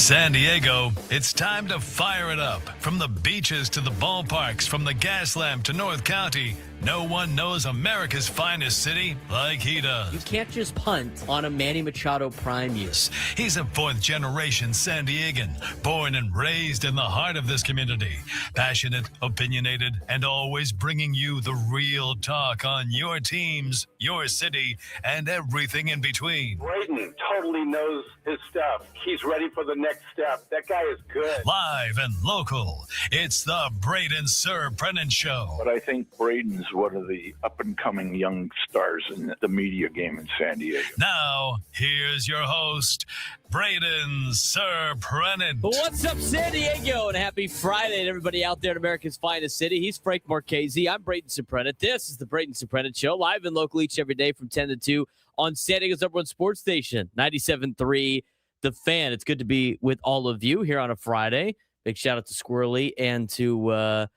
San Diego, it's time to fire it up. From the beaches to the ballparks, from the Gaslamp to North County, no one knows America's finest city like he does. You can't just punt on a Manny Machado prime year. He's a fourth-generation San Diegan, born and raised in the heart of this community. Passionate, opinionated, and always bringing you the real talk on your teams, your city, and everything in between. Braden totally knows his stuff. He's ready for the next step. That guy is good. Live and local, it's the Braden Surprenant Show. But I think Braden's one of the up-and-coming young stars in the media game in San Diego. Now, here's your host, Braden Surprenant. What's up, San Diego? And happy Friday to everybody out there in America's finest city. He's Frank Marchese. I'm Braden Surprenant. This is the Braden Surprenant Show, live and local each every day from 10 to 2 on San Diego's #1 sports station, 97.3 The Fan. It's good to be with all of you here on a Friday. Big shout out to Squirrely and to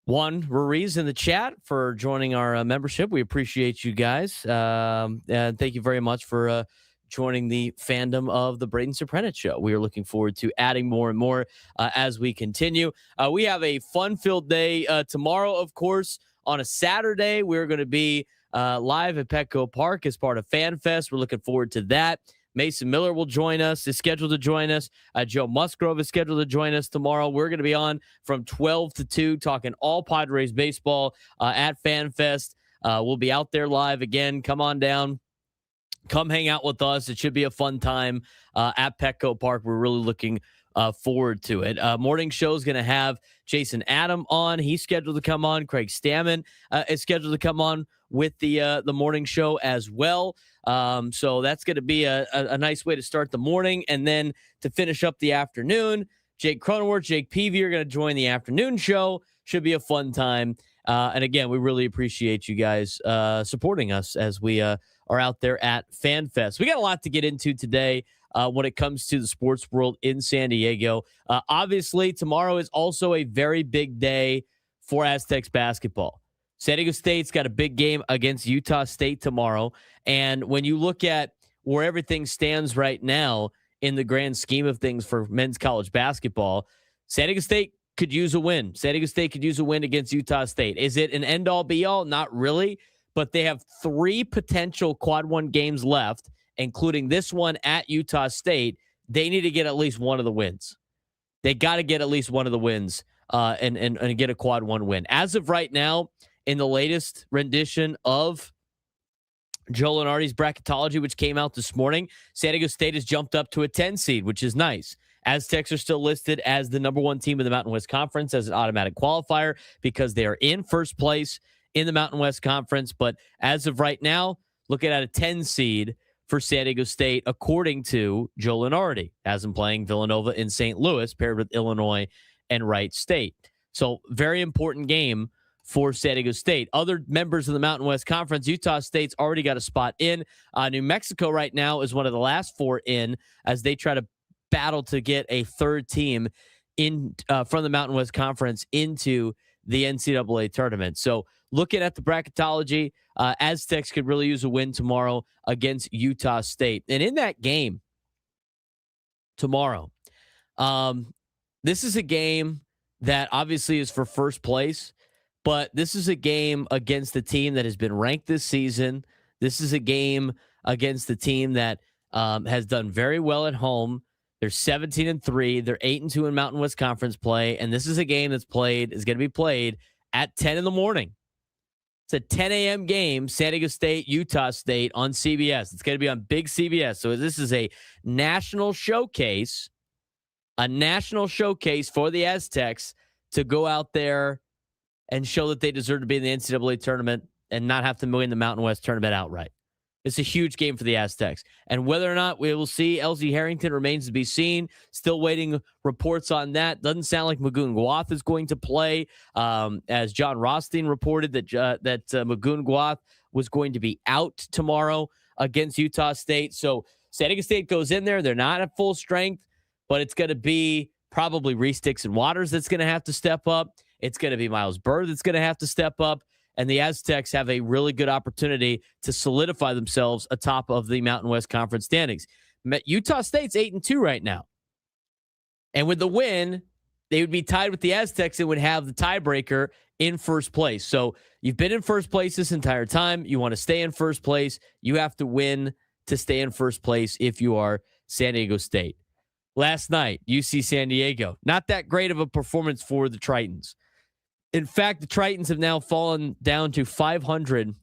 Readies in the chat for joining our membership. We appreciate you guys. And thank you very much for joining the fandom of the Braden Surprenant Show. We are looking forward to adding more and more as we continue. We have a fun-filled day tomorrow, of course. On a Saturday, we're going to be live at Petco Park as part of Fan Fest. We're looking forward to that. Mason Miller will join us, is scheduled to join us. Joe Musgrove is scheduled to join us tomorrow. We're going to be on from 12 to 2 talking all Padres baseball at Fan Fest. We'll be out there live again. Come on down. Come hang out with us. It should be a fun time at Petco Park. We're really looking forward to it. Morning show is going to have Jason Adam on. He's scheduled to come on. Craig Stammen is scheduled to come on with the morning show as well. So that's going to be a nice way to start the morning. And then to finish up the afternoon, Jake Cronenworth, Jake Peavy are going to join the afternoon show. Should be a fun time. And again, we really appreciate you guys supporting us as we are out there at FanFest. We got a lot to get into today when it comes to the sports world in San Diego. Obviously, tomorrow is also a very big day for Aztecs basketball. San Diego State's got a big game against Utah State tomorrow. And when you look at where everything stands right now in the grand scheme of things for men's college basketball, San Diego State could use a win. San Diego State could use a win against Utah State. Is it an end-all, be-all? Not really. But they have 3 potential quad one games left, including this one at Utah State. They need to get at least one of the wins. They got to get at least one of the wins and get a quad one win. As of right now, in the latest rendition of Joe Lunardi's bracketology, which came out this morning, San Diego State has jumped up to a 10 seed, which is nice. Aztecs are still listed as the #1 team in the Mountain West Conference as an automatic qualifier because they are in first place in the Mountain West Conference. But as of right now, looking at a 10 seed for San Diego State, according to Joe Lunardi, as in playing Villanova in St. Louis, paired with Illinois and Wright State. So very important game for San Diego State. Other members of the Mountain West Conference, Utah State's already got a spot in. New Mexico right now is one of the last 4 in as they try to battle to get a third team in from the Mountain West Conference into the NCAA tournament. So looking at the bracketology, Aztecs could really use a win tomorrow against Utah State. And in that game tomorrow, this is a game that obviously is for first place, but this is a game against the team that has been ranked this season. This is a game against the team that has done very well at home. They're 17-3. They're 8-2 in Mountain West Conference play. And this is a game is going to be played at 10 in the morning. It's a 10 a.m. game, San Diego State, Utah State on CBS. It's going to be on big CBS. So this is a national showcase for the Aztecs to go out there and show that they deserve to be in the NCAA tournament and not have to win the Mountain West tournament outright. It's a huge game for the Aztecs. And whether or not we will see LZ Harrington remains to be seen. Still waiting reports on that. Doesn't sound like Magoon Guath is going to play. As John Rothstein reported that Magoon Guath was going to be out tomorrow against Utah State. So San Diego State goes in there. They're not at full strength, but it's going to be probably Reese Dixon Waters that's going to have to step up. It's going to be Miles Bird that's going to have to step up. And the Aztecs have a really good opportunity to solidify themselves atop of the Mountain West Conference standings. Utah State's 8-2 right now. And with the win, they would be tied with the Aztecs and would have the tiebreaker in first place. So you've been in first place this entire time. You want to stay in first place. You have to win to stay in first place if you are San Diego State. Last night, UC San Diego. Not that great of a performance for the Tritons. In fact, the Tritons have now fallen down to 500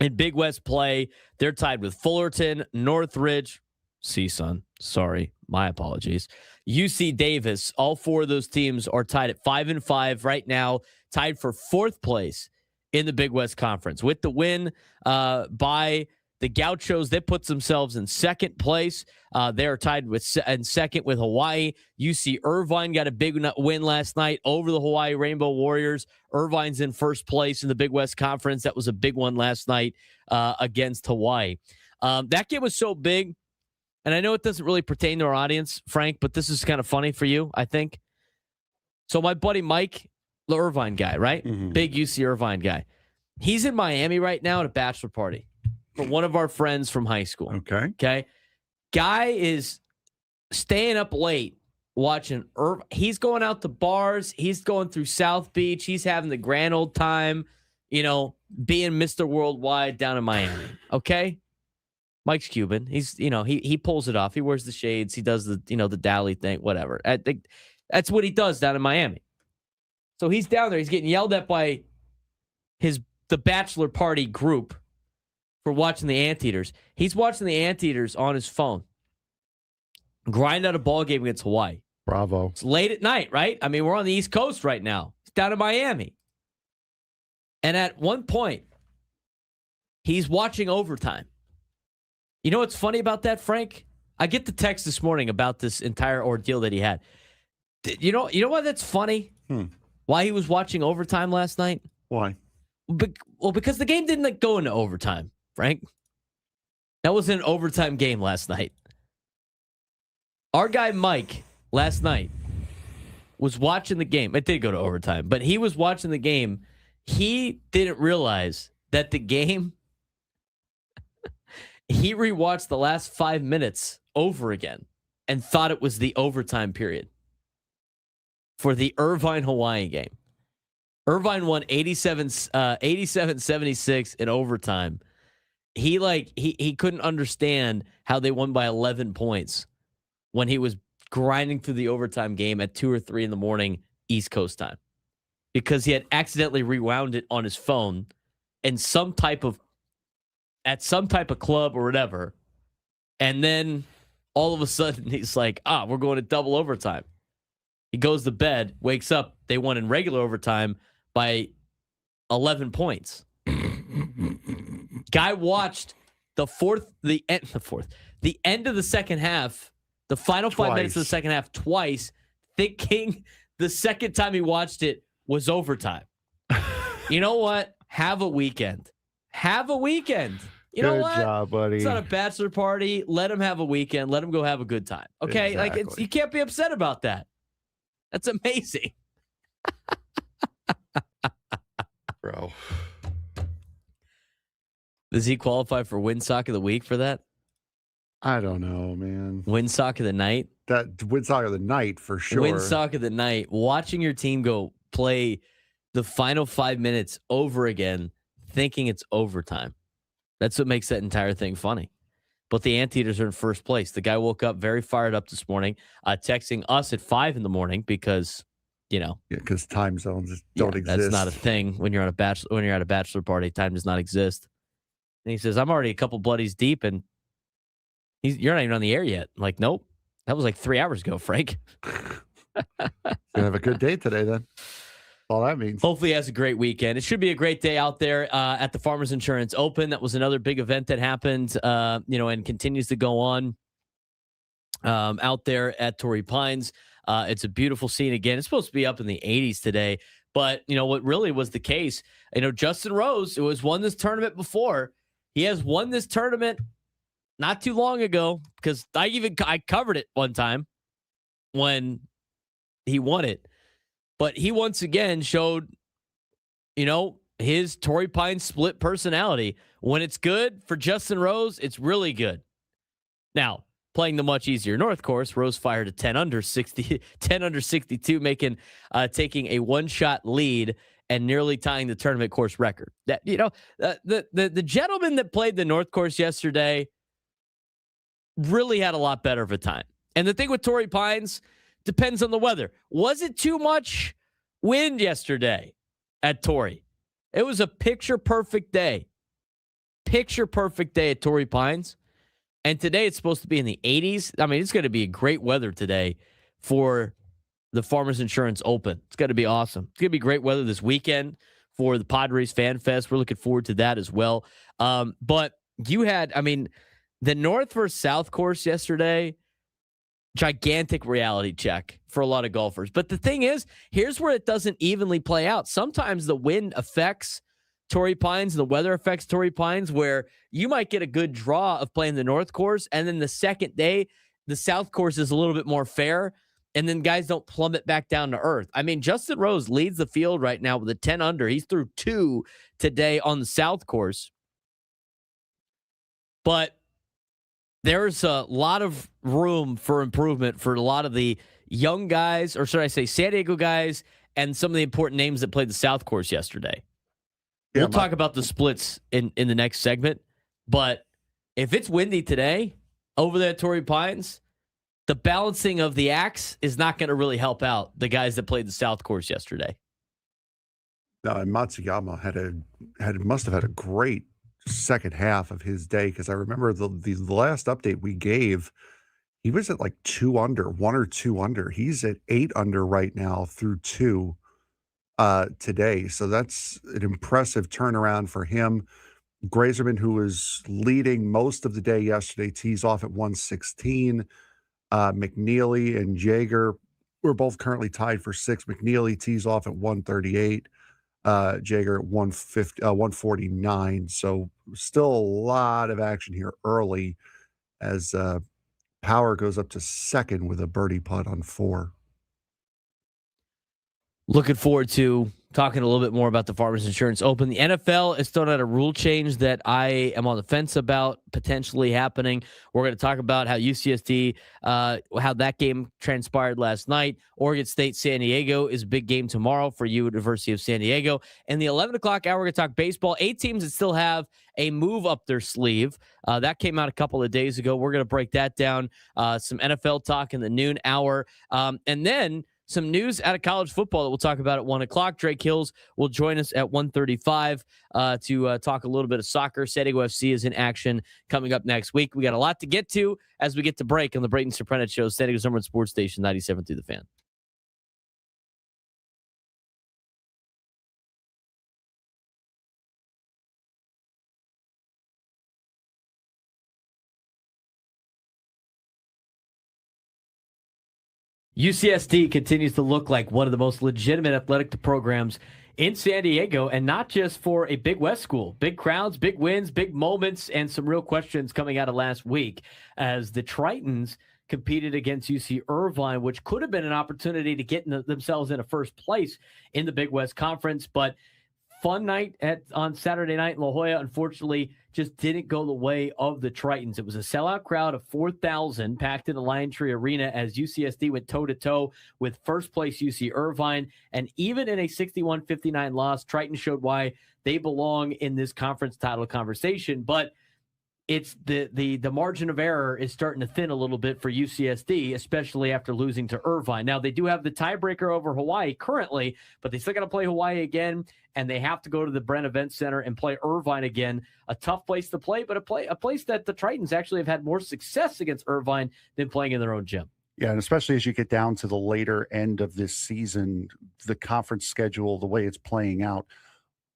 in Big West play. They're tied with Fullerton, Northridge, CSUN. Sorry, my apologies. UC Davis. All four of those teams are tied at 5-5 right now, tied for fourth place in the Big West Conference. With the win by the Gauchos, that puts themselves in second place. They are tied with and second with Hawaii. UC Irvine got a big win last night over the Hawaii Rainbow Warriors. Irvine's in first place in the Big West Conference. That was a big one last night against Hawaii. That game was so big, and I know it doesn't really pertain to our audience, Frank, but this is kind of funny for you, I think. So my buddy Mike, the Irvine guy, right? Mm-hmm. Big UC Irvine guy. He's in Miami right now at a bachelor party for one of our friends from high school. Okay. Guy is staying up late watching he's going out to bars. He's going through South Beach. He's having the grand old time, being Mr. Worldwide down in Miami. Okay. Mike's Cuban. He's, he pulls it off. He wears the shades. He does the, the dally thing, whatever. I think that's what he does down in Miami. So he's down there. He's getting yelled at by the bachelor party group for watching the Anteaters. He's watching the Anteaters on his phone. Grind out a ball game against Hawaii. Bravo. It's late at night, right? I mean, we're on the East Coast right now. He's down in Miami. And at one point, he's watching overtime. You know what's funny about that, Frank? I get the text this morning about this entire ordeal that he had. You know why that's funny? Why he was watching overtime last night? Why? Well, because the game didn't go into overtime, Frank. That was an overtime game last night. Our guy Mike last night was watching the game. It did go to overtime, but he was watching the game. He didn't realize that the game, he rewatched the last 5 minutes over again and thought it was the overtime period for the Irvine-Hawaii game. Irvine won 87-76 in overtime. He couldn't understand how they won by 11 points when he was grinding through the overtime game at 2 or 3 in the morning East Coast time, because he had accidentally rewound it on his phone in some type of club or whatever. And then all of a sudden he's like, we're going to double overtime. He goes to bed, wakes up. They won in regular overtime by 11 points. Guy watched the end of the second half, the final 5 minutes of the second half twice, thinking the second time he watched it was overtime. You know what? Have a weekend. Have a weekend. You know what? Good job, buddy. It's not a bachelor party. Let him have a weekend. Let him go have a good time. Okay? Exactly. You can't be upset about that. That's amazing. Bro. Does he qualify for Win Sock of the Week for that? I don't know, man. Win Sock of the Night? That Win Sock of the Night for sure. Win Sock of the Night. Watching your team go play the final 5 minutes over again, thinking it's overtime. That's what makes that entire thing funny. But the Anteaters are in first place. The guy woke up very fired up this morning, texting us at 5 a.m. because, because time zones don't exist. That's not a thing when you're at a bachelor party. Time does not exist. And he says, I'm already a couple bloodies deep, and you're not even on the air yet. I'm like, nope. That was like 3 hours ago, Frank. Gonna have a good day today, then. All that means. Hopefully he has a great weekend. It should be a great day out there at the Farmers Insurance Open. That was another big event that happened, and continues to go on out there at Torrey Pines. It's a beautiful scene again. It's supposed to be up in the 80s today, but what really was the case, Justin Rose, who has won this tournament before, he has won this tournament not too long ago, because I covered it one time when he won it. But he once again showed, his Torrey Pines split personality. When it's good for Justin Rose, it's really good. Now, playing the much easier North course. Rose fired a 10 under 62, taking a one-shot lead and nearly tying the tournament course record. That the gentleman that played the North course yesterday really had a lot better of a time. And the thing with Torrey Pines depends on the weather. Was it too much wind yesterday at Torrey? It was a picture-perfect day. Picture-perfect day at Torrey Pines. And today it's supposed to be in the 80s. I mean, it's going to be great weather today for the Farmers Insurance Open. It's going to be awesome. It's going to be great weather this weekend for the Padres Fan Fest. We're looking forward to that as well. But you had, the North versus South course yesterday, gigantic reality check for a lot of golfers. But the thing is, here's where it doesn't evenly play out. Sometimes the wind affects Torrey Pines, the weather affects Torrey Pines, where you might get a good draw of playing the North course, and then the second day, the South course is a little bit more fair, and then guys don't plummet back down to earth. Justin Rose leads the field right now with a 10 under. He's through 2 today on the South course. But there's a lot of room for improvement for a lot of the young guys, or should I say San Diego guys, and some of the important names that played the South course yesterday. We'll talk about the splits in the next segment. But if it's windy today over there at Torrey Pines, the balancing of the axe is not going to really help out the guys that played the South course yesterday. No, and Matsuyama must have had a great second half of his day, because I remember the last update we gave, he was at like 2 under, 1 or 2 under. He's at 8 under right now through 2 today. So that's an impressive turnaround for him. Grazerman, who was leading most of the day yesterday, tees off at 116. McNeely and Jaeger were both currently tied for 6. McNeely tees off at 138. Jaeger at 149. So still a lot of action here early as Power goes up to second with a birdie putt on 4. Looking forward to talking a little bit more about the Farmers Insurance Open. The NFL has thrown out a rule change that I am on the fence about potentially happening. We're going to talk about how UCSD, how that game transpired last night. Oregon State, San Diego is a big game tomorrow for University of San Diego. And the 11 o'clock hour, we're going to talk baseball. 8 teams that still have a move up their sleeve. That came out a couple of days ago. We're going to break that down. Some NFL talk in the noon hour. And then some news out of college football that we'll talk about at 1 o'clock. Drake Hills will join us at 1:35 to talk a little bit of soccer. San Diego FC is in action coming up next week. We got a lot to get to as we get to break on the Braden Surprenant Show, San Diego's #1 sports station, 97 through the Fan. UCSD continues to look like one of the most legitimate athletic programs in San Diego, and not just for a Big West school. Big crowds, big wins, big moments, and some real questions coming out of last week as the Tritons competed against UC Irvine, which could have been an opportunity to get themselves in a first place in the Big West Conference. But fun night on Saturday night in La Jolla, unfortunately, just didn't go the way of the Tritons. It was a sellout crowd of 4,000 packed in the Lion Tree Arena as UCSD went toe-to-toe with first-place UC Irvine. And even in a 61-59 loss, Triton showed why they belong in this conference title conversation. But it's the margin of error is starting to thin a little bit for UCSD, especially after losing to Irvine. Now, they do have the tiebreaker over Hawaii currently, but they still got to play Hawaii again, and they have to go to the Brent Event Center and play Irvine again. A tough place to play, but a place that the Tritons actually have had more success against Irvine than playing in their own gym. Yeah, and especially as you get down to the later end of this season, the conference schedule, the way it's playing out,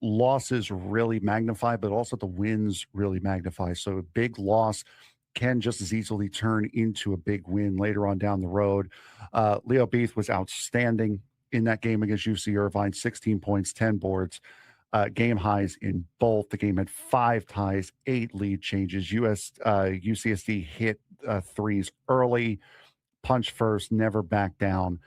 losses really magnify, but also the wins really magnify. So a big loss can just as easily turn into a big win later on down the road. Leo Beath was outstanding in that game against UC Irvine, 16 points, 10 boards, game highs in both. The game had 5 ties, 8 lead changes. UCSD hit threes early, punch first, never back down.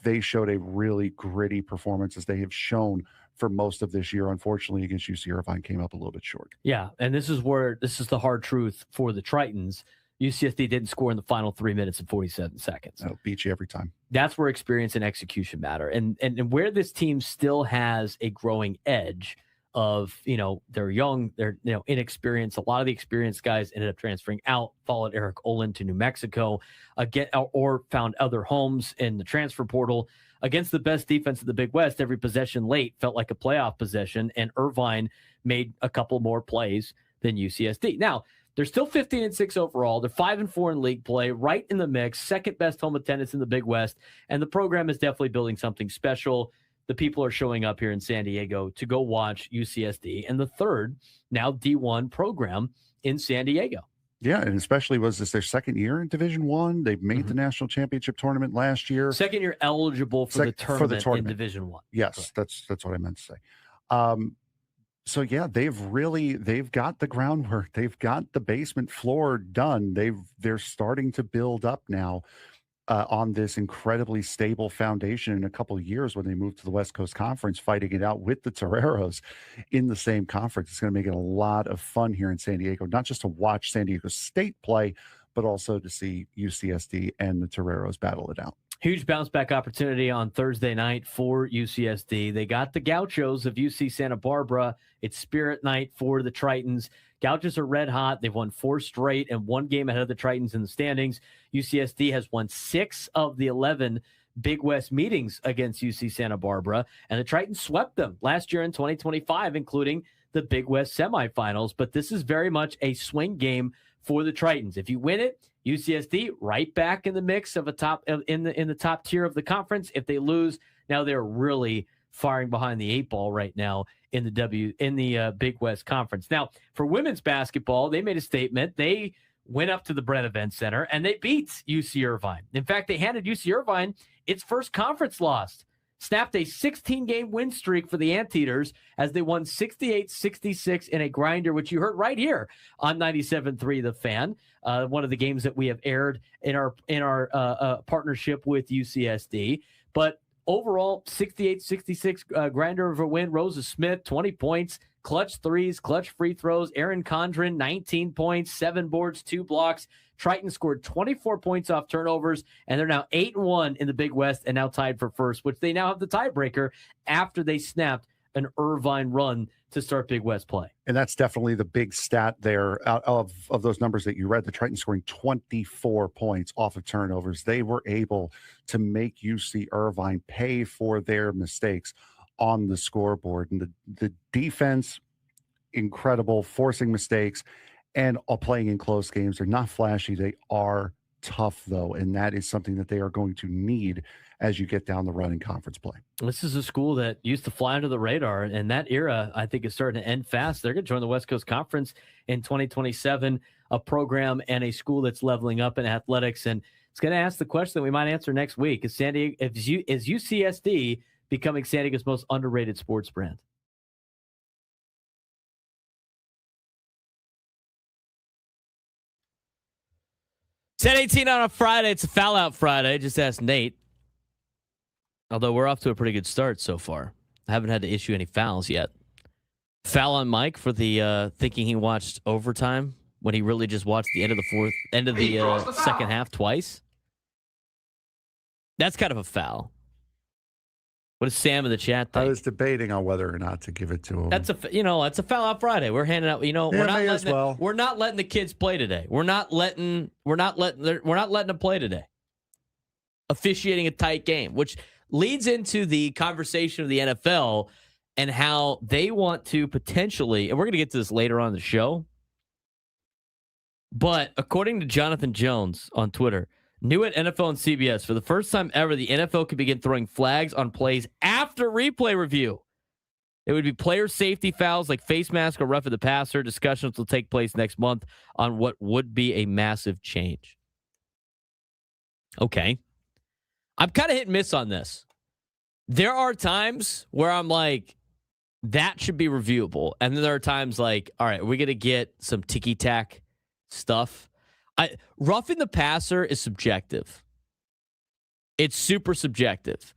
They showed a really gritty performance as they have shown for most of this year. Unfortunately, against UC Irvine came up a little bit short. Yeah, and this is the hard truth for the Tritons. UCSD didn't score in the final 3 minutes and 47 seconds. That'll beat you every time. That's where experience and execution matter. And where this team still has a growing edge of, they're young, they're, inexperienced. A lot of the experienced guys ended up transferring out, followed Eric Olin to New Mexico, again, or found other homes in the transfer portal. Against the best defense of the Big West, every possession late felt like a playoff possession, and Irvine made a couple more plays than UCSD. Now, they're still 15-6 overall. They're 5-4 in league play, right in the mix, second best home attendance in the Big West, and the program is definitely building something special. The people are showing up here in San Diego to go watch UCSD, and the third now D1 program in San Diego. Yeah, and especially was this their second year in Division I? They made the national championship tournament last year. Second year eligible for the tournament in Division I. Yes, correct. That's what I meant to say. So yeah, they've got the groundwork, they've got the basement floor done. They're starting to build up now on this incredibly stable foundation. In a couple of years, when they move to the West Coast Conference, fighting it out with the Toreros in the same conference, it's going to make it a lot of fun here in San Diego, not just to watch San Diego State play, but also to see UCSD and the Toreros battle it out. Huge bounce back opportunity on Thursday night for UCSD. They got the Gauchos of UC Santa Barbara. It's Spirit night for the Tritons. Gauchos are red hot. They've won 4 straight and 1 game ahead of the Tritons in the standings. UCSD has won 6 of the 11 Big West meetings against UC Santa Barbara, and the Tritons swept them last year in 2025, including the Big West semifinals. But this is very much a swing game for the Tritons. If you win it, UCSD right back in the mix of in the top tier of the conference. If they lose, now they're really firing behind the 8 ball right now in the Big West Conference. Now, for women's basketball, they made a statement. They went up to the Brett Event Center and they beat UC Irvine. In fact, they handed UC Irvine its first conference loss. Snapped a 16-game win streak for the Anteaters as they won 68-66 in a grinder, which you heard right here on 97.3 The Fan. One of the games that we have aired in our partnership with UCSD. But overall, 68-66 grinder of a win. Rosa Smith, 20 points, clutch threes, clutch free throws. Erin Condren, 19 points, 7 boards, 2 blocks. Triton scored 24 points off turnovers, and they're now 8-1 in the Big West and now tied for first, which they now have the tiebreaker after they snapped an Irvine run to start Big West play. And that's definitely the big stat there out of those numbers that you read. The Triton scoring 24 points off of turnovers. They were able to make UC Irvine pay for their mistakes on the scoreboard. And the defense, incredible, forcing mistakes and playing in close games. They're not flashy. They are tough, though, and that is something that they are going to need as you get down the run in conference play. This is a school that used to fly under the radar, and that era, I think, is starting to end fast. They're going to join the West Coast Conference in 2027, a program and a school that's leveling up in athletics. And it's going to ask the question that we might answer next week. Is UCSD becoming San Diego's most underrated sports brand? $10:18 on a Friday. It's a foul out Friday. Just ask Nate. Although we're off to a pretty good start so far. I haven't had to issue any fouls yet. Foul on Mike for the thinking he watched overtime when he really just watched the end of the second half twice. That's kind of a foul. What does Sam in the chat think? I was debating on whether or not to give it to him. That's a foul out Friday. We're handing out. We're not letting the kids play today. We're not letting them play today. Officiating a tight game, which leads into the conversation of the NFL and how they want to potentially, and we're going to get to this later on in the show. But according to Jonathan Jones on Twitter, new at NFL and CBS, for the first time ever, the NFL could begin throwing flags on plays after replay review. It would be player safety fouls like face mask or roughing the passer. Discussions will take place next month on what would be a massive change. Okay. I'm kind of hit and miss on this. There are times where I'm like, that should be reviewable. And then there are times like, all right, we're going to get some ticky-tack stuff. Roughing the passer is subjective. It's super subjective.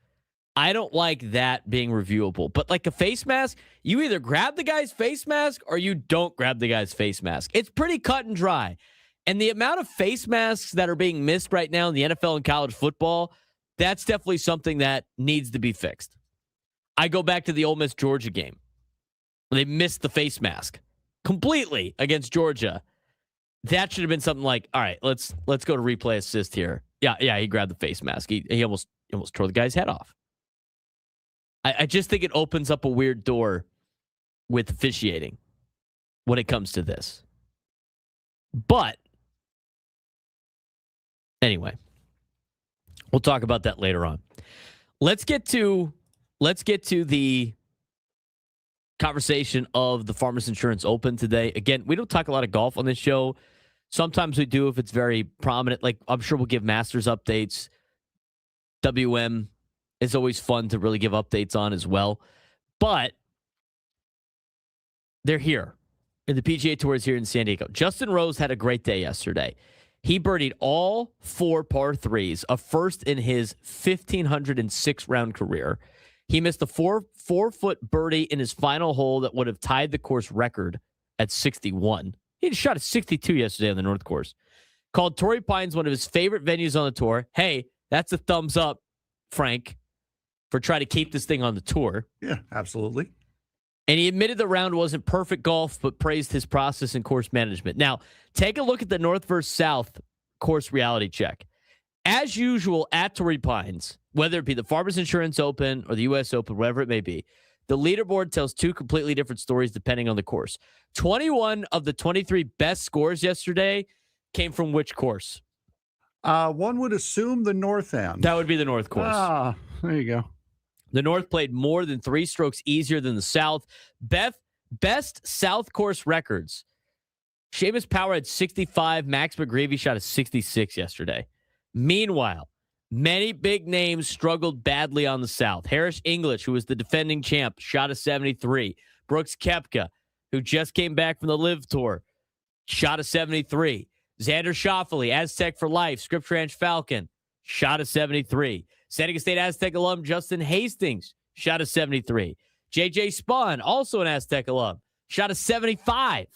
I don't like that being reviewable. But like a face mask, you either grab the guy's face mask or you don't grab the guy's face mask. It's pretty cut and dry. And the amount of face masks that are being missed right now in the NFL and college football, that's definitely something that needs to be fixed. I go back to the Ole Miss Georgia game. They missed the face mask completely against Georgia. That should have been something like, all right, let's go to replay assist here. Yeah, he grabbed the face mask. He almost tore the guy's head off. I just think it opens up a weird door with officiating when it comes to this. But anyway, we'll talk about that later on. Let's get to the conversation of the Farmers Insurance Open today. Again, we don't talk a lot of golf on this show. Sometimes we do if it's very prominent. Like, I'm sure we'll give Masters updates. WM is always fun to really give updates on as well. But they're here. And the PGA Tour is here in San Diego. Justin Rose had a great day yesterday. He birdied all 4 par 3s, a first in his 1,506-round career. He missed a 4-foot birdie in his final hole that would have tied the course record at 61. He shot a 62 yesterday on the North Course. Called Torrey Pines one of his favorite venues on the tour. Hey, that's a thumbs up, Frank, for trying to keep this thing on the tour. Yeah, absolutely. And he admitted the round wasn't perfect golf, but praised his process and course management. Now, take a look at the North versus South course reality check. As usual at Torrey Pines, whether it be the Farmers Insurance Open or the U.S. Open, whatever it may be, the leaderboard tells 2 completely different stories depending on the course. 21 of the 23 best scores yesterday came from which course? One would assume the North End. That would be the North course. Ah, there you go. The North played more than 3 strokes easier than the South. Best South course records. Seamus Power had 65. Max McGreevy shot a 66 yesterday. Meanwhile, many big names struggled badly on the South. Harris English, who was the defending champ, shot a 73. Brooks Koepka, who just came back from the Live Tour, shot a 73. Xander Schauffele, Aztec for life, Scripps Ranch Falcon, shot a 73. San Diego State Aztec alum Justin Hastings shot a 73. J.J. Spahn, also an Aztec alum, shot a 75.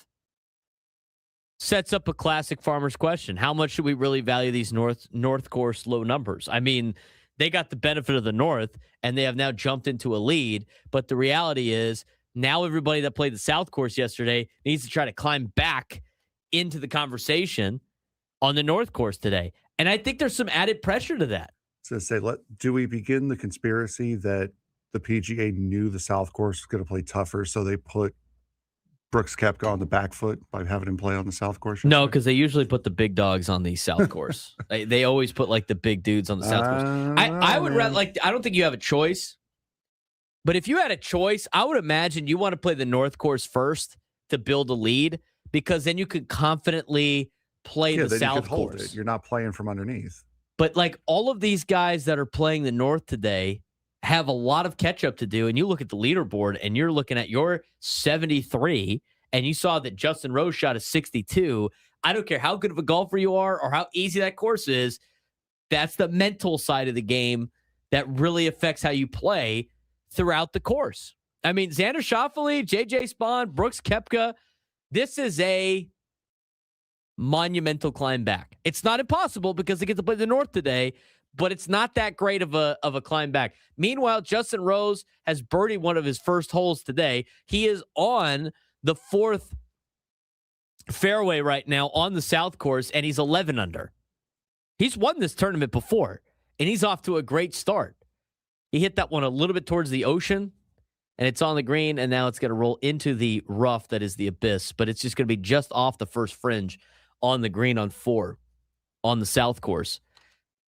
Sets up a classic farmer's question. How much should we really value these North course low numbers? I mean, they got the benefit of the North, and they have now jumped into a lead. But the reality is now everybody that played the South course yesterday needs to try to climb back into the conversation on the North course today. And I think there's some added pressure to that. So say, do we begin the conspiracy that the PGA knew the South course was going to play tougher, so they put Brooks Koepka on the back foot by having him play on the South course? No, because they usually put the big dogs on the South course. They always put like the big dudes on the South course. I would rather, I don't think you have a choice. But if you had a choice, I would imagine you want to play the North course first to build a lead, because then you could confidently play the South course. You're not playing from underneath. But like all of these guys that are playing the North today have a lot of catch up to do. And you look at the leaderboard and you're looking at your 73 and you saw that Justin Rose shot a 62. I don't care how good of a golfer you are or how easy that course is. That's the mental side of the game that really affects how you play throughout the course. I mean, Xander Schauffele, J.J. Spahn, Brooks Koepka, this is a monumental climb back. It's not impossible because they get to play the North today, but it's not that great of a climb back. Meanwhile, Justin Rose has birdied one of his first holes today. He is on the 4th fairway right now on the South course, and he's 11 under. He's won this tournament before, and he's off to a great start. He hit that one a little bit towards the ocean, and it's on the green, and now it's going to roll into the rough that is the abyss, but it's just going to be just off the first fringe on the green on 4 on the South course.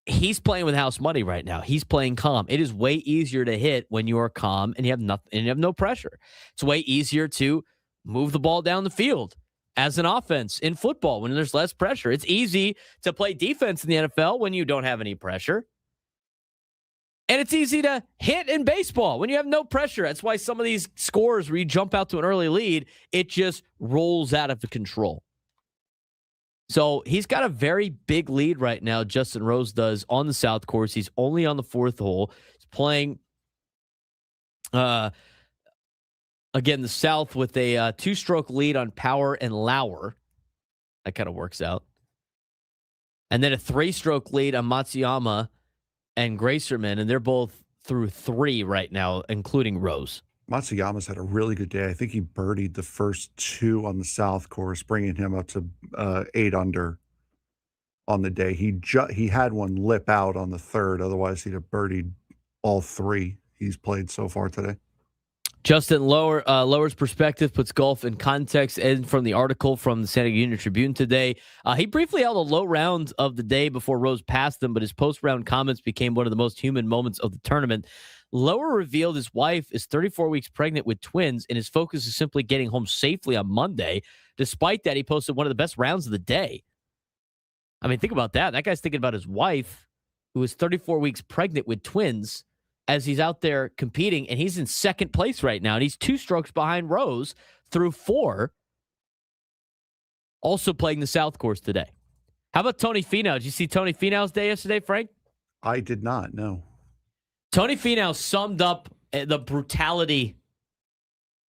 He's playing with house money right now. He's playing calm. It is way easier to hit when you are calm and you have nothing and you have no pressure. It's way easier to move the ball down the field as an offense in football when there's less pressure. It's easy to play defense in the NFL when you don't have any pressure. And it's easy to hit in baseball when you have no pressure. That's why some of these scores where you jump out to an early lead, it just rolls out of control. So he's got a very big lead right now, Justin Rose does, on the South course. He's only on the 4th hole. He's playing, again, the South with a 2-stroke lead on Power and Lauer. That kind of works out. And then a 3-stroke lead on Matsuyama and Gracerman, and they're both through 3 right now, including Rose. Matsuyama's had a really good day. I think he birdied the first 2 on the South course, bringing him up to 8 under on the day. He had one lip out on the 3rd. Otherwise, he'd have birdied all 3 he's played so far today. Justin Lower's perspective puts golf in context, and from the article from the San Diego Union Tribune today, he briefly held a low round of the day before Rose passed him, but his post-round comments became one of the most human moments of the tournament. Lower revealed his wife is 34 weeks pregnant with twins, and his focus is simply getting home safely on Monday. Despite that, he posted one of the best rounds of the day. I mean, think about that. That guy's thinking about his wife, who is 34 weeks pregnant with twins, as he's out there competing, and he's in second place right now, and he's 2 strokes behind Rose through 4, also playing the South course today. How about Tony Finau? Did you see Tony Finau's day yesterday, Frank? I did not, no. Tony Finau summed up the brutality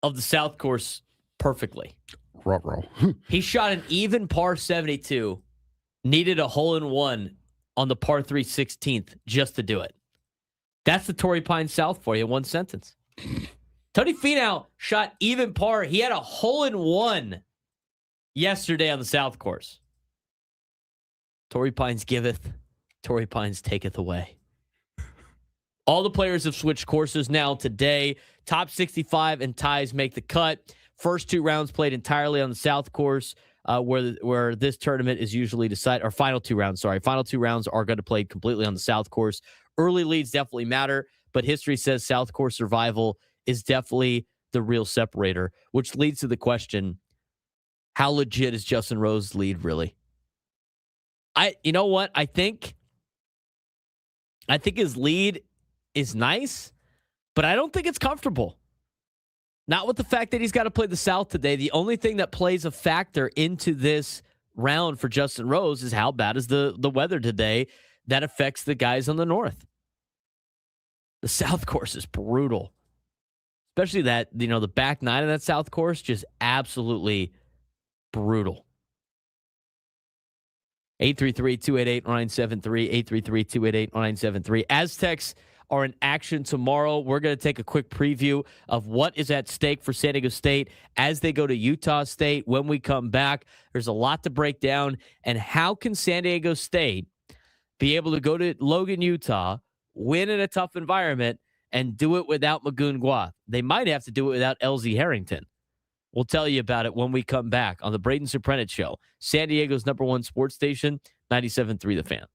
of the South course perfectly. Ruh-roh. He shot an even par 72, needed a hole-in-one on the par 3 16th just to do it. That's the Torrey Pines South for you in one sentence. Tony Finau shot even par. He had a hole-in-one yesterday on the South course. Torrey Pines giveth, Torrey Pines taketh away. All the players have switched courses now today. Top 65 and ties make the cut. First 2 rounds played entirely on the South course, where this tournament is usually decided, or final 2 rounds, sorry. Final 2 rounds are going to play completely on the South course. Early leads definitely matter, but history says South course survival is definitely the real separator, which leads to the question, how legit is Justin Rose's lead really? You know what? I think his lead is nice, but I don't think it's comfortable. Not with the fact that he's got to play the South today. The only thing that plays a factor into this round for Justin Rose is how bad is the weather today that affects the guys on the North. The South course is brutal. Especially that, the back 9 of that South course, just absolutely brutal. 833-288-0973, 833-288-0973. Aztecs are in action tomorrow. We're going to take a quick preview of what is at stake for San Diego State as they go to Utah State. When we come back, there's a lot to break down. And how can San Diego State be able to go to Logan, Utah, win in a tough environment, and do it without Magoon Gua? They might have to do it without LZ Harrington. We'll tell you about it when we come back on the Braden Surprenant Show, San Diego's #1 sports station, 97.3 The Fan.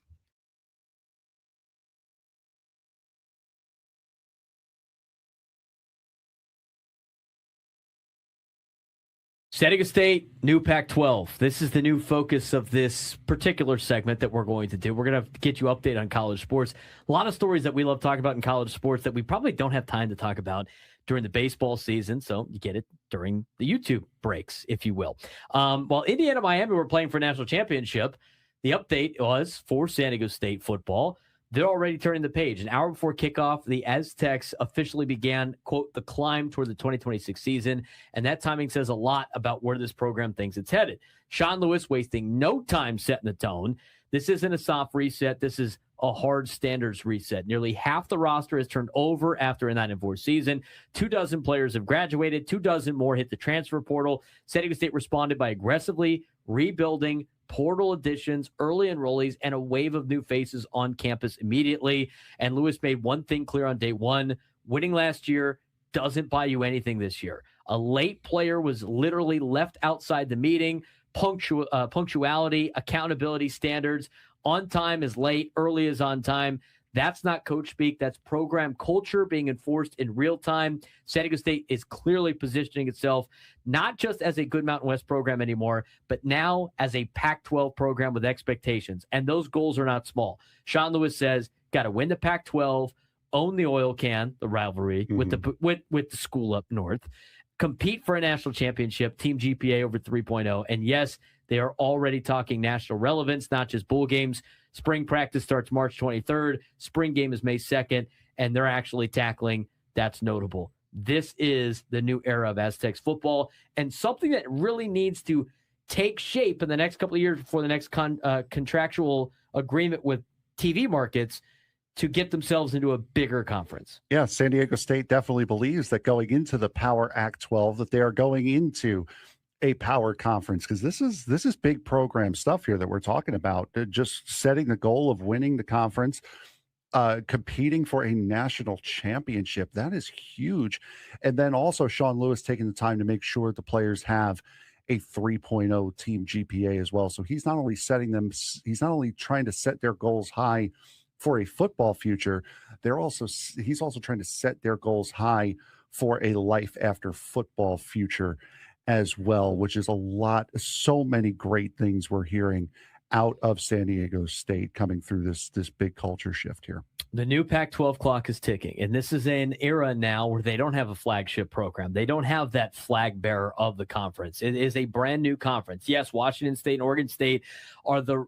San Diego State, new Pac-12. This is the new focus of this particular segment that we're going to do. We're going to get you update on college sports. A lot of stories that we love talking about in college sports that we probably don't have time to talk about during the baseball season, so you get it during the YouTube breaks, if you will. While Indiana and Miami were playing for a national championship, the update was for San Diego State football. They're already turning the page. An hour before kickoff, the Aztecs officially began, quote, the climb toward the 2026 season, and that timing says a lot about where this program thinks it's headed. Sean Lewis wasting no time setting the tone. This isn't a soft reset. This is a hard standards reset. Nearly half the roster has turned over after a 9-4 season. 24 players have graduated. 24 more hit the transfer portal. San Diego State responded by aggressively rebuilding portal additions, early enrollees, and a wave of new faces on campus immediately. And Lewis made one thing clear on day one: winning last year doesn't buy you anything this year. A late player was literally left outside the meeting. Punctuality, accountability standards. On time is late, early is on time. That's not coach speak. That's program culture being enforced in real time. San Diego State is clearly positioning itself not just as a good Mountain West program anymore, but now as a Pac-12 program with expectations. And those goals are not small. Sean Lewis says, got to win the Pac-12, own the oil can, the rivalry with the school up north, compete for a national championship, team GPA over 3.0. And yes, they are already talking national relevance, not just bowl games. Spring practice starts March 23rd. Spring game is May 2nd, and they're actually tackling. That's notable. This is the new era of Aztecs football, and something that really needs to take shape in the next couple of years before the next contractual agreement with TV markets to get themselves into a bigger conference. Yeah, San Diego State definitely believes that going into the Power Act-12, that they are going into a power conference, because this is big program stuff here that we're talking about. Just setting the goal of winning the conference, competing for a national championship. That is huge. And then also Sean Lewis taking the time to make sure the players have a 3.0 team GPA as well. So he's not only trying to set their goals high for a football future, he's also trying to set their goals high for a life after football future as well, which is so many great things we're hearing out of San Diego State coming through this big culture shift here. The new Pac-12 clock is ticking, and this is an era now where they don't have a flagship program. They don't have that flag bearer of the conference. It is a brand new conference. Yes, Washington State and Oregon State are the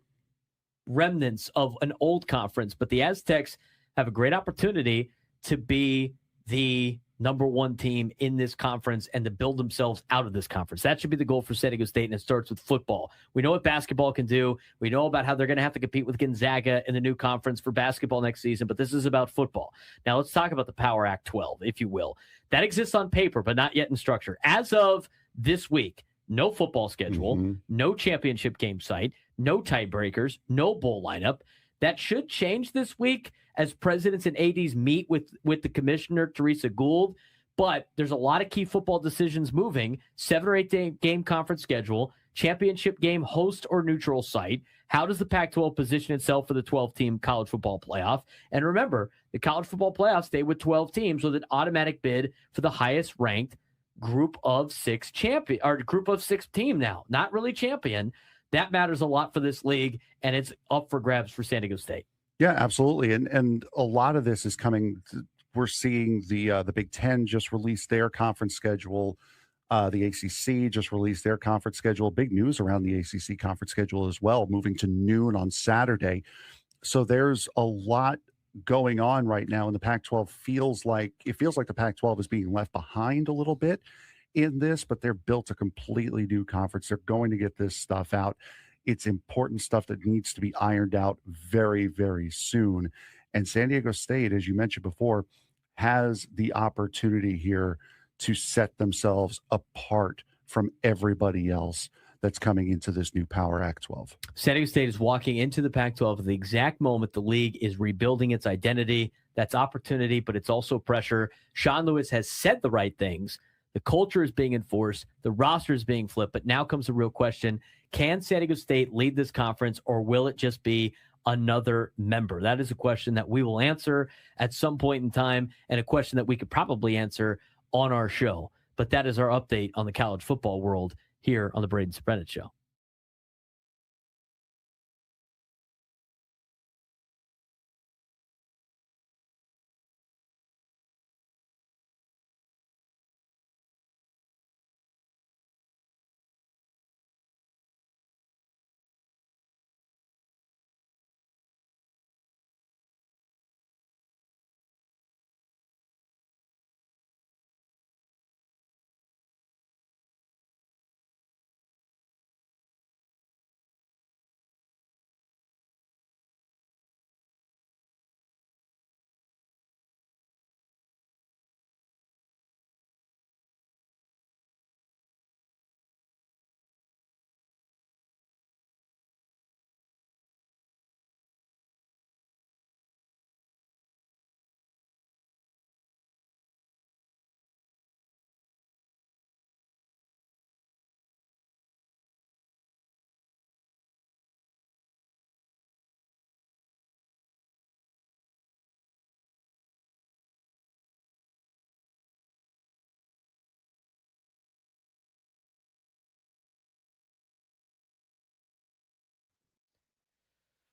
remnants of an old conference, but the Aztecs have a great opportunity to be the number one team in this conference and to build themselves out of this conference. That should be the goal for San Diego State, and it starts with football. We know what basketball can do. We know about how they're going to have to compete with Gonzaga in the new conference for basketball next season, but this is about football. Now let's talk about the Power Act 12, if you will. That exists on paper, but not yet in structure. As of this week, no football schedule, no championship game site, no tiebreakers, no bowl lineup. That should change this week as presidents and ADs meet with the commissioner, Teresa Gould. But there's a lot of key football decisions moving. 7 or 8 game conference schedule, championship game host or neutral site. How does the Pac-12 position itself for the 12-team college football playoff? And remember, the college football playoff stay with 12 teams with an automatic bid for the highest ranked group of 6 team now. Not really champion. That matters a lot for this league, and it's up for grabs for San Diego State. Yeah, absolutely. And a lot of this is coming. We're seeing the Big Ten just released their conference schedule. The ACC just released their conference schedule. Big news around the ACC conference schedule as well, moving to noon on Saturday. So there's a lot going on right now, and the Pac-12 feels like the Pac-12 is being left behind a little bit in this, but they're built a completely new conference. They're going to get this stuff out. It's important stuff that needs to be ironed out very, very soon. And San Diego State, as you mentioned before, has the opportunity here to set themselves apart from everybody else that's coming into this new Power Act 12. San Diego State is walking into the Pac-12 at the exact moment the league is rebuilding its identity. That's opportunity, but it's also pressure. Sean Lewis has said the right things. The culture is being enforced. The roster is being flipped. But now comes the real question. Can San Diego State lead this conference, or will it just be another member? That is a question that we will answer at some point in time, and a question that we could probably answer on our show. But that is our update on the college football world here on the Braden Surprenant Show.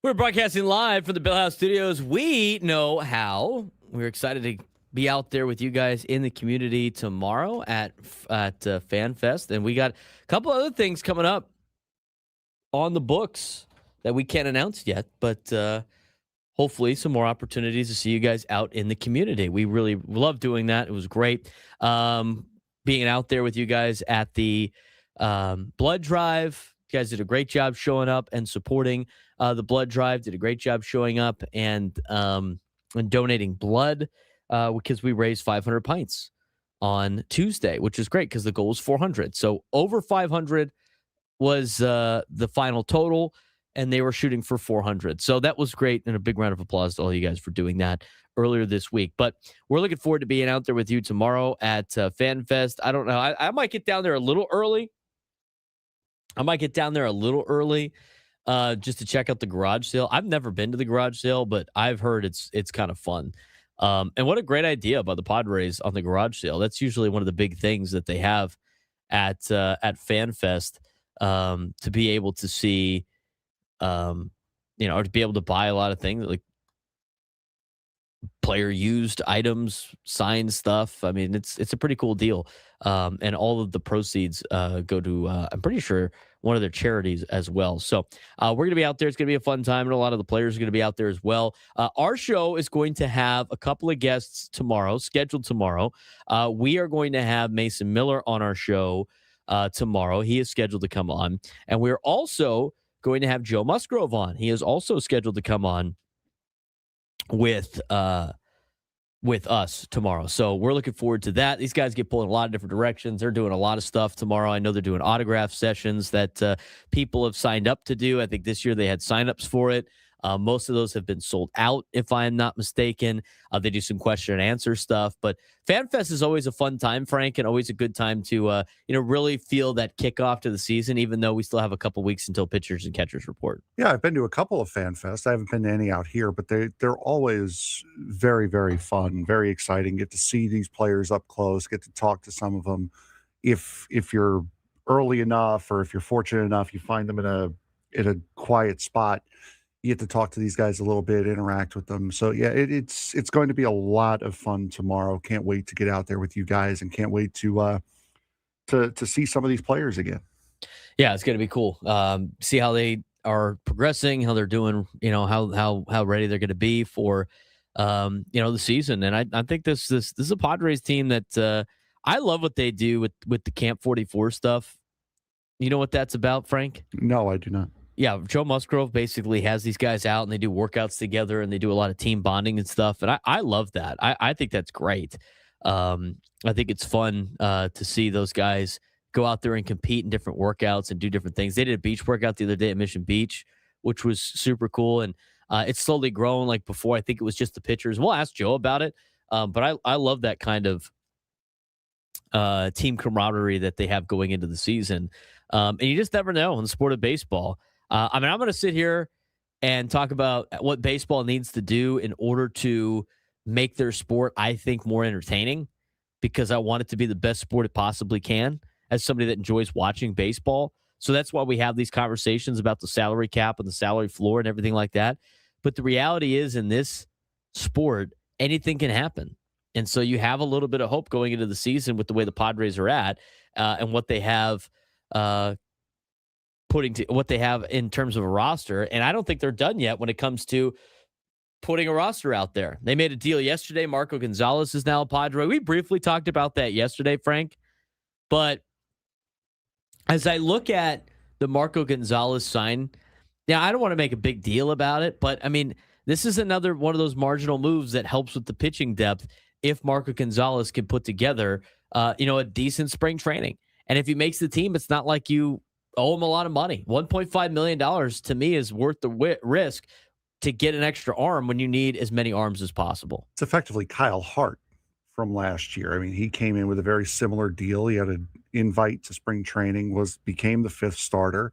We're broadcasting live from the Bill House Studios. We know how. We're excited to be out there with you guys in the community tomorrow at Fan Fest. And we got a couple other things coming up on the books that we can't announce yet, but hopefully some more opportunities to see you guys out in the community. We really love doing that. It was great being out there with you guys at the blood drive You guys did a great job showing up and supporting the blood drive. Did a great job showing up and donating blood because we raised 500 pints on Tuesday, which is great because the goal was 400. So over 500 was the final total, and they were shooting for 400. So that was great, and a big round of applause to all you guys for doing that earlier this week. But we're looking forward to being out there with you tomorrow at FanFest. I don't know. I might get down there a little early. Just to check out the garage sale. I've never been to the garage sale, but I've heard it's kind of fun. And what a great idea by the Padres on the garage sale. That's usually one of the big things that they have at FanFest, to be able to see, or to be able to buy a lot of things like player used items, signed stuff. I mean, it's a pretty cool deal. And all of the proceeds go to, I'm pretty sure, one of their charities as well. So we're going to be out there. It's going to be a fun time, and a lot of the players are going to be out there as well. Our show is going to have a couple of guests tomorrow, scheduled tomorrow. We are going to have Mason Miller on our show tomorrow. He is scheduled to come on. And we're also going to have Joe Musgrove on. He is also scheduled to come on with us tomorrow. So we're looking forward to that. These guys get pulled in a lot of different directions. They're doing a lot of stuff tomorrow. I know they're doing autograph sessions that people have signed up to do. I think this year they had signups for it. Most of those have been sold out, if I am not mistaken. They do some question and answer stuff. But FanFest is always a fun time, Frank, and always a good time to really feel that kickoff to the season, even though we still have a couple weeks until pitchers and catchers report. Yeah, I've been to a couple of FanFest. I haven't been to any out here, but they're always very, very fun, very exciting. Get to see these players up close, get to talk to some of them. If you're early enough, or if you're fortunate enough, you find them in a quiet spot, you get to talk to these guys a little bit, interact with them. So yeah, it's going to be a lot of fun tomorrow. Can't wait to get out there with you guys, and can't wait to see some of these players again. Yeah, it's going to be cool. See how they are progressing, how they're doing, how ready they're going to be for the season. And I think this is a Padres team that I love what they do with the Camp 44 stuff. You know what that's about, Frank? No, I do not. Yeah, Joe Musgrove basically has these guys out, and they do workouts together, and they do a lot of team bonding and stuff. And I love that. I think that's great. I think it's fun to see those guys go out there and compete in different workouts and do different things. They did a beach workout the other day at Mission Beach, which was super cool. And it's slowly grown. Like before, I think it was just the pitchers. We'll ask Joe about it. But I love that kind of team camaraderie that they have going into the season. And you just never know in the sport of baseball. I'm going to sit here and talk about what baseball needs to do in order to make their sport, I think, more entertaining, because I want it to be the best sport it possibly can as somebody that enjoys watching baseball. So that's why we have these conversations about the salary cap and the salary floor and everything like that. But the reality is, in this sport, anything can happen. And so you have a little bit of hope going into the season with the way the Padres are at and what they have what they have in terms of a roster. And I don't think they're done yet when it comes to putting a roster out there. They made a deal yesterday. Marco Gonzalez is now a Padre. We briefly talked about that yesterday, Frank. But as I look at the Marco Gonzalez sign, now I don't want to make a big deal about it, but I mean, this is another one of those marginal moves that helps with the pitching depth if Marco Gonzalez can put together, a decent spring training. And if he makes the team, it's not like you owe him a lot of money. $1.5 million to me is worth the risk to get an extra arm when you need as many arms as possible. It's effectively Kyle Hart from last year. I mean, he came in with a very similar deal. He had an invite to spring training, became the fifth starter,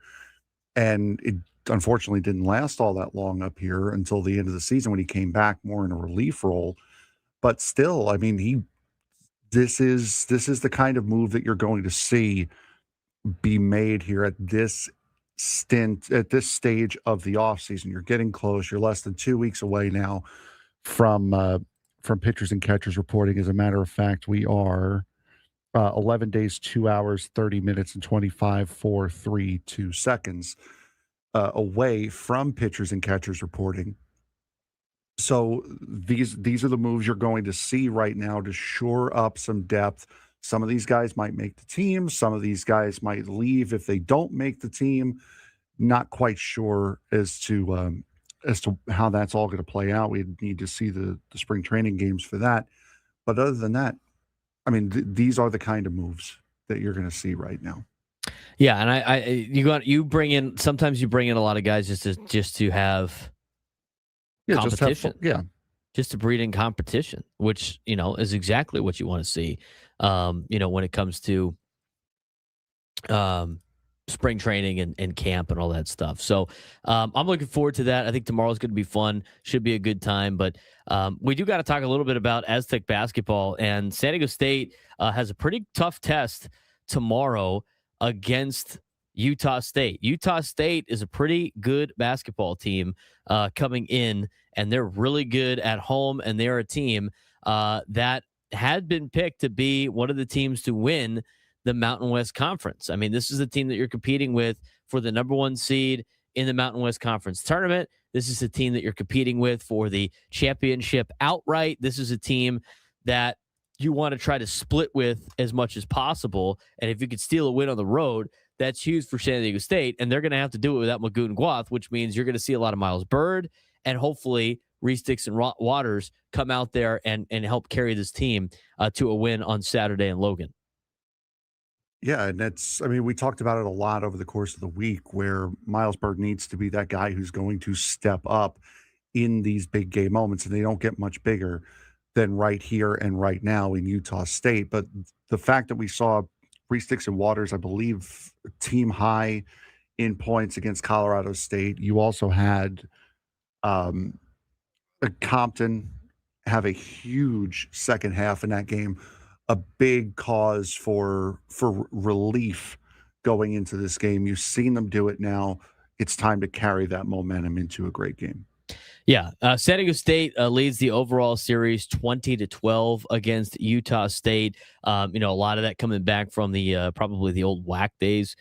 and it unfortunately didn't last all that long up here until the end of the season when he came back more in a relief role. But still, I mean, this is the kind of move that you're going to see be made here at this stage of the offseason. You're getting close. You're less than 2 weeks away now from pitchers and catchers reporting. As a matter of fact, we are 11 days, 2 hours, 30 minutes, and 25, 4, 3, 2 seconds away from pitchers and catchers reporting. So these are the moves you're going to see right now to shore up some depth, Some of these guys might make the team. Some of these guys might leave if they don't make the team. Not quite sure as to how that's all going to play out. We need to see the spring training games for that. But other than that, I mean, these are the kind of moves that you're going to see right now. Yeah, and you bring in sometimes you bring in a lot of guys just to have competition. Just to breed in competition, which is exactly what you want to see. When it comes to spring training and camp and all that stuff. So I'm looking forward to that. I think tomorrow's going to be fun. Should be a good time. But we do got to talk a little bit about Aztec basketball. And San Diego State has a pretty tough test tomorrow against Utah State. Utah State is a pretty good basketball team coming in, and they're really good at home, and they're a team that had been picked to be one of the teams to win the Mountain West Conference. I mean, this is the team that you're competing with for the number 1 seed in the Mountain West Conference tournament. This is the team that you're competing with for the championship outright. This is a team that you want to try to split with as much as possible. And if you could steal a win on the road, that's huge for San Diego State. And they're going to have to do it without Magoo and Guath, which means you're going to see a lot of Miles Bird and hopefully Reese Dixon Waters come out there and help carry this team to a win on Saturday in Logan. Yeah, and we talked about it a lot over the course of the week where Miles Bird needs to be that guy who's going to step up in these big game moments, and they don't get much bigger than right here and right now in Utah State. But the fact that we saw Reese Dixon Waters, I believe, team high in points against Colorado State. You also had Compton have a huge second half in that game, a big cause for relief going into this game. You've seen them do it now. It's time to carry that momentum into a great game. Yeah, San Diego State leads the overall series 20-12 against Utah State. A lot of that coming back from the probably the old WAC days,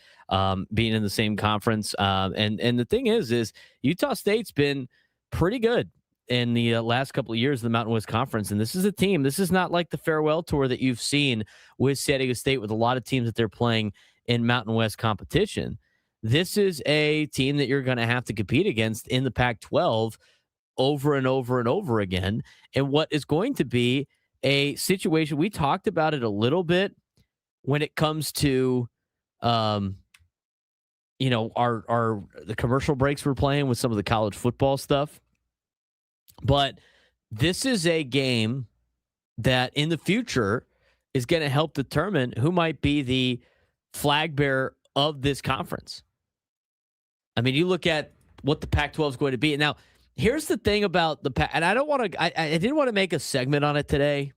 being in the same conference. And the thing is Utah State's been pretty good in the last couple of years of the Mountain West Conference. And this is a team. This is not like the farewell tour that you've seen with San Diego State with a lot of teams that they're playing in Mountain West competition. This is a team that you're going to have to compete against in the Pac-12 over and over and over again. And what is going to be a situation, we talked about it a little bit when it comes to, the commercial breaks we're playing with some of the college football stuff. But this is a game that in the future is going to help determine who might be the flag bearer of this conference. I mean, you look at what the Pac-12 is going to be. Now, here's the thing about the Pac, and I don't want to, I didn't want to make a segment on it today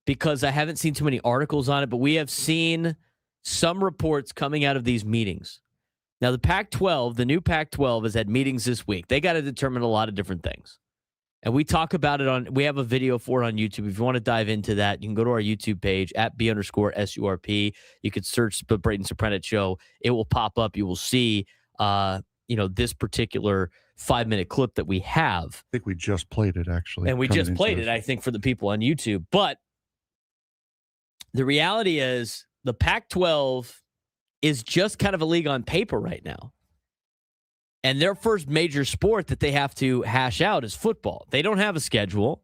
because I haven't seen too many articles on it, but we have seen some reports coming out of these meetings. Now, the Pac-12, the new Pac-12 has had meetings this week. They got to determine a lot of different things. And we talk about it we have a video for it on YouTube. If you want to dive into that, you can go to our YouTube page at @B_SURP. You could search the Braden Surprenant Show. It will pop up. You will see, this particular 5-minute clip that we have. I think we just played it, actually. And we just played it, I think, for the people on YouTube. But the reality is the Pac-12 is just kind of a league on paper right now. And their first major sport that they have to hash out is football. They don't have a schedule.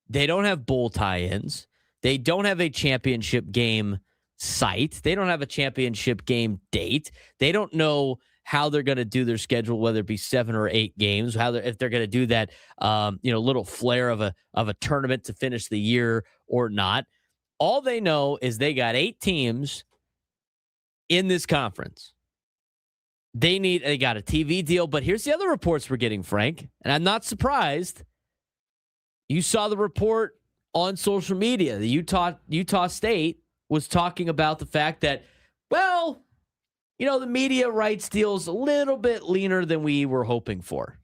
They don't have bowl tie-ins. They don't have a championship game site. They don't have a championship game date. They don't know how they're going to do their schedule, whether it be 7 or 8 games, if they're going to do that, little flair of a tournament to finish the year or not. All they know is they got 8 teams in this conference. They got a TV deal, but here's the other reports we're getting, Frank, and I'm not surprised. You saw the report on social media. The Utah State was talking about the fact that, well, the media rights deal's a little bit leaner than we were hoping for.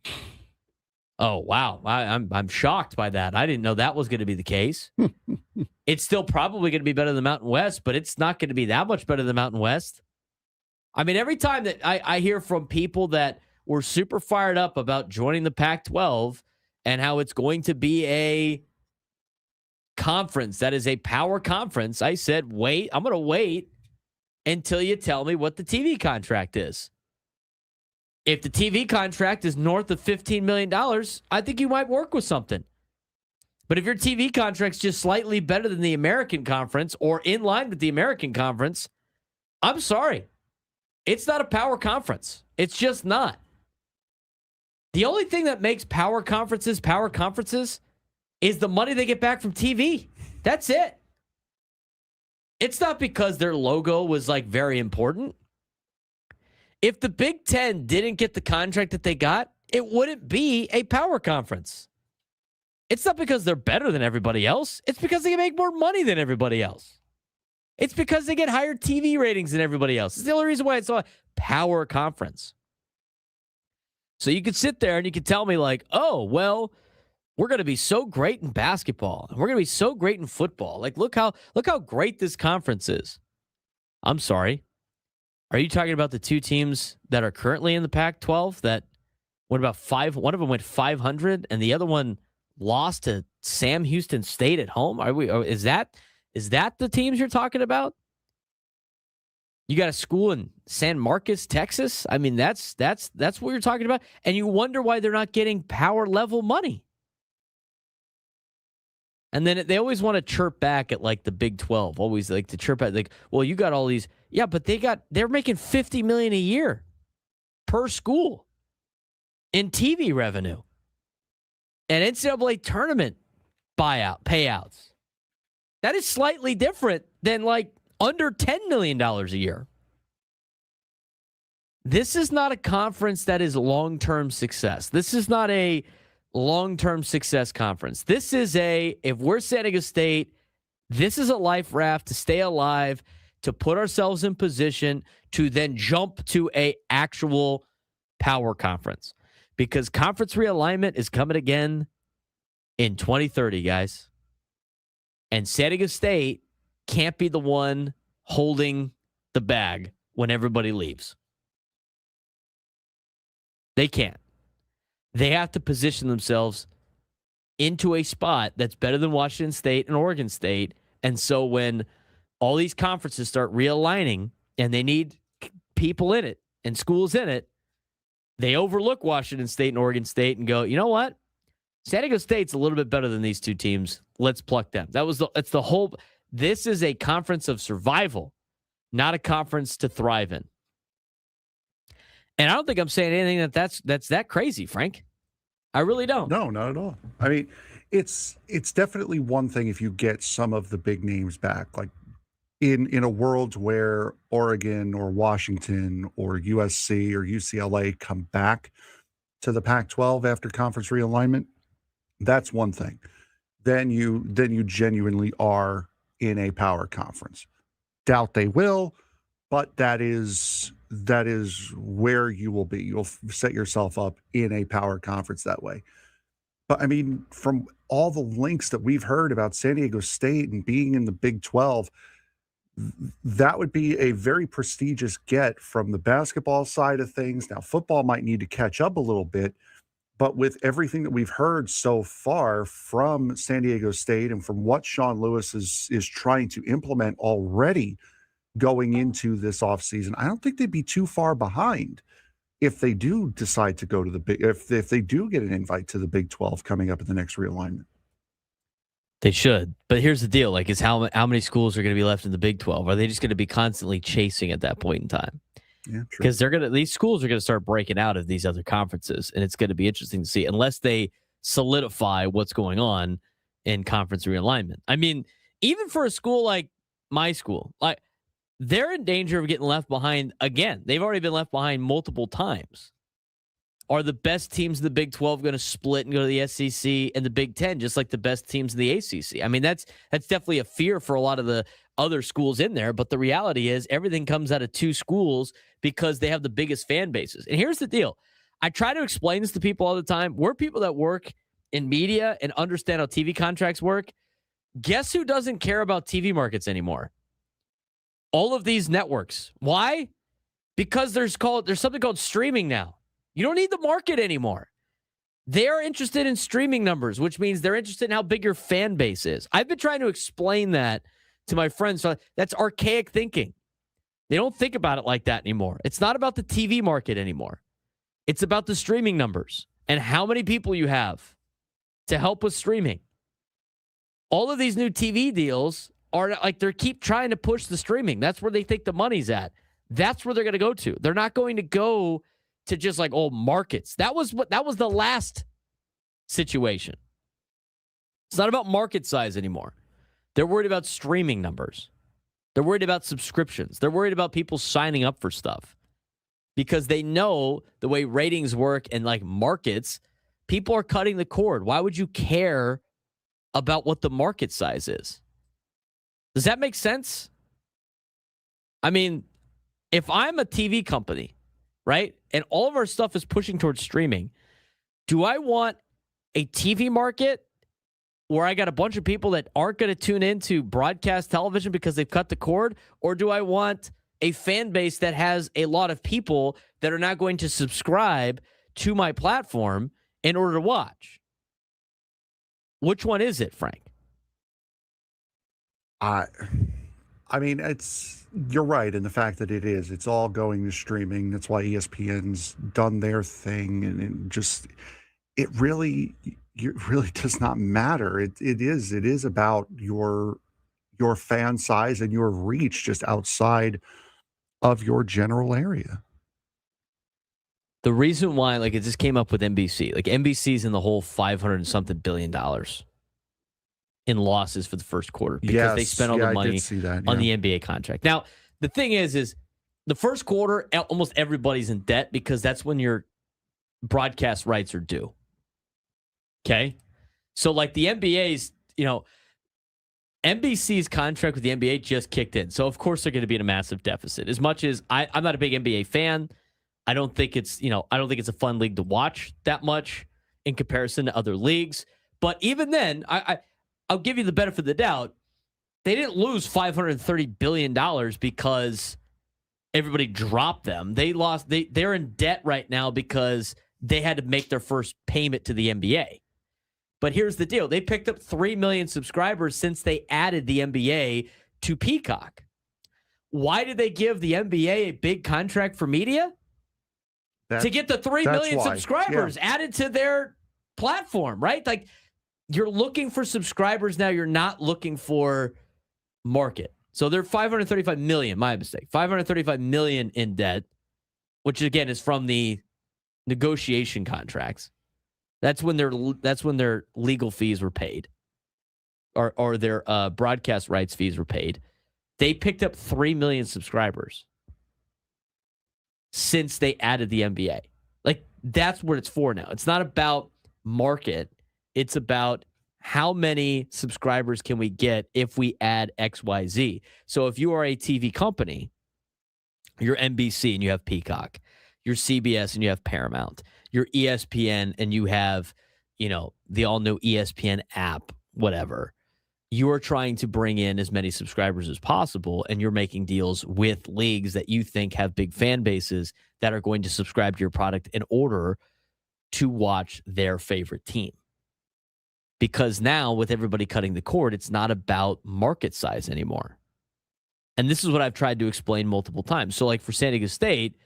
Oh, wow. I'm shocked by that. I didn't know that was going to be the case. It's still probably going to be better than the Mountain West, but it's not going to be that much better than the Mountain West. I mean, every time that I hear from people that were super fired up about joining the Pac-12 and how it's going to be a conference that is a power conference, I said, wait, I'm going to wait until you tell me what the TV contract is. If the TV contract is north of $15 million, I think you might work with something. But if your TV contract's just slightly better than the American Conference or in line with the American Conference, I'm sorry. It's not a power conference. It's just not. The only thing that makes power conferences is the money they get back from TV. That's it. It's not because their logo was like very important. If the Big Ten didn't get the contract that they got, it wouldn't be a power conference. It's not because they're better than everybody else. It's because they can make more money than everybody else. It's because they get higher TV ratings than everybody else. It's the only reason why it's a power conference. So you could sit there and you could tell me like, oh, well, we're going to be so great in basketball. And we're going to be so great in football. Like, look how great this conference is. I'm sorry. Are you talking about the two teams that are currently in the Pac-12 that went about one of them went 500 and the other one lost to Sam Houston State at home? Is that the teams you're talking about? You got a school in San Marcos, Texas. I mean, that's what you're talking about. And you wonder why they're not getting power level money. And then they always want to chirp back at like the Big 12. Always like to chirp at like, well, you got all these. Yeah, but they're making $50 million a year per school in TV revenue and NCAA tournament payouts. That is slightly different than like under $10 million a year. This is not a conference that is long-term success. This is not a long-term success conference. This is if we're San Diego State, this is a life raft to stay alive, to put ourselves in position to then jump to a actual power conference. Because conference realignment is coming again in 2030, guys. And San Diego State can't be the one holding the bag when everybody leaves. They can't. They have to position themselves into a spot that's better than Washington State and Oregon State. And so when all these conferences start realigning and they need people in it and schools in it, they overlook Washington State and Oregon State and go, you know what? San Diego State's a little bit better than these two teams. Let's pluck them. It's the whole. This is a conference of survival, not a conference to thrive in. And I don't think I'm saying anything that's that crazy, Frank. I really don't. No, not at all. I mean, it's definitely one thing if you get some of the big names back, like in a world where Oregon or Washington or USC or UCLA come back to the Pac-12 after conference realignment. That's one thing. Then you genuinely are in a power conference. Doubt they will, but that is where you will be. You'll set yourself up in a power conference that way. But I mean, from all the links that we've heard about San Diego State and being in the Big 12, that would be a very prestigious get from the basketball side of things. Now, football might need to catch up a little bit, but with everything that we've heard so far from San Diego State and from what Sean Lewis is trying to implement already going into this offseason, I don't think they'd be too far behind if they do decide to go to the big, if they do get an invite to the Big 12 coming up in the next realignment. They should. But here's the deal. Like, is how many schools are going to be left in the Big 12? Are they just going to be constantly chasing at that point in time? Yeah, true. Because these schools are going to start breaking out of these other conferences, and it's going to be interesting to see unless they solidify what's going on in conference realignment. I mean, even for a school like my school, like they're in danger of getting left behind again. They've already been left behind multiple times. Are the best teams in the Big 12 going to split and go to the SEC and the Big 10, just like the best teams in the ACC? I mean, that's definitely a fear for a lot of the other schools in there. But the reality is everything comes out of two schools because they have the biggest fan bases. And here's the deal. I try to explain this to people all the time. We're people that work in media and understand how TV contracts work. Guess who doesn't care about TV markets anymore? All of these networks. Why? Because there's something called streaming now. You don't need the market anymore. They're interested in streaming numbers, which means they're interested in how big your fan base is. I've been trying to explain that to my friends. That's archaic thinking. They don't think about it like that anymore. It's not about the TV market anymore. It's about the streaming numbers and how many people you have to help with streaming. All of these new TV deals are like they keep trying to push the streaming. That's where they think the money's at. That's where they're going to go to. They're not going to go to just like markets. That was the last situation. It's not about market size anymore. They're worried about streaming numbers. They're worried about subscriptions. They're worried about people signing up for stuff because they know the way ratings work and like markets, people are cutting the cord. Why would you care about what the market size is? Does that make sense? I mean, if I'm a TV company, right, and all of our stuff is pushing towards streaming, do I want a TV market where I got a bunch of people that aren't going to tune into broadcast television because they've cut the cord? Or do I want a fan base that has a lot of people that are not going to subscribe to my platform in order to watch? Which one is it, Frank? I mean, you're right in the fact that it's all going to streaming. That's why ESPN's done their thing, and it really does not matter. It is about your fan size and your reach just outside of your general area. The reason why, like, it just came up with NBC. Like, NBC's in the whole $500 and something billion in losses for the first quarter because they spent all the money on the NBA contract. Now, the thing is the first quarter, almost everybody's in debt because that's when your broadcast rights are due. Okay? So, like, the NBA's, NBC's contract with the NBA just kicked in. So, of course, they're going to be in a massive deficit. As much as I'm not a big NBA fan, I don't think it's a fun league to watch that much in comparison to other leagues. But even then, I'll give you the benefit of the doubt. They didn't lose $530 billion because everybody dropped them. They're in debt right now because they had to make their first payment to the NBA. But here's the deal. They picked up 3 million subscribers since they added the NBA to Peacock. Why did they give the NBA a big contract for media? To get the 3 million subscribers added to their platform, right? Like, you're looking for subscribers now. You're not looking for market. So they're 535 million, my mistake. 535 million in debt, which again is from the negotiation contracts. That's when their legal fees were paid, or their broadcast rights fees were paid. They picked up 3 million subscribers since they added the NBA. Like, that's what it's for now. It's not about market. It's about how many subscribers can we get if we add XYZ. So if you are a TV company, you're NBC and you have Peacock, you're CBS and you have Paramount, you're ESPN and you have, the all-new ESPN app, whatever. You are trying to bring in as many subscribers as possible, and you're making deals with leagues that you think have big fan bases that are going to subscribe to your product in order to watch their favorite team. Because now, with everybody cutting the cord, it's not about market size anymore. And this is what I've tried to explain multiple times. So, like, for San Diego State,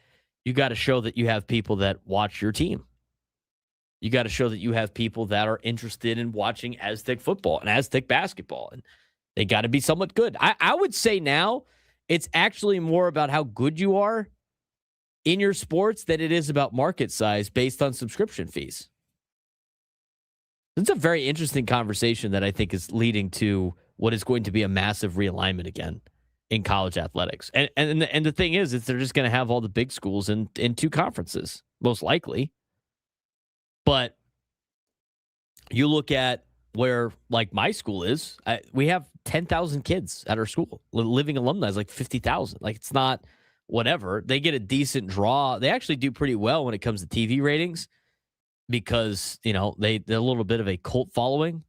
you got to show that you have people that watch your team. You got to show that you have people that are interested in watching Aztec football and Aztec basketball, and they got to be somewhat good. I would say now it's actually more about how good you are in your sports than it is about market size based on subscription fees. It's a very interesting conversation that I think is leading to what is going to be a massive realignment again in college athletics. And the thing is they're just going to have all the big schools in two conferences, most likely. But you look at where, like, my school is, we have 10,000 kids at our school. Living alumni is like 50,000. Like, it's not whatever. They get a decent draw. They actually do pretty well when it comes to TV ratings because, they're a little bit of a cult following.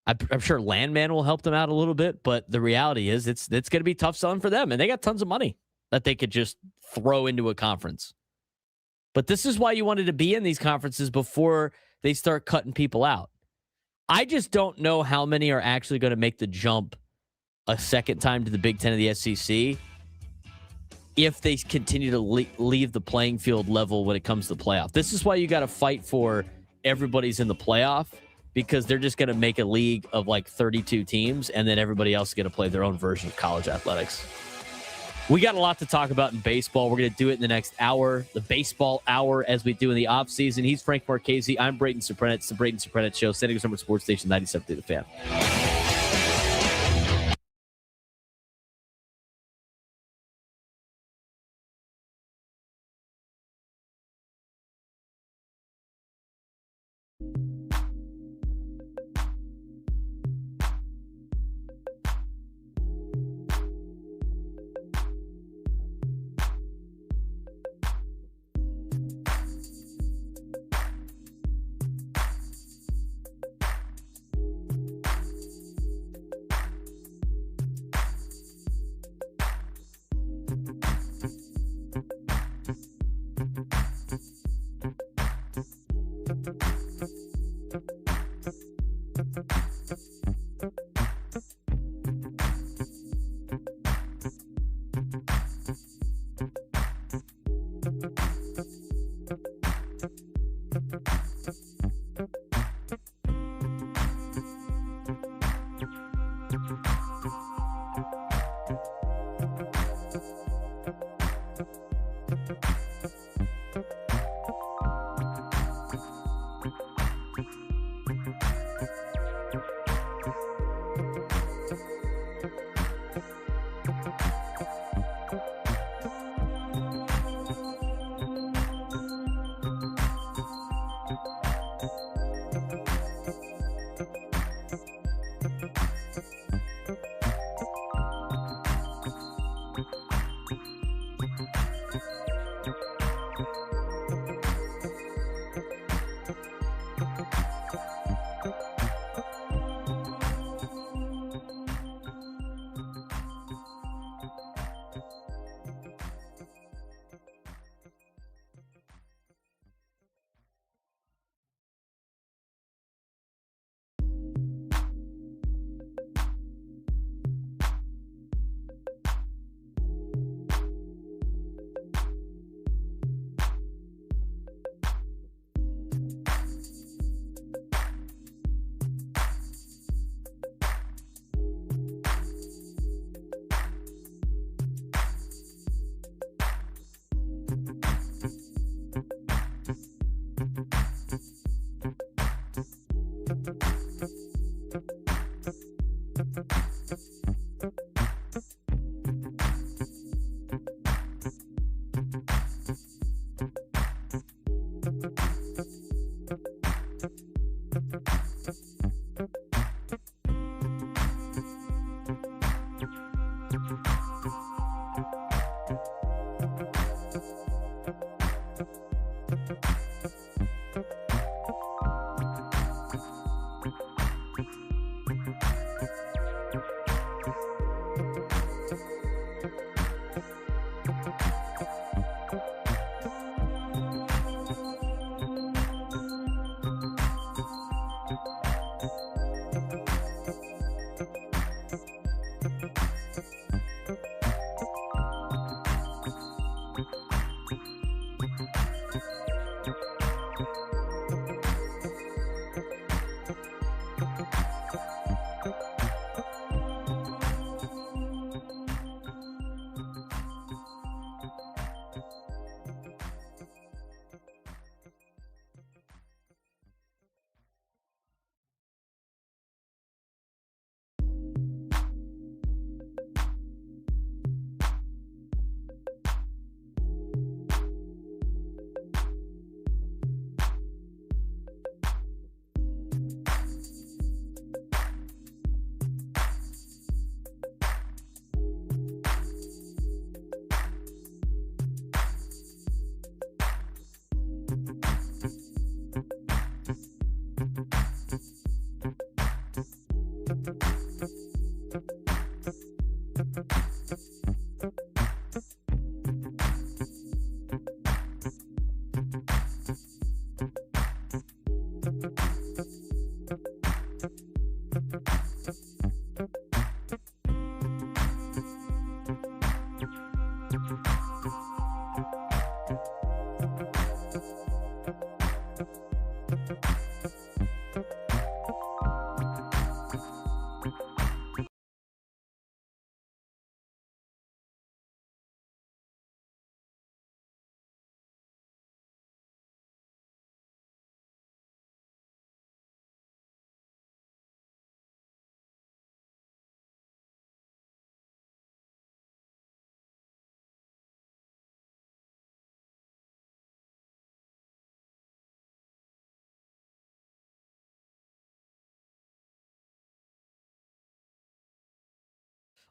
I'm sure Landman will help them out a little bit, but the reality is it's going to be tough selling for them, and they got tons of money that they could just throw into a conference. But this is why you wanted to be in these conferences before they start cutting people out. I just don't know how many are actually going to make the jump a second time to the Big Ten of the SEC if they continue to leave the playing field level when it comes to the playoff. This is why you got to fight for everybody's in the playoff, because they're just going to make a league of like 32 teams, and then everybody else is going to play their own version of college athletics. We got a lot to talk about in baseball. We're going to do it in the next hour, the baseball hour, as we do in the offseason. He's Frank Marchese. I'm Braden Surprenant. It's the Braden Surprenant Show, San Diego State Sports Station 97.3 The Fan.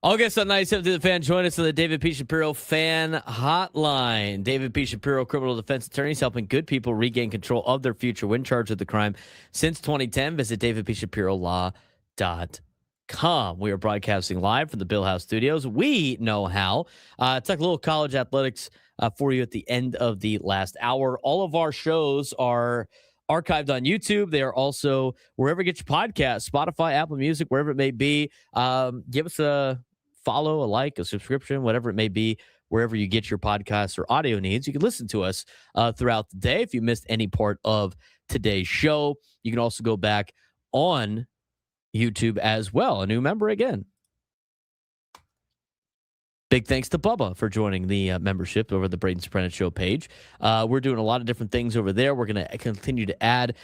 All guests on 97 to the Fan, join us on the David P. Shapiro Fan Hotline. David P. Shapiro, criminal defense attorneys, helping good people regain control of their future when charged with the crime. Since 2010, visit davidpshapirolaw.com. We are broadcasting live from the Bill House Studios. We know how. It's like a little college athletics for you at the end of the last hour. All of our shows are archived on YouTube. They are also wherever you get your podcasts, Spotify, Apple Music, wherever it may be. Give us a follow, a like, a subscription, whatever it may be, wherever you get your podcasts or audio needs. You can listen to us throughout the day. If you missed any part of today's show, you can also go back on YouTube as well. A new member again. Big thanks to Bubba for joining the membership over the Braden Surprenant Show page. We're doing a lot of different things over there. We're going to continue to add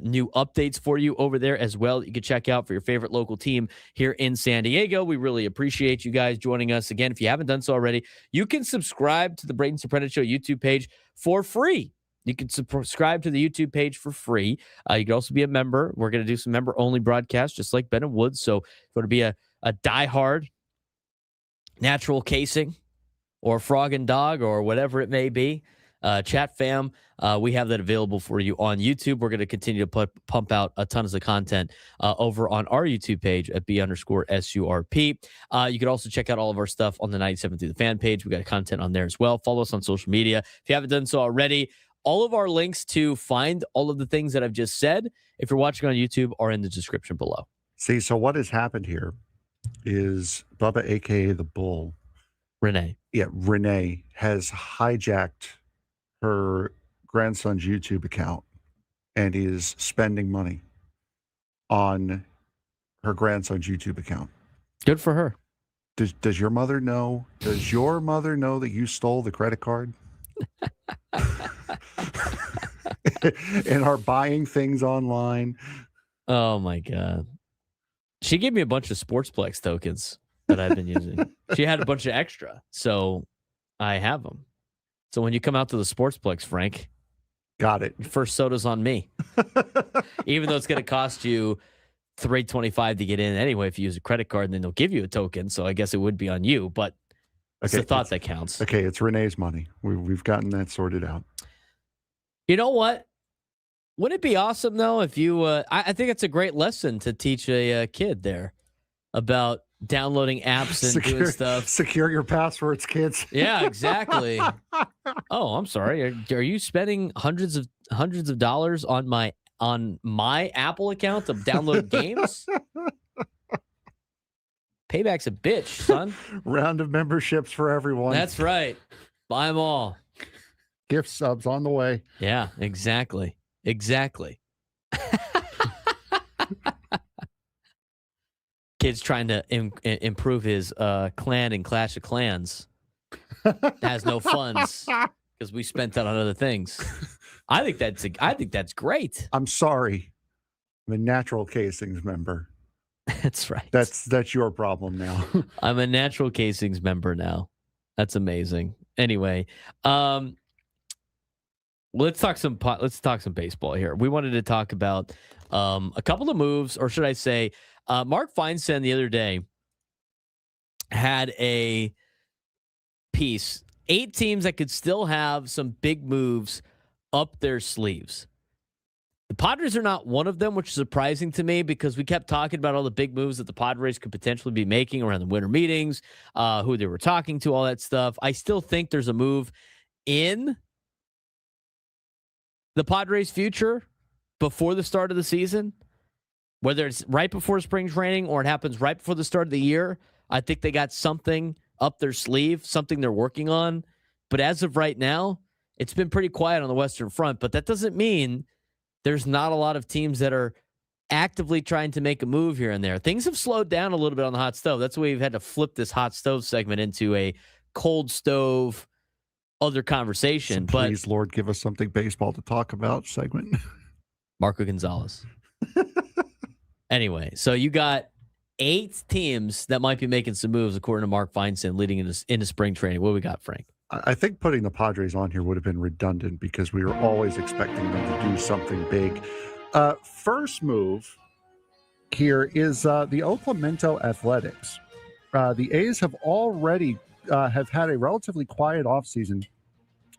new updates for you over there as well. You can check out for your favorite local team here in San Diego. We really appreciate you guys joining us. Again, if you haven't done so already, you can subscribe to the Braden Surprenant Show YouTube page for free. You can subscribe to the YouTube page for free. You can also be a member. We're going to do some member-only broadcasts, just like Ben and Woods. So if you want to be a diehard natural casing or frog and dog or whatever it may be, chat fam, we have that available for you on YouTube. We're going to continue to pump out a tons of content over on our YouTube page at B_SURP. You can also check out all of our stuff on the 97 Through the Fan page. We got content on there as well. Follow us on social media if you haven't done so already. All of our links to find all of the things that I've just said, if you're watching on YouTube, are in the description below. See, so what has happened here is Bubba, a.k.a. the Bull. Renee. Yeah, Renee has hijacked her grandson's YouTube account and is spending money on her grandson's YouTube account. Good for her. Does your mother know? Does your mother know that you stole the credit card? And are buying things online? Oh, my God. She gave me a bunch of Sportsplex tokens that I've been using. She had a bunch of extra, so I have them. So when you come out to the Sportsplex, Frank, got it. First soda's on me. Even though it's going to cost you $3.25 to get in anyway if you use a credit card, and then they'll give you a token. So I guess it would be on you, but it's the thought that counts. Okay, it's Renee's money. We've gotten that sorted out. You know what? Wouldn't it be awesome, though, if you I think it's a great lesson to teach a kid there about downloading apps and doing stuff. Secure your passwords, kids. Yeah, exactly. Oh, I'm sorry. Are you spending hundreds of dollars on my Apple account to download games? Payback's a bitch, son. Round of memberships for everyone. That's right. Buy them all. Gift subs on the way. Yeah, exactly. Exactly. Kid's trying to improve his clan in Clash of Clans. Has no funds because we spent that on other things. I think that's great. I'm sorry. I'm a Natural Casings member. That's right. That's your problem now. I'm a Natural Casings member now. That's amazing. Anyway, let's talk some baseball here. We wanted to talk about a couple of moves, or should I say, Mark Feinstein the other day had a piece, 8 teams that could still have some big moves up their sleeves. The Padres are not one of them, which is surprising to me because we kept talking about all the big moves that the Padres could potentially be making around the winter meetings, who they were talking to, all that stuff. I still think there's a move in the Padres' future before the start of the season, whether it's right before spring training or it happens right before the start of the year. I think they got something up their sleeve, something they're working on. But as of right now, it's been pretty quiet on the Western Front. But that doesn't mean there's not a lot of teams that are actively trying to make a move here and there. Things have slowed down a little bit on the hot stove. That's why we've had to flip this hot stove segment into a cold stove other conversation. So please, Lord, give us something baseball to talk about segment. Marco Gonzalez. Anyway, so you got 8 teams that might be making some moves, according to Mark Feinstein, leading into spring training. What do we got, Frank? I think putting the Padres on here would have been redundant because we were always expecting them to do something big. First move here is the Oakland Athletics the A's have already have had a relatively quiet offseason,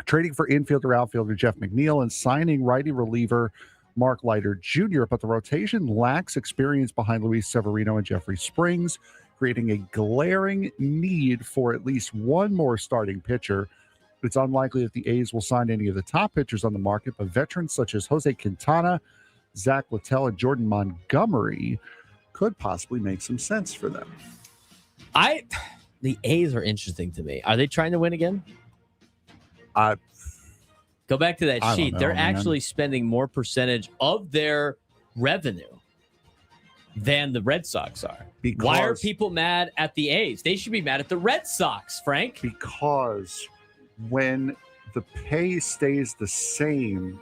trading for infielder outfielder Jeff McNeil and signing righty reliever Mark Leiter Jr., but the rotation lacks experience behind Luis Severino and Jeffrey Springs, creating a glaring need for at least one more starting pitcher. It's unlikely that the A's will sign any of the top pitchers on the market, but veterans such as Jose Quintana, Zach Littell, and Jordan Montgomery could possibly make some sense for them. The A's are interesting to me. Are they trying to win again? Go back to that sheet. They're actually spending more percentage of their revenue than the Red Sox are. Why are people mad at the A's? They should be mad at the Red Sox, Frank. Because when the pay stays the same,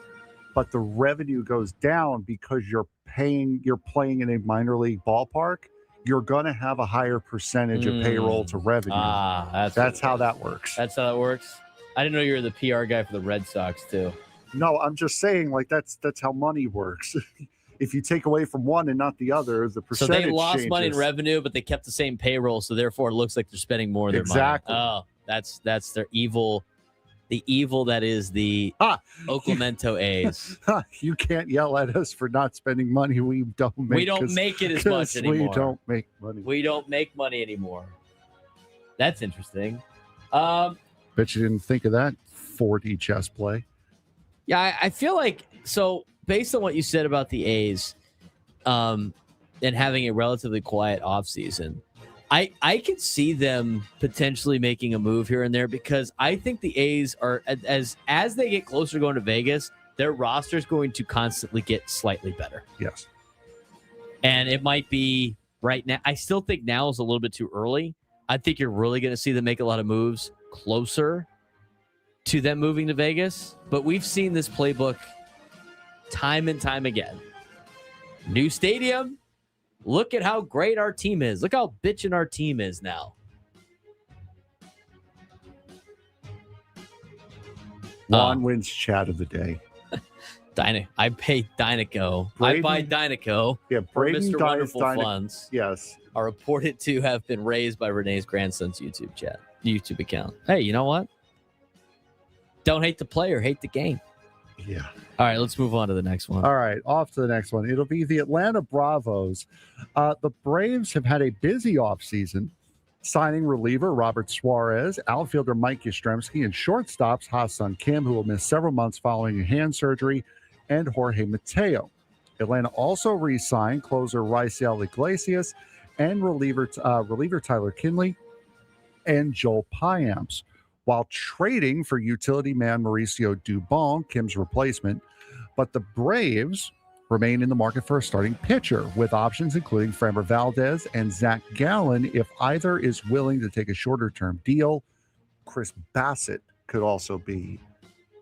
but the revenue goes down because you're playing in a minor league ballpark, you're going to have a higher percentage of payroll to revenue. That's how that works. That's how that works. I didn't know you were the PR guy for the Red Sox too. No, I'm just saying, like that's how money works. If you take away from one and not the other, the percentage So they lost changes. money in revenue, but they kept the same payroll, so therefore it looks like they're spending more of their money. Oh, that's their evil. The evil that is the Oaklamento A's. You can't yell at us for not spending money. We don't make it as much anymore. We don't make money. We don't make money anymore. That's interesting. Bet you didn't think of that 4D chess play. Yeah, I feel like, so based on what you said about the A's and having a relatively quiet offseason, I could see them potentially making a move here and there because I think the A's are, as they get closer to going to Vegas, their roster is going to constantly get slightly better. Yes. And it might be right now. I still think now is a little bit too early. I think you're really going to see them make a lot of moves closer to them moving to Vegas. But we've seen this playbook time and time again. New stadium. Look at how great our team is. Look how bitchin' our team is now. Juan wins chat of the day. I pay Dynaco. I buy Dynaco. Yeah, Braden Mr. Wonderful funds. Yes. Are reported to have been raised by Renee's grandson's YouTube account. Hey, you know what? Don't hate the player, hate the game. Yeah. All right, let's move on to the next one. All right, off to the next one. It'll be the Atlanta Bravos. The Braves have had a busy offseason, signing reliever Robert Suarez, outfielder Mike Yastrzemski, and shortstops Ha-Seong Kim, who will miss several months following a hand surgery, and Jorge Mateo. Atlanta also re-signed closer Raisel Iglesias and reliever Tyler Kinley and Joel Payamps, while trading for utility man Mauricio Dubon, Kim's replacement. But the Braves remain in the market for a starting pitcher, with options including Framber Valdez and Zach Gallen if either is willing to take a shorter-term deal. Chris Bassett could also be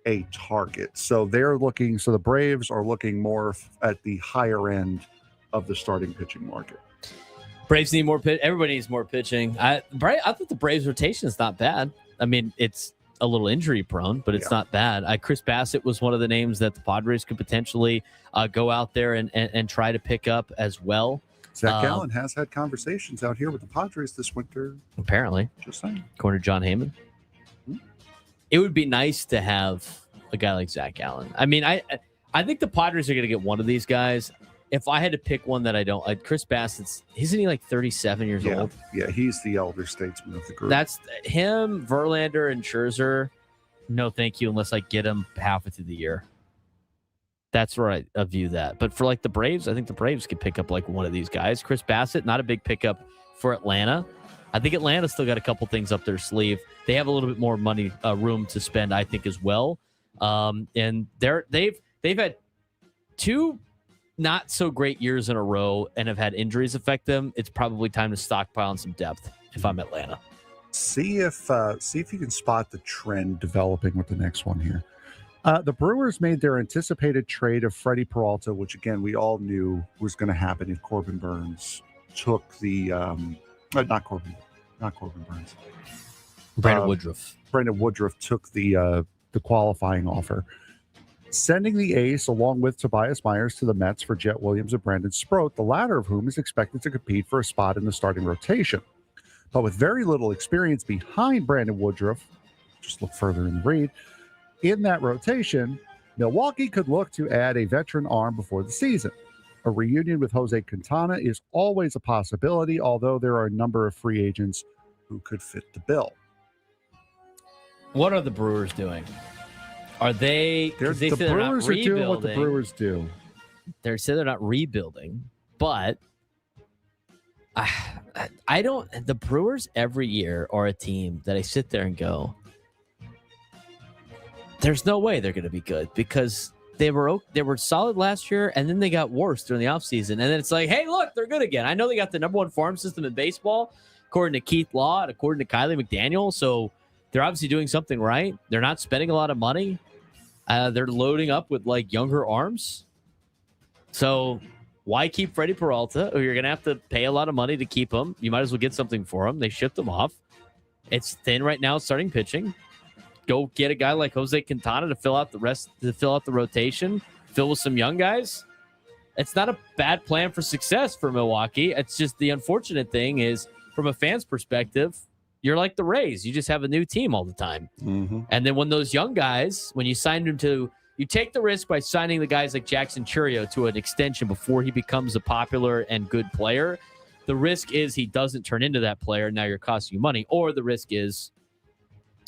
a target. So the Braves are looking more at the higher end of the starting pitching market. Braves need more pitch. Everybody needs more pitching. I thought the Braves rotation is not bad. I mean, it's a little injury prone, but it's not bad. Chris Bassett was one of the names that the Padres could potentially go out there and try to pick up as well. Zach Gallen has had conversations out here with the Padres this winter. Apparently. Just saying. According to John Heyman. Mm-hmm. It would be nice to have a guy like Zach Gallen. I mean, I think the Padres are going to get one of these guys. If I had to pick one that I don't like, Chris Bassett's, isn't he like 37 years old? Yeah, he's the elder statesman of the group. That's him, Verlander, and Scherzer. No, thank you, unless I get him halfway through the year. That's where I view that. But for like the Braves, I think the Braves could pick up like one of these guys. Chris Bassett, not a big pickup for Atlanta. I think Atlanta's still got a couple things up their sleeve. They have a little bit more money room to spend, I think, as well. And they've had two not so great years in a row and have had injuries affect them. It's probably time to stockpile on some depth if I'm Atlanta. See if you can spot the trend developing with the next one here. The Brewers made their anticipated trade of Freddie Peralta, which again we all knew was going to happen if Corbin Burns took the not Corbin Burns. Brandon Woodruff. Brandon Woodruff took the qualifying offer, sending the ace along with Tobias Myers to the Mets for Jet Williams and Brandon Sproat, the latter of whom is expected to compete for a spot in the starting rotation. But with very little experience behind Brandon Woodruff, just look further in the read, in that rotation, Milwaukee could look to add a veteran arm before the season. A reunion with Jose Quintana is always a possibility, although there are a number of free agents who could fit the bill. What are the Brewers doing? Are they? The Brewers are doing what the Brewers do. They're saying they're not rebuilding, but I don't. The Brewers every year are a team that I sit there and go, there's no way they're going to be good because they were solid last year and then they got worse during the offseason. And then it's like, hey, look, they're good again. I know they got the number one farm system in baseball, according to Keith Law and according to Kylie McDaniel. So they're obviously doing something right. They're not spending a lot of money. They're loading up with like younger arms. So why keep Freddie Peralta, who you're going to have to pay a lot of money to keep him? You might as well get something for him. They shipped him off. It's thin right now, starting pitching. Go get a guy like Jose Quintana to fill out the rotation, fill with some young guys. It's not a bad plan for success for Milwaukee. It's just the unfortunate thing is, from a fan's perspective, you're like the Rays. You just have a new team all the time. Mm-hmm. And then when those young guys, when you sign them to, you take the risk by signing the guys like Jackson Chourio to an extension before he becomes a popular and good player. The risk is he doesn't turn into that player. Now you're costing you money. Or the risk is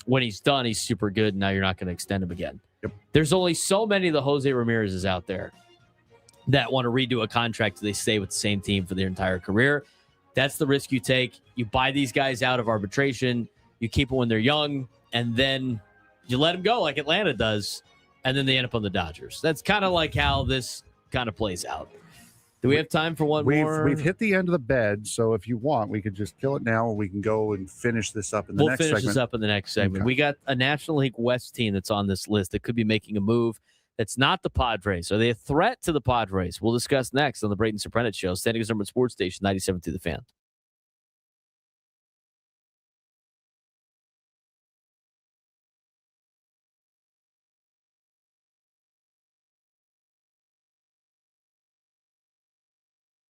when he's done, he's super good. And now you're not going to extend him again. Yep. There's only so many of the Jose Ramirez's out there that want to redo a contract so they stay with the same team for their entire career. That's the risk you take. You buy these guys out of arbitration. You keep them when they're young. And then you let them go like Atlanta does. And then they end up on the Dodgers. That's kind of like how this kind of plays out. Do we have time for one more? We've hit the end of the bed, so if you want, we could just kill it now, or we can go and finish this up in the next segment. We'll finish this up in the next segment. Okay. We got a National League West team that's on this list that could be making a move. That's not the Padres. Are they a threat to the Padres? We'll discuss next on the Braden Surprenant Show, San Diego's number one sports station, 97.3 The Fan.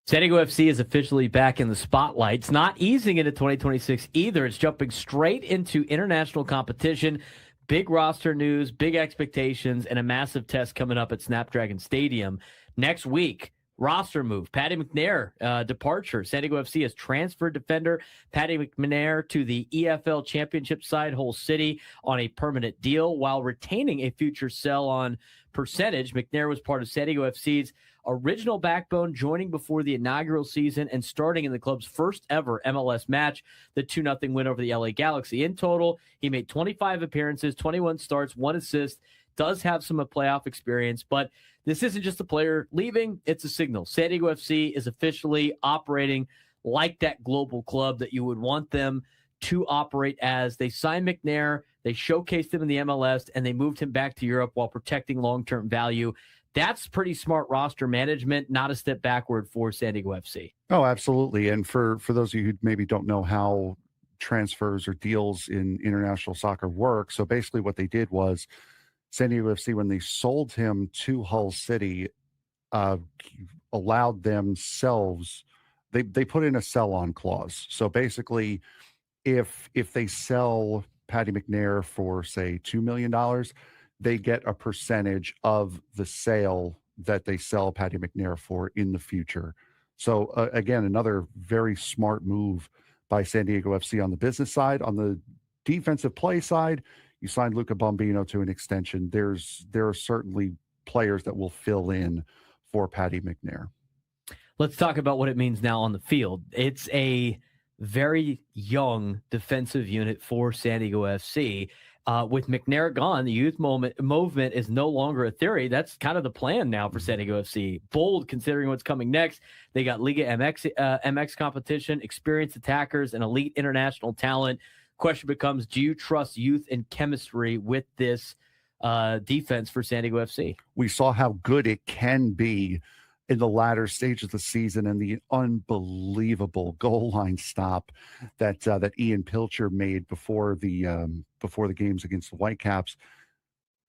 San Diego FC is officially back in the spotlight. It's not easing into 2026 either. It's jumping straight into international competition. Big roster news, big expectations, and a massive test coming up at Snapdragon Stadium next week. Roster move. Patty McNair departure. San Diego FC has transferred defender Patty McNair to the EFL Championship side, Hull City, on a permanent deal while retaining a future sell-on percentage. McNair was part of San Diego FC's original backbone, joining before the inaugural season and starting in the club's first ever MLS match, the 2-0 win over the LA Galaxy. In total, he made 25 appearances, 21 starts, 1 assist, does have some playoff experience, but this isn't just a player leaving, it's a signal. San Diego FC is officially operating like that global club that you would want them to operate as. They signed McNair, they showcased him in the MLS, and they moved him back to Europe while protecting long-term value. That's pretty smart roster management, not a step backward for San Diego FC. Oh, absolutely. And for those of you who maybe don't know how transfers or deals in international soccer work, so basically what they did was San Diego FC, when they sold him to Hull City, allowed themselves, they put in a sell-on clause. So basically, if they sell Patty McNair for, say, $2 million, they get a percentage of the sale that they sell Patty McNair for in the future. So again, another very smart move by San Diego FC on the business side. On the defensive play side, you signed Luca Bombino to an extension. There are certainly players that will fill in for Patty McNair. Let's talk about what it means now on the field. It's a very young defensive unit for San Diego FC. With McNair gone, the youth movement is no longer a theory. That's kind of the plan now for San Diego FC. Bold, considering what's coming next. They got Liga MX competition, experienced attackers, and elite international talent. Question becomes, do you trust youth and chemistry with this defense for San Diego FC? We saw how good it can be in the latter stage of the season, and the unbelievable goal line stop that Ian Pilcher made before the games against the Whitecaps.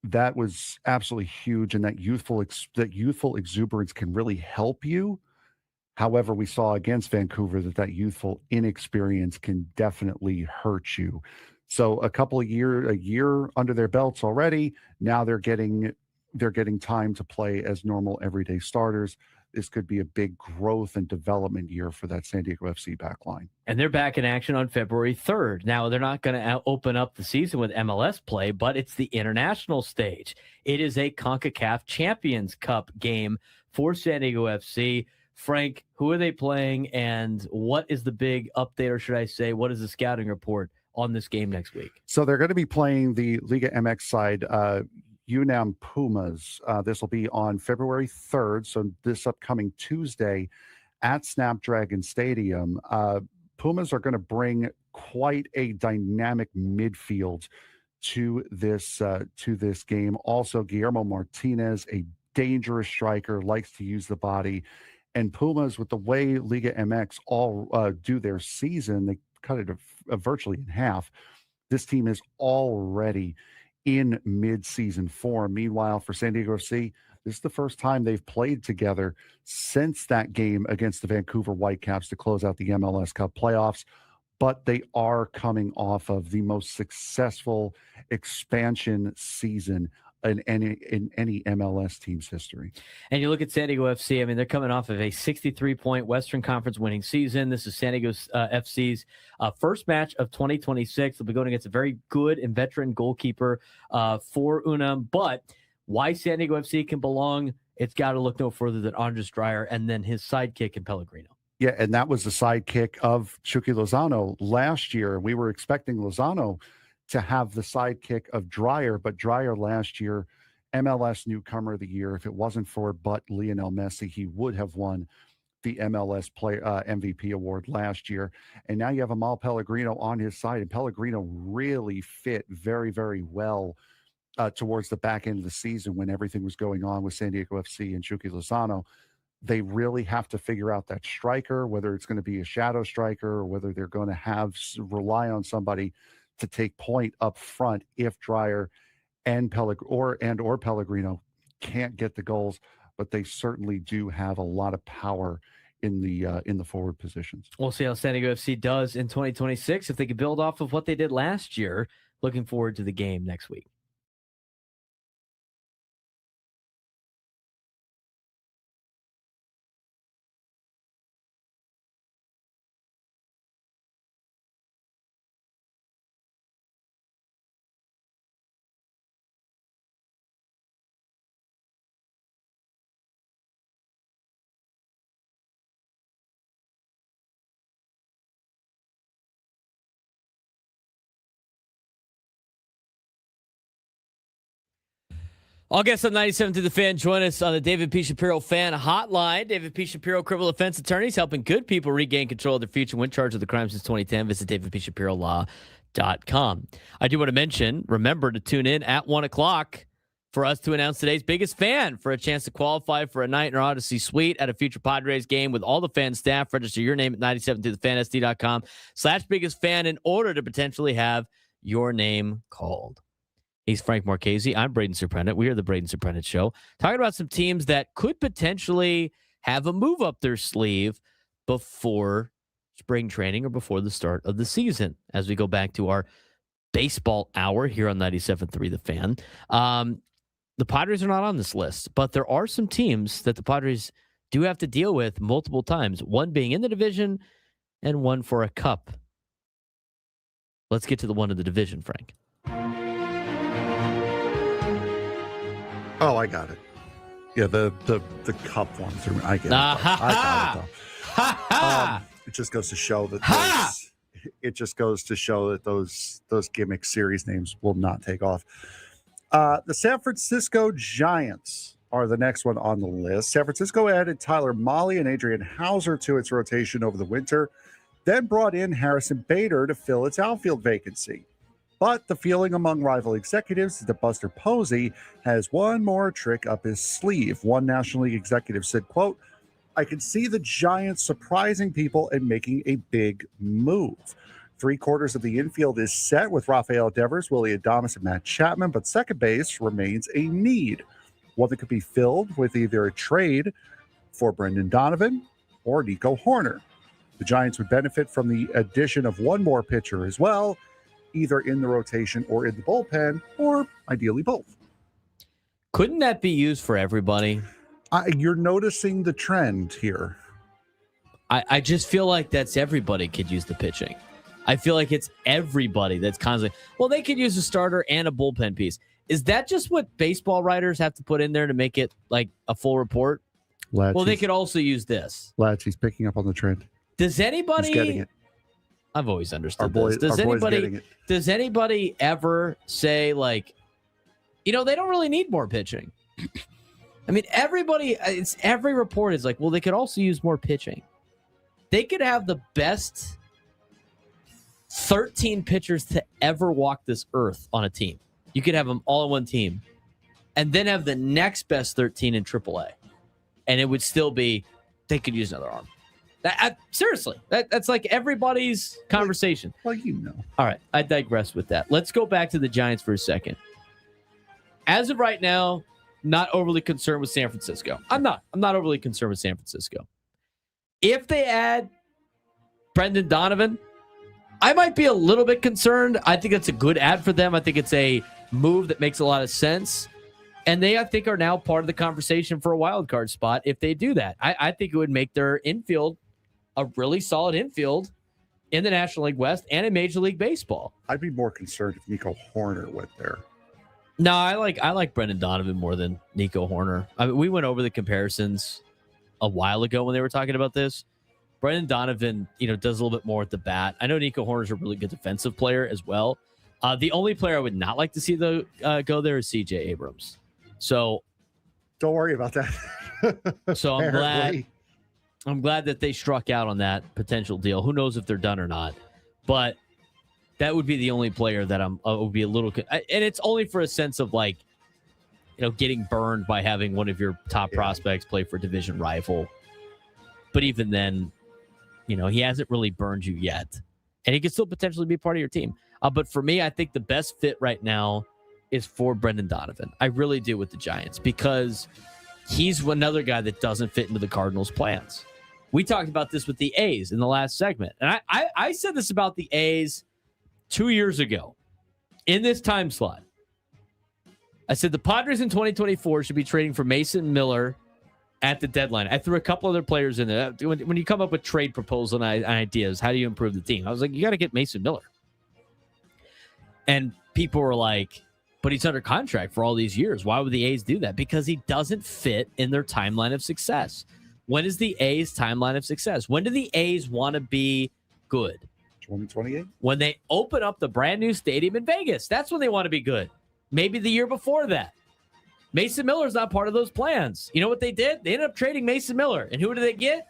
That was absolutely huge, and that youthful exuberance can really help you However, we saw against Vancouver that youthful inexperience can definitely hurt you. So a year under their belts already. Now they're getting time to play as normal everyday starters. This could be a big growth and development year for that San Diego FC backline. And they're back in action on February 3rd. Now, they're not going to open up the season with MLS play, but it's the international stage. It is a CONCACAF Champions Cup game for San Diego FC. Frank, who are they playing, and what is the big update, or should I say, what is the scouting report on this game next week? So they're going to be playing the Liga MX side, UNAM Pumas. This will be on February 3rd, so this upcoming Tuesday at Snapdragon Stadium. Pumas are going to bring quite a dynamic midfield to this game. Also, Guillermo Martinez, a dangerous striker, likes to use the body. And Pumas, with the way Liga MX all do their season, they cut it virtually in half. This team is already in mid-season form. Meanwhile, for San Diego FC, this is the first time they've played together since that game against the Vancouver Whitecaps to close out the MLS Cup playoffs. But they are coming off of the most successful expansion season in any MLS team's history. And you look at San Diego FC, I mean, they're coming off of a 63-point Western Conference winning season. This is San Diego FC's first match of 2026. They'll be going against a very good and veteran goalkeeper for Unam. But why San Diego FC can belong, it's got to look no further than Andres Dreyer and then his sidekick in Pellegrino. Yeah, and that was the sidekick of Chucky Lozano last year. We were expecting Lozano to have the sidekick of Dreyer, but Dreyer last year, MLS Newcomer of the Year. If it wasn't for Lionel Messi, he would have won the MLS MVP award last year. And now you have Amal Pellegrino on his side, and Pellegrino really fit very, very well towards the back end of the season when everything was going on with San Diego FC and Chucky Lozano. They really have to figure out that striker, whether it's going to be a shadow striker or whether they're going to rely on somebody to take point up front if Dreyer and Pellegrino can't get the goals, but they certainly do have a lot of power in the forward positions. We'll see how San Diego FC does in 2026 if they can build off of what they did last year. Looking forward to the game next week. All guests on 97 to the Fan join us on the David P. Shapiro Fan Hotline. David P. Shapiro, criminal defense attorneys, helping good people regain control of their future when charged with a crime since 2010. Visit davidpshapirolaw.com. I do want to mention, remember to tune in at 1 o'clock for us to announce today's biggest fan for a chance to qualify for a night in our Odyssey suite at a future Padres game with all the fan staff. Register your name at 97tothefansd.com/biggest fan in order to potentially have your name called. He's Frank Marchese. I'm Braden Surprenant. We are the Braden Surprenant Show, talking about some teams that could potentially have a move up their sleeve before spring training or before the start of the season as we go back to our baseball hour here on 97.3 The Fan. The Padres are not on this list, but there are some teams that the Padres do have to deal with multiple times, one being in the division and one for a cup. Let's get to the one in the division, Frank. Oh, I got it. Yeah, the cup ones. I get it. I got it. It just goes to show that those gimmick series names will not take off. The San Francisco Giants are the next one on the list. San Francisco added Tyler Mahle and Adrian Hauser to its rotation over the winter, then brought in Harrison Bader to fill its outfield vacancy. But the feeling among rival executives is that Buster Posey has one more trick up his sleeve. One National League executive said, quote, "I can see the Giants surprising people and making a big move. 3/4 of the infield is set with Rafael Devers, Willie Adames, and Matt Chapman, but second base remains a need. One that could be filled with either a trade for Brendan Donovan or Nico Horner. The Giants would benefit from the addition of one more pitcher as well, either in the rotation or in the bullpen, or ideally both. Couldn't that be used for everybody? You're noticing the trend here. I just feel like that's everybody could use the pitching. I feel like it's everybody that's constantly, well, they could use a starter and a bullpen piece. Is that just what baseball writers have to put in there to make it like a full report? Well, they could also use this. He's picking up on the trend. Does anybody... He's getting it. I've always understood this. Does anybody ever say, like, they don't really need more pitching? I mean, every report is like, well, they could also use more pitching. They could have the best 13 pitchers to ever walk this earth on a team. You could have them all on one team and then have the next best 13 in AAA. And it would still be, they could use another arm. Seriously, that's like everybody's conversation. Well, All right, I digress with that. Let's go back to the Giants for a second. As of right now, not overly concerned with San Francisco. I'm not overly concerned with San Francisco. If they add Brendan Donovan, I might be a little bit concerned. I think it's a good ad for them. I think it's a move that makes a lot of sense. And they, I think, are now part of the conversation for a wild card spot if they do that. I think it would make their infield a really solid infield in the National League West and in Major League Baseball. I'd be more concerned if Nico Horner went there. No, I like Brendan Donovan more than Nico Horner. I mean, we went over the comparisons a while ago when they were talking about this. Brendan Donovan, does a little bit more at the bat. I know Nico Horner's a really good defensive player as well. The only player I would not like to see go there is CJ Abrams. So don't worry about that. So I'm glad that they struck out on that potential deal. Who knows if they're done or not? But that would be the only player that would be a little, and it's only for a sense of like, getting burned by having one of your top prospects play for a division rival. But even then, he hasn't really burned you yet, and he could still potentially be part of your team. But for me, I think the best fit right now is for Brendan Donovan. I really do with the Giants because he's another guy that doesn't fit into the Cardinals' plans. We talked about this with the A's in the last segment, and I said this about the A's 2 years ago in this time slot. I said the Padres in 2024 should be trading for Mason Miller at the deadline. I threw a couple other players in there. When you come up with trade proposal and ideas, how do you improve the team? I was like, you got to get Mason Miller. And people were like, but he's under contract for all these years. Why would the A's do that? Because he doesn't fit in their timeline of success. When is the A's timeline of success? When do the A's want to be good? 2028? When they open up the brand new stadium in Vegas. That's when they want to be good. Maybe the year before that. Mason Miller's not part of those plans. You know what they did? They ended up trading Mason Miller. And who did they get?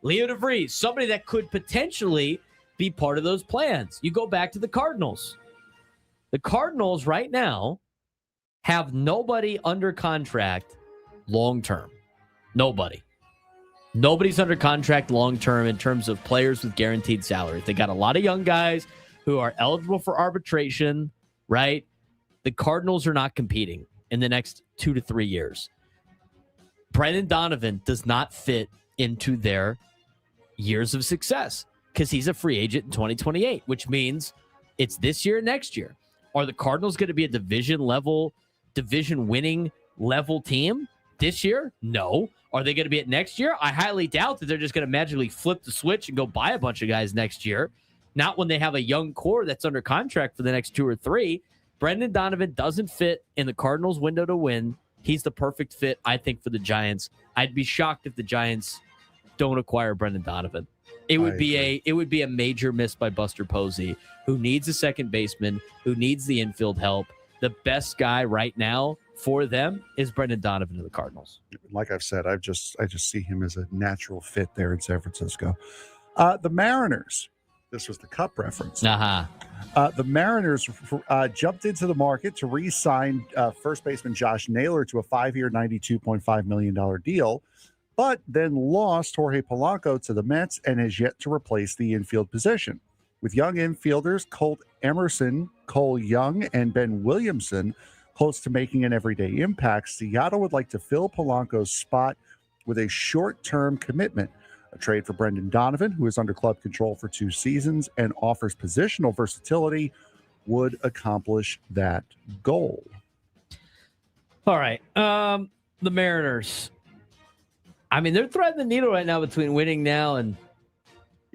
Leo DeVries, somebody that could potentially be part of those plans. You go back to the Cardinals. The Cardinals right now have nobody under contract long-term. Nobody. Nobody's under contract long-term in terms of players with guaranteed salaries. They got a lot of young guys who are eligible for arbitration, right? The Cardinals are not competing in the next 2 to 3 years. Brendan Donovan does not fit into their years of success because he's a free agent in 2028, which means it's this year and next year. Are the Cardinals going to be a division winning level team this year? No. Are they going to be it next year? I highly doubt that they're just going to magically flip the switch and go buy a bunch of guys next year. Not when they have a young core that's under contract for the next 2 or 3. Brendan Donovan doesn't fit in the Cardinals' window to win. He's the perfect fit, I think, for the Giants. I'd be shocked if the Giants don't acquire Brendan Donovan. It would be a major miss by Buster Posey, who needs a second baseman, who needs the infield help. The best guy right now for them is Brendan Donovan to the Cardinals. Like I've said, I just see him as a natural fit there in San Francisco. The Mariners. This was the Cup reference. The Mariners jumped into the market to re-sign first baseman Josh Naylor to a 5-year, $92.5 million deal, but then lost Jorge Polanco to the Mets and has yet to replace the infield position. With young infielders Colt Emerson, Cole Young, and Ben Williamson close to making an everyday impact, Seattle would like to fill Polanco's spot with a short-term commitment. A trade for Brendan Donovan, who is under club control for 2 seasons and offers positional versatility, would accomplish that goal. All right. The Mariners. I mean, they're threading the needle right now between winning now and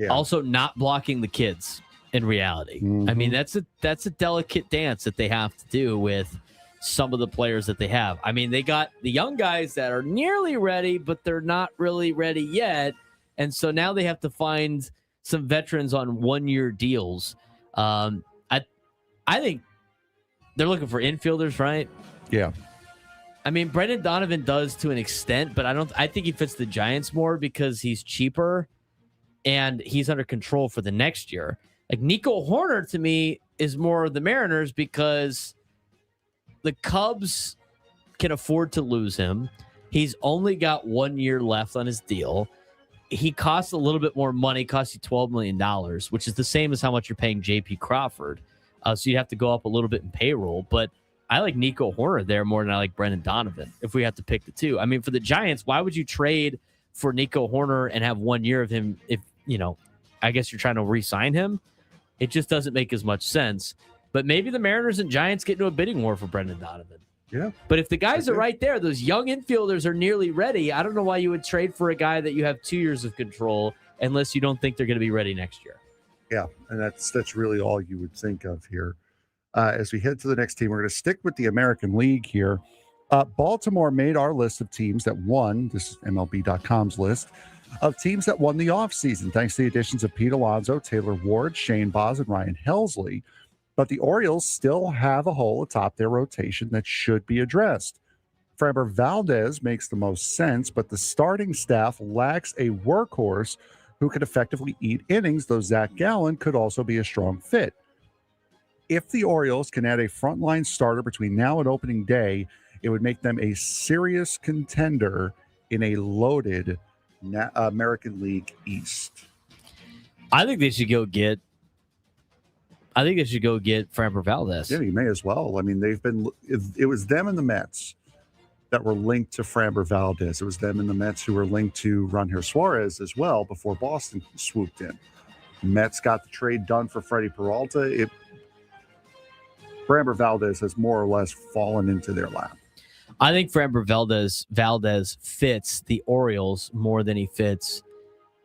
also not blocking the kids in reality. I mean, that's a delicate dance that they have to do with some of the players that they have. I mean, they got the young guys that are nearly ready, but they're not really ready yet. And so now they have to find some veterans on 1-year deals. I think they're looking for infielders, right? Yeah. I mean, Brendan Donovan does to an extent, but I think he fits the Giants more because he's cheaper and he's under control for the next year. Like Nico Horner to me is more the Mariners because the Cubs can afford to lose him. He's only got 1 year left on his deal. He costs a little bit more money, costs you $12 million, which is the same as how much you're paying J.P. Crawford. So you'd have to go up a little bit in payroll, but I like Nico Horner there more than I like Brendan Donovan if we have to pick the two. I mean, for the Giants, why would you trade for Nico Horner and have 1 year of him if, I guess you're trying to re-sign him? It just doesn't make as much sense. But maybe the Mariners and Giants get into a bidding war for Brendan Donovan. Yeah. But if the guys are right there, those young infielders are nearly ready, I don't know why you would trade for a guy that you have 2 years of control unless you don't think they're going to be ready next year. Yeah, and that's really all you would think of here. As we head to the next team, we're going to stick with the American League here. Baltimore made our list of teams that won. This is MLB.com's list of teams that won the offseason, thanks to the additions of Pete Alonso, Taylor Ward, Shane Baz, and Ryan Helsley. But the Orioles still have a hole atop their rotation that should be addressed. Framber Valdez makes the most sense, but the starting staff lacks a workhorse who could effectively eat innings, though Zach Gallen could also be a strong fit. If the Orioles can add a frontline starter between now and opening day, it would make them a serious contender in a loaded American League East. I think they should go get Framber Valdez. Yeah, you may as well. I mean, it was them and the Mets that were linked to Framber Valdez. It was them and the Mets who were linked to Ranher Suarez as well before Boston swooped in. Mets got the trade done for Freddie Peralta. Framber Valdez has more or less fallen into their lap. I think Framber Valdez fits the Orioles more than he fits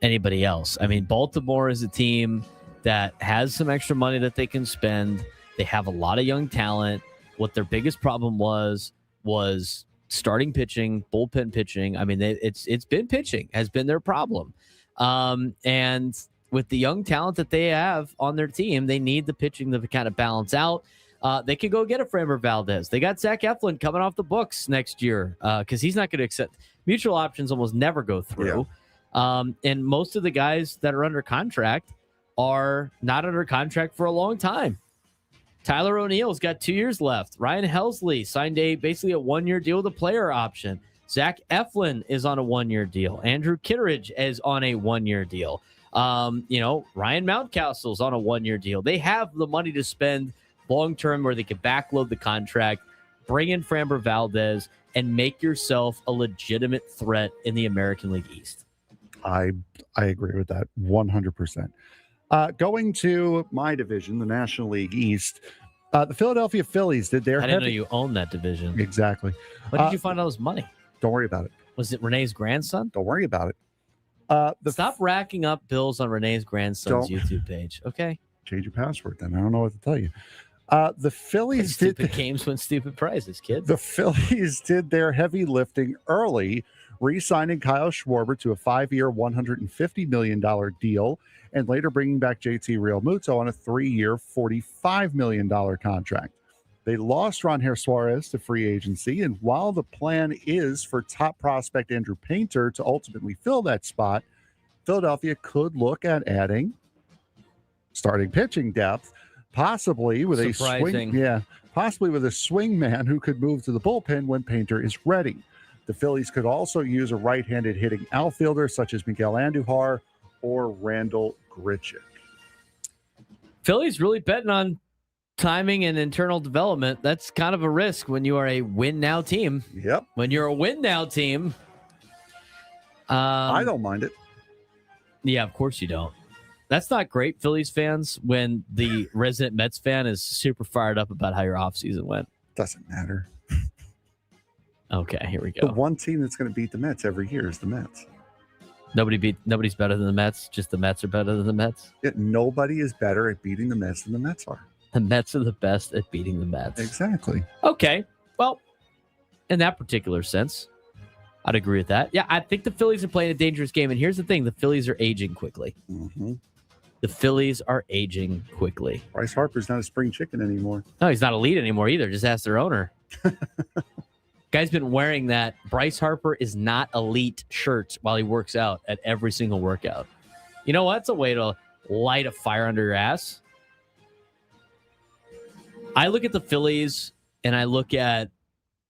anybody else. I mean, Baltimore is a team that has some extra money that they can spend. They have a lot of young talent. What their biggest problem was starting pitching, bullpen pitching. I mean, it's been pitching has been their problem. And with the young talent that they have on their team, they need the pitching to kind of balance out. They could go get a Framber Valdez. They got Zach Eflin coming off the books next year because he's not going to accept mutual options. Almost never go through. Yeah. And most of the guys that are under contract are not under contract for a long time. Tyler O'Neill's got 2 years left. Ryan Helsley signed basically a 1 year deal with a player option. Zach Eflin is on a 1 year deal. Andrew Kittredge is on a 1 year deal. Ryan Mountcastle's on a 1 year deal. They have the money to spend long term where they can backload the contract, bring in Framber Valdez, and make yourself a legitimate threat in the American League East. I agree with that 100%. Going to my division, the National League East, the Philadelphia Phillies did their... I didn't know you owned that division. Exactly. When did you find all this money? Don't worry about it. Was it Renee's grandson? Don't worry about it. Stop racking up bills on Renee's grandson's YouTube page. Okay. Change your password then. I don't know what to tell you. The Phillies did... Stupid games win stupid prizes, kid. The Phillies did their heavy lifting early, re-signing Kyle Schwarber to a 5-year, $150 million deal, and later bringing back JT Realmuto on a 3-year, $45 million contract. They lost Ranher Suarez to free agency, and while the plan is for top prospect Andrew Painter to ultimately fill that spot, Philadelphia could look at adding starting pitching depth, possibly with a swing man who could move to the bullpen when Painter is ready. The Phillies could also use a right-handed hitting outfielder such as Miguel Andujar or Randall Grichuk. Phillies really betting on timing and internal development. That's kind of a risk when you are a win-now team. Yep. When you're a win-now team. I don't mind it. Yeah, of course you don't. That's not great, Phillies fans, when the resident Mets fan is super fired up about how your offseason went. Doesn't matter. Okay, here we The go. one team that's going to beat the Mets every year is the Mets. Nobody's better than the Mets. Just the Mets are better than the Mets. Yet nobody is better at beating the Mets than the Mets are. The Mets are the best at beating the Mets. Exactly. Okay, well, in that particular sense, I'd agree with that. Yeah, I think the Phillies are playing a dangerous game. And here's the thing. The Phillies are aging quickly. Mm-hmm. The Phillies are aging quickly. Bryce Harper's not a spring chicken anymore. No, he's not elite anymore either. Just ask their owner. Guy's been wearing that Bryce Harper is not elite shirt while he works out at every single workout. You know what? That's a way to light a fire under your ass. I look at the Phillies and I look at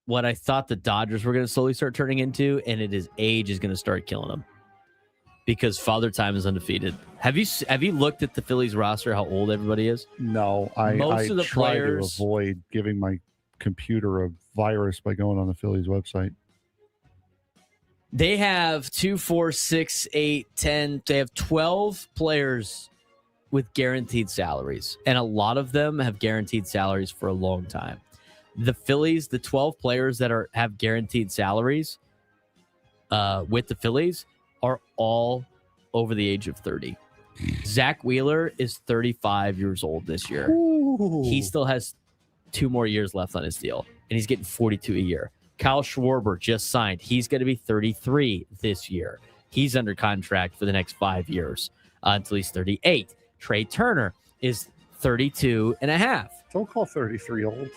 what I thought the Dodgers were going to slowly start turning into, and it is age is going to start killing them because Father Time is undefeated. Have you looked at the Phillies roster, how old everybody is? No, I Most of the try players- to avoid giving my computer a virus by going on the Phillies website. They have 2, 4, 6, 8, 10. They have 12 players with guaranteed salaries, and a lot of them have guaranteed salaries for a long time. The Phillies, the 12 players that have guaranteed salaries with the Phillies are all over the age of 30. Zach Wheeler is 35 years old this year. Ooh. He still has 2 more years left on his deal, and he's getting $42 a year. Kyle Schwarber just signed. He's going to be 33 this year. He's under contract for the next 5 years until he's 38. Trey Turner is 32 and a half. Don't call 33 old.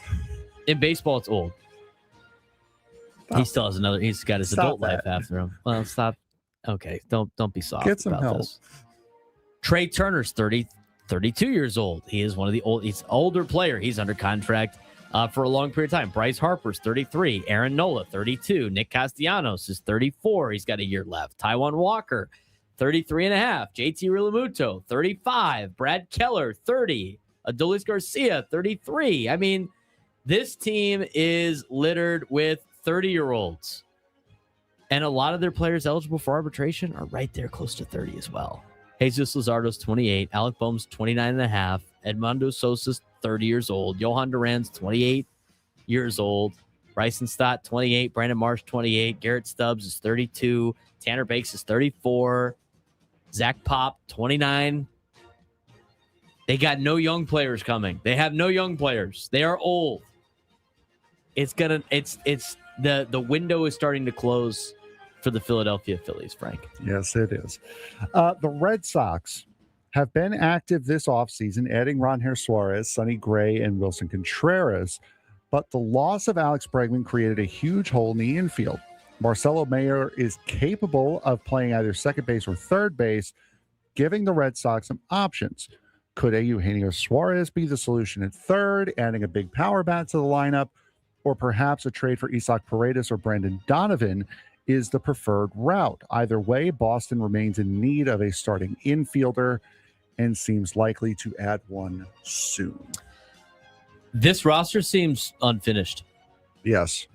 In baseball, it's old. Stop. He still has another. He's got his Stop adult life that. after him. Well, stop. Okay, don't be soft. Get some about help. This. Trey Turner's 32 years old. He is one of the old. He's an older player. He's under contract for a long period of time. Bryce Harper's 33. Aaron Nola 32. Nick Castellanos is 34. He's got a year left. Taijuan Walker 33 and a half. JT Realmuto 35. Brad Keller 30. Adolis Garcia 33. I mean, this team is littered with 30-year-olds. And a lot of their players eligible for arbitration are right there close to 30 as well. Jesus Luzardo's 28. Alec Boehm's 29 and a half. Edmundo Sosa's 30 years old. Johan Duran's 28 years old. Bryson Stott, 28. Brandon Marsh, 28. Garrett Stubbs is 32. Tanner Bakes is 34. Zach Pop, 29. They got no young players coming. They have no young players. They are old. The window is starting to close for the Philadelphia Phillies, Frank. Yes, it is. The Red Sox have been active this offseason, adding Ronher Suarez, Sonny Gray, and Wilson Contreras. But the loss of Alex Bregman created a huge hole in the infield. Marcelo Mayer is capable of playing either second base or third base, giving the Red Sox some options. Could Eugenio Suarez be the solution at third, adding a big power bat to the lineup? Or perhaps a trade for Isaac Paredes or Brandon Donovan is the preferred route. Either way, Boston remains in need of a starting infielder and seems likely to add one soon. This roster seems unfinished. Yes.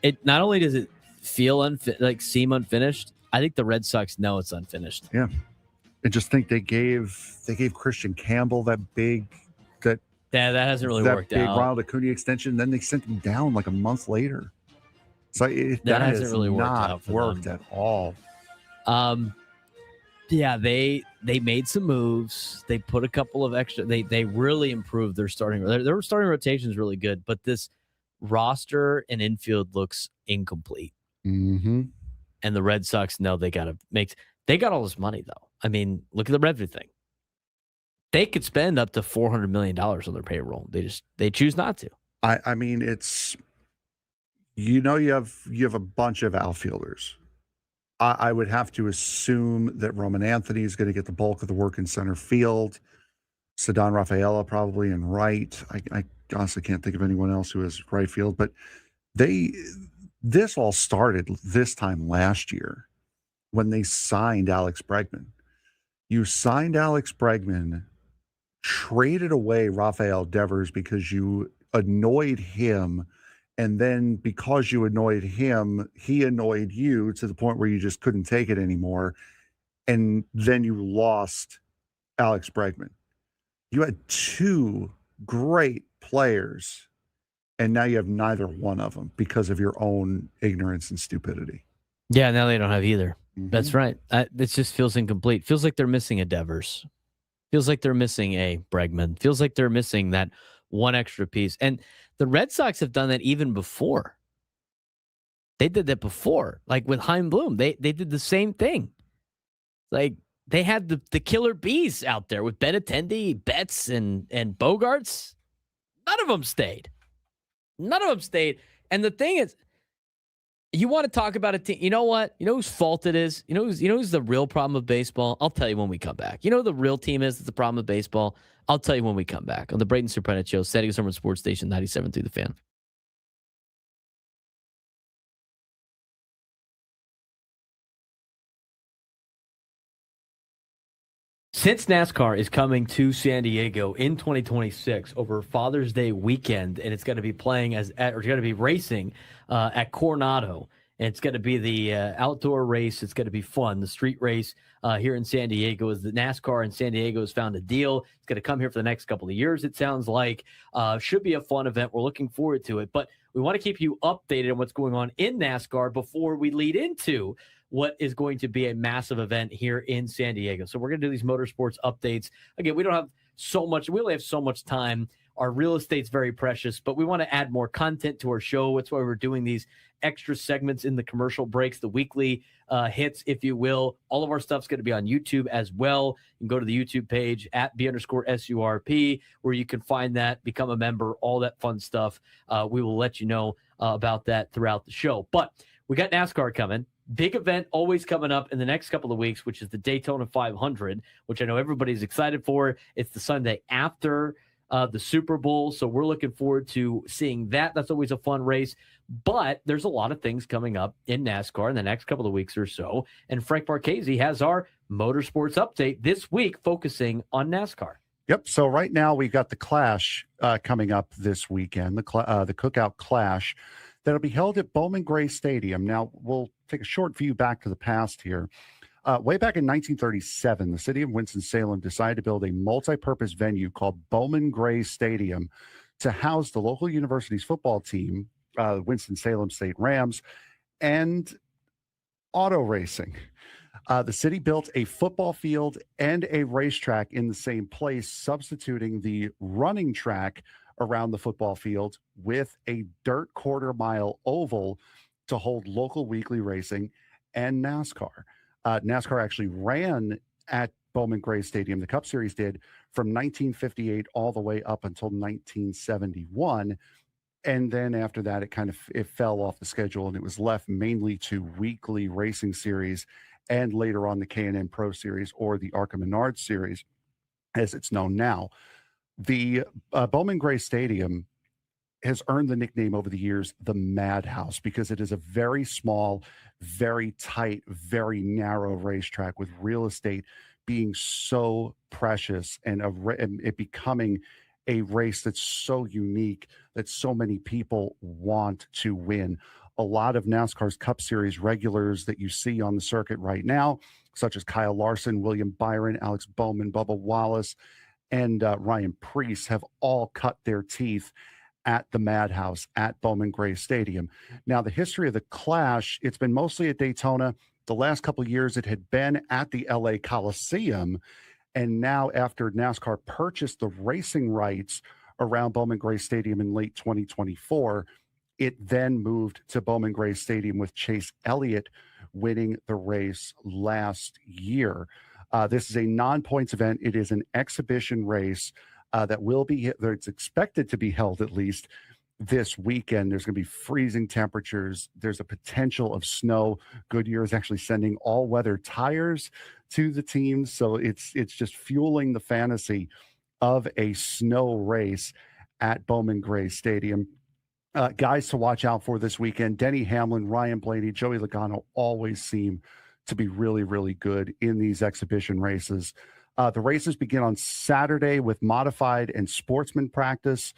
It not only does it feel seem unfinished, I think the Red Sox know it's unfinished. Yeah. I just think they gave Christian Campbell that hasn't really worked big out. Ronald Acuna extension. Then they sent him down like a month later. So that hasn't has really worked not out for worked them. at all. Yeah, they made some moves. They put a couple of extra. They really improved their starting. Their starting rotation is really good, but this roster and infield looks incomplete. Mm-hmm. And the Red Sox know they got to make. They got all this money though. I mean, look at the revenue thing. They could spend up to $400 million on their payroll. They choose not to. I mean, it's you have a bunch of outfielders. I would have to assume that Roman Anthony is going to get the bulk of the work in center field. Ceddanne Rafaela probably in right. I honestly can't think of anyone else who has right field. But this all started this time last year when they signed Alex Bregman. You signed Alex Bregman, traded away Rafael Devers because you annoyed him. And then because you annoyed him, he annoyed you to the point where you just couldn't take it anymore. and then you lost Alex Bregman. You had two great players, and now you have neither one of them because of your own ignorance and stupidity. Yeah, now they don't have either. Mhm. That's right. This just feels incomplete. Feels like they're missing a Devers. Feels like they're missing a Bregman. Feels like they're missing that one extra piece. And the Red Sox have done that even before. They did that before. Like with Chaim Bloom, they did the same thing. Like they had the killer bees out there with Benintendi, Betts, and Bogarts. None of them stayed. None of them stayed. And the thing is, you want to talk about a team. You know what? You know whose fault it is? You know who's the real problem of baseball? I'll tell you when we come back. You know who the real team is that's the problem of baseball? I'll tell you when we come back on the Braden Surprenant Show, San Diego Sports Station 97.3 The Fan. Since NASCAR is coming to San Diego in 2026 over Father's Day weekend, and it's going to be playing going to be racing at Coronado, and it's going to be the outdoor race. It's going to be fun. The street race here in San Diego is the NASCAR in San Diego has found a deal. It's going to come here for the next couple of years. It sounds like should be a fun event. We're looking forward to it, but we want to keep you updated on what's going on in NASCAR before we lead into what is going to be a massive event here in San Diego. So we're going to do these motorsports updates. Again, we only have so much time. Our real estate's very precious, but we want to add more content to our show. That's why we're doing these extra segments in the commercial breaks, the weekly hits, if you will. All of our stuff's going to be on YouTube as well. You can go to the YouTube page at @B_SURP, where you can find that, become a member, all that fun stuff. We will let you know about that throughout the show. But we got NASCAR coming. Big event always coming up in the next couple of weeks, which is the Daytona 500, which I know everybody's excited for. It's the Sunday after the Super Bowl, so we're looking forward to seeing that. That's always a fun race, but there's a lot of things coming up in NASCAR in the next couple of weeks or so, and Frank Marchese has our motorsports update this week focusing on NASCAR. Yep. So right now we've got the Clash coming up this weekend, the Cookout Clash that'll be held at Bowman Gray Stadium. Now, we'll take a short view back to the past here. Way back in 1937, the city of Winston-Salem decided to build a multi-purpose venue called Bowman Gray Stadium to house the local university's football team, Winston-Salem State Rams, and auto racing. The city built a football field and a racetrack in the same place, substituting the running track around the football field with a dirt quarter-mile oval to hold local weekly racing and NASCAR. NASCAR actually ran at Bowman Gray Stadium. The Cup Series did from 1958 all the way up until 1971. And then after that, it fell off the schedule, and it was left mainly to weekly racing series and later on the K&N Pro Series, or the ARCA Menard Series, as it's known now. The Bowman Gray Stadium has earned the nickname over the years, the Madhouse, because it is a very small, very tight, very narrow racetrack with real estate being so precious and it becoming a race that's so unique that so many people want to win. A lot of NASCAR's Cup Series regulars that you see on the circuit right now, such as Kyle Larson, William Byron, Alex Bowman, Bubba Wallace, and Ryan Preece, have all cut their teeth at the Madhouse at Bowman Gray Stadium. Now, the history of the Clash, it's been mostly at Daytona. The last couple of years, it had been at the LA Coliseum. And now, after NASCAR purchased the racing rights around Bowman Gray Stadium in late 2024, it then moved to Bowman Gray Stadium with Chase Elliott winning the race last year. This is a non-points event. It is an exhibition race that will be, it's expected to be held at least this weekend. There's going to be freezing temperatures. There's a potential of snow. Goodyear is actually sending all-weather tires to the teams, so it's just fueling the fantasy of a snow race at Bowman Gray Stadium. Guys to watch out for this weekend: Denny Hamlin, Ryan Blaney, Joey Logano always seem to be really, really good in these exhibition races. The races begin on Saturday with modified and sportsman practice,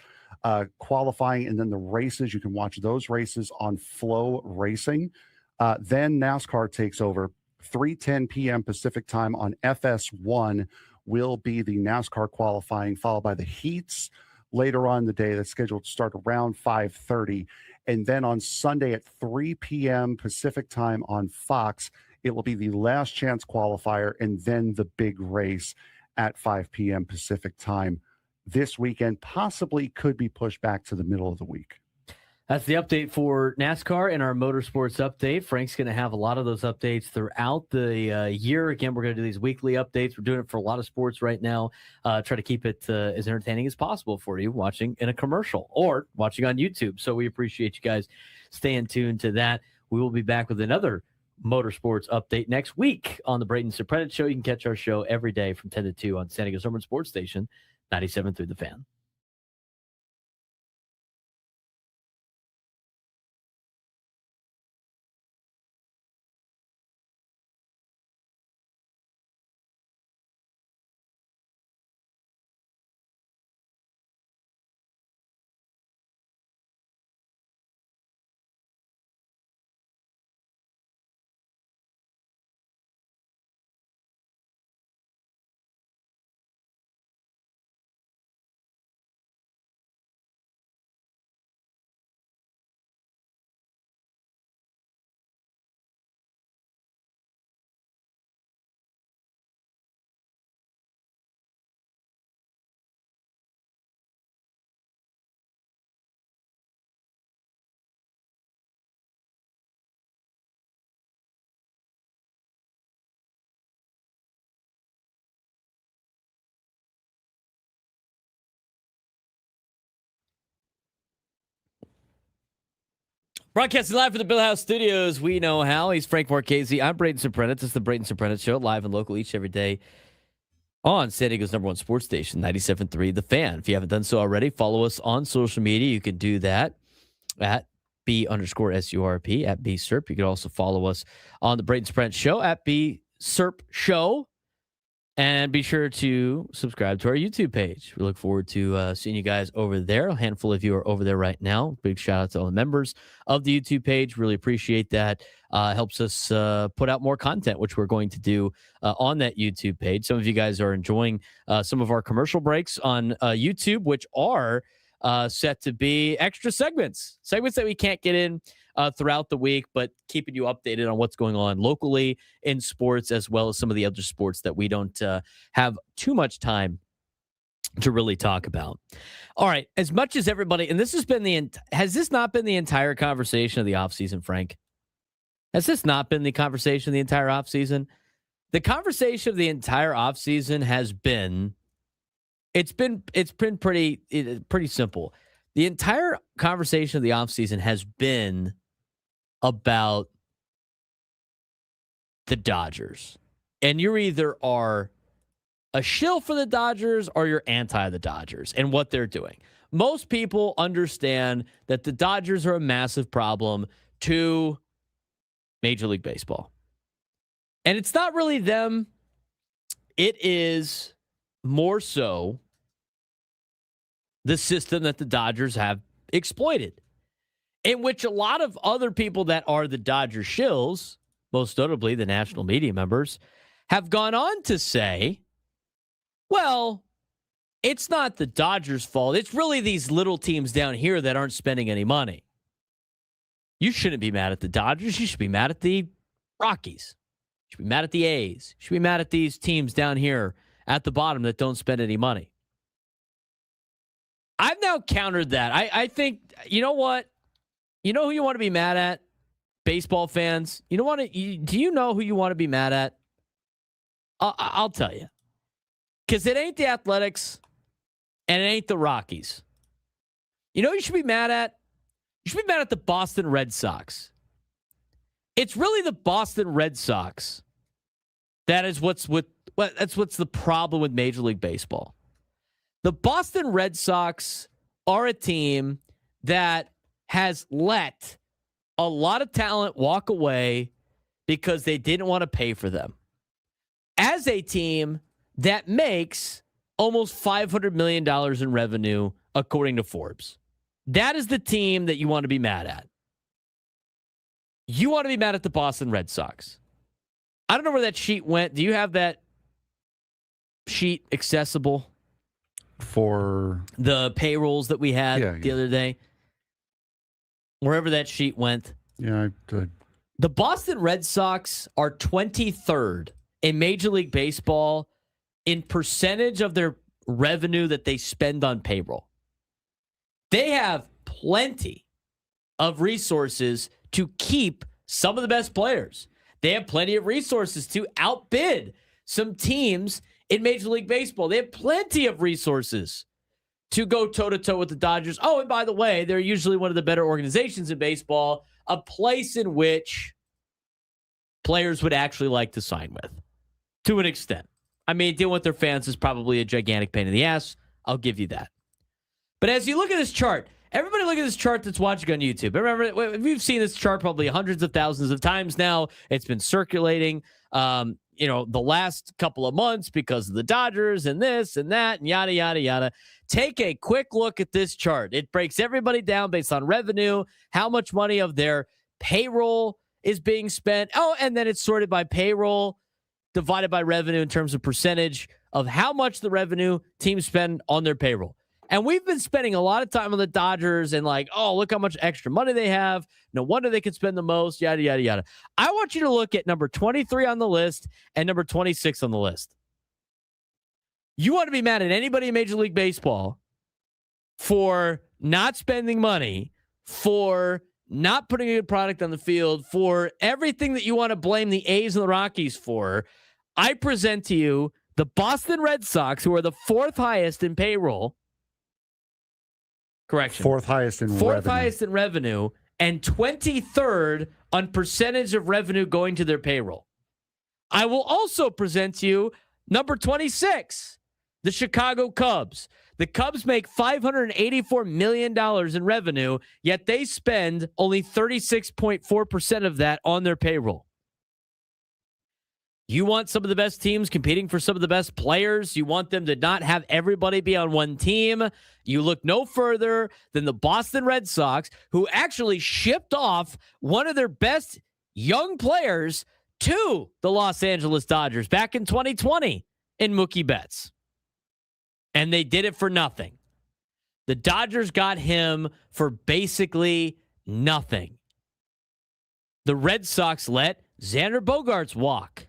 qualifying, and then the races. You can watch those races on Flow Racing. Then NASCAR takes over 3:10 p.m. Pacific time on FS1 will be the NASCAR qualifying, followed by the heats later on in the day. That's scheduled to start around 5:30. And then on Sunday at 3 p.m. Pacific time on Fox, it will be the last chance qualifier and then the big race at 5 p.m. Pacific time this weekend. Possibly could be pushed back to the middle of the week. That's the update for NASCAR and our motorsports update. Frank's going to have a lot of those updates throughout the year. Again, we're going to do these weekly updates. We're doing it for a lot of sports right now. Try to keep it as entertaining as possible for you watching in a commercial or watching on YouTube. So we appreciate you guys staying tuned to that. We will be back with another motorsports update next week on the Braden Surprenant Show. You can catch our show every day from 10 to 2 on San Diego State Sports Station, 97.3 The Fan. Broadcasting live from the Bill House Studios, we know how. He's Frank Marchese. I'm Braden Surprenant. This is the Braden Surprenant Show, live and local each every day on San Diego's #1 sports station, 97.3 The Fan. If you haven't done so already, follow us on social media. You can do that at B_SURP, at BSURP. You can also follow us on the Braden Surprenant Show at BSURP Show. And be sure to subscribe to our YouTube page. We look forward to seeing you guys over there. A handful of you are over there right now. Big shout out to all the members of the YouTube page. Really appreciate that. Helps us put out more content, which we're going to do on that YouTube page. Some of you guys are enjoying some of our commercial breaks on YouTube, which are set to be extra segments that we can't get in throughout the week, but keeping you updated on what's going on locally in sports, as well as some of the other sports that we don't have too much time to really talk about. All right. As much as everybody, and this has been has this not been the entire conversation of the offseason, Frank? Has this not been the conversation of the entire offseason? The conversation of the entire offseason has been, it's been pretty simple. The entire conversation of the offseason has been about the Dodgers. And you either are a shill for the Dodgers or you're anti the Dodgers and what they're doing. Most people understand that the Dodgers are a massive problem to Major League Baseball. And it's not really them. It is more so the system that the Dodgers have exploited, in which a lot of other people that are the Dodger shills, most notably the national media members, have gone on to say, well, it's not the Dodgers' fault. It's really these little teams down here that aren't spending any money. You shouldn't be mad at the Dodgers. You should be mad at the Rockies. You should be mad at the A's. You should be mad at these teams down here at the bottom that don't spend any money. I've now countered that. I think, you know what? You know who you want to be mad at? Baseball fans. Do you know who you want to be mad at? I'll tell you. Because it ain't the Athletics and it ain't the Rockies. You know who you should be mad at? You should be mad at the Boston Red Sox. It's really the Boston Red Sox that's what's the problem with Major League Baseball. The Boston Red Sox are a team that has let a lot of talent walk away because they didn't want to pay for them. As a team that makes almost $500 million in revenue, according to Forbes. That is the team that you want to be mad at. You want to be mad at the Boston Red Sox. I don't know where that sheet went. Do you have that sheet accessible For the payrolls that we had the other day? Wherever that sheet went. Yeah, The Boston Red Sox are 23rd in Major League Baseball in percentage of their revenue that they spend on payroll. They have plenty of resources to keep some of the best players. They have plenty of resources to outbid some teams in Major League Baseball. They have plenty of resources to go toe-to-toe with the Dodgers. Oh, and by the way, they're usually one of the better organizations in baseball, a place in which players would actually like to sign with, to an extent. I mean, dealing with their fans is probably a gigantic pain in the ass. I'll give you that. But as you look at this chart, everybody look at this chart that's watching on YouTube. Remember, we've seen this chart probably hundreds of thousands of times now. It's been circulating, the last couple of months because of the Dodgers and this and that and yada, yada, yada. Take a quick look at this chart. It breaks everybody down based on revenue, how much money of their payroll is being spent. Oh, and then it's sorted by payroll divided by revenue in terms of percentage of how much the revenue teams spend on their payroll. And we've been spending a lot of time on the Dodgers and look how much extra money they have. No wonder they could spend the most, yada, yada, yada. I want you to look at number 23 on the list and number 26 on the list. You want to be mad at anybody in Major League Baseball for not spending money, for not putting a good product on the field, for everything that you want to blame the A's and the Rockies for. I present to you the Boston Red Sox, who are the fourth highest in payroll. Correction. Fourth highest in revenue and 23rd on percentage of revenue going to their payroll. I will also present to you number 26, the Chicago Cubs. The Cubs make $584 million in revenue, yet they spend only 36.4% of that on their payroll. You want some of the best teams competing for some of the best players. You want them to not have everybody be on one team. You look no further than the Boston Red Sox, who actually shipped off one of their best young players to the Los Angeles Dodgers back in 2020 in Mookie Betts. And they did it for nothing. The Dodgers got him for basically nothing. The Red Sox let Xander Bogaerts walk.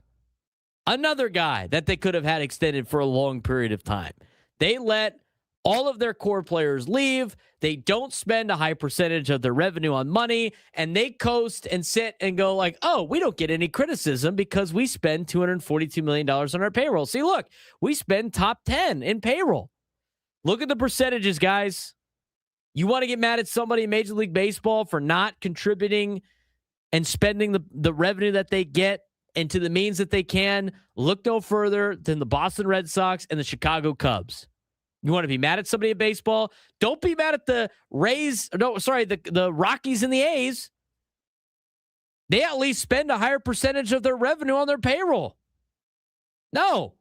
Another guy that they could have had extended for a long period of time. They let all of their core players leave. They don't spend a high percentage of their revenue on money, and they coast and sit and go oh, we don't get any criticism because we spend $242 million on our payroll. See, look, we spend top 10 in payroll. Look at the percentages, guys. You want to get mad at somebody in Major League Baseball for not contributing and spending the revenue that they get and to the means that they can, look no further than the Boston Red Sox and the Chicago Cubs. You want to be mad at somebody in baseball? Don't be mad at the the Rockies and the A's. They at least spend a higher percentage of their revenue on their payroll. No,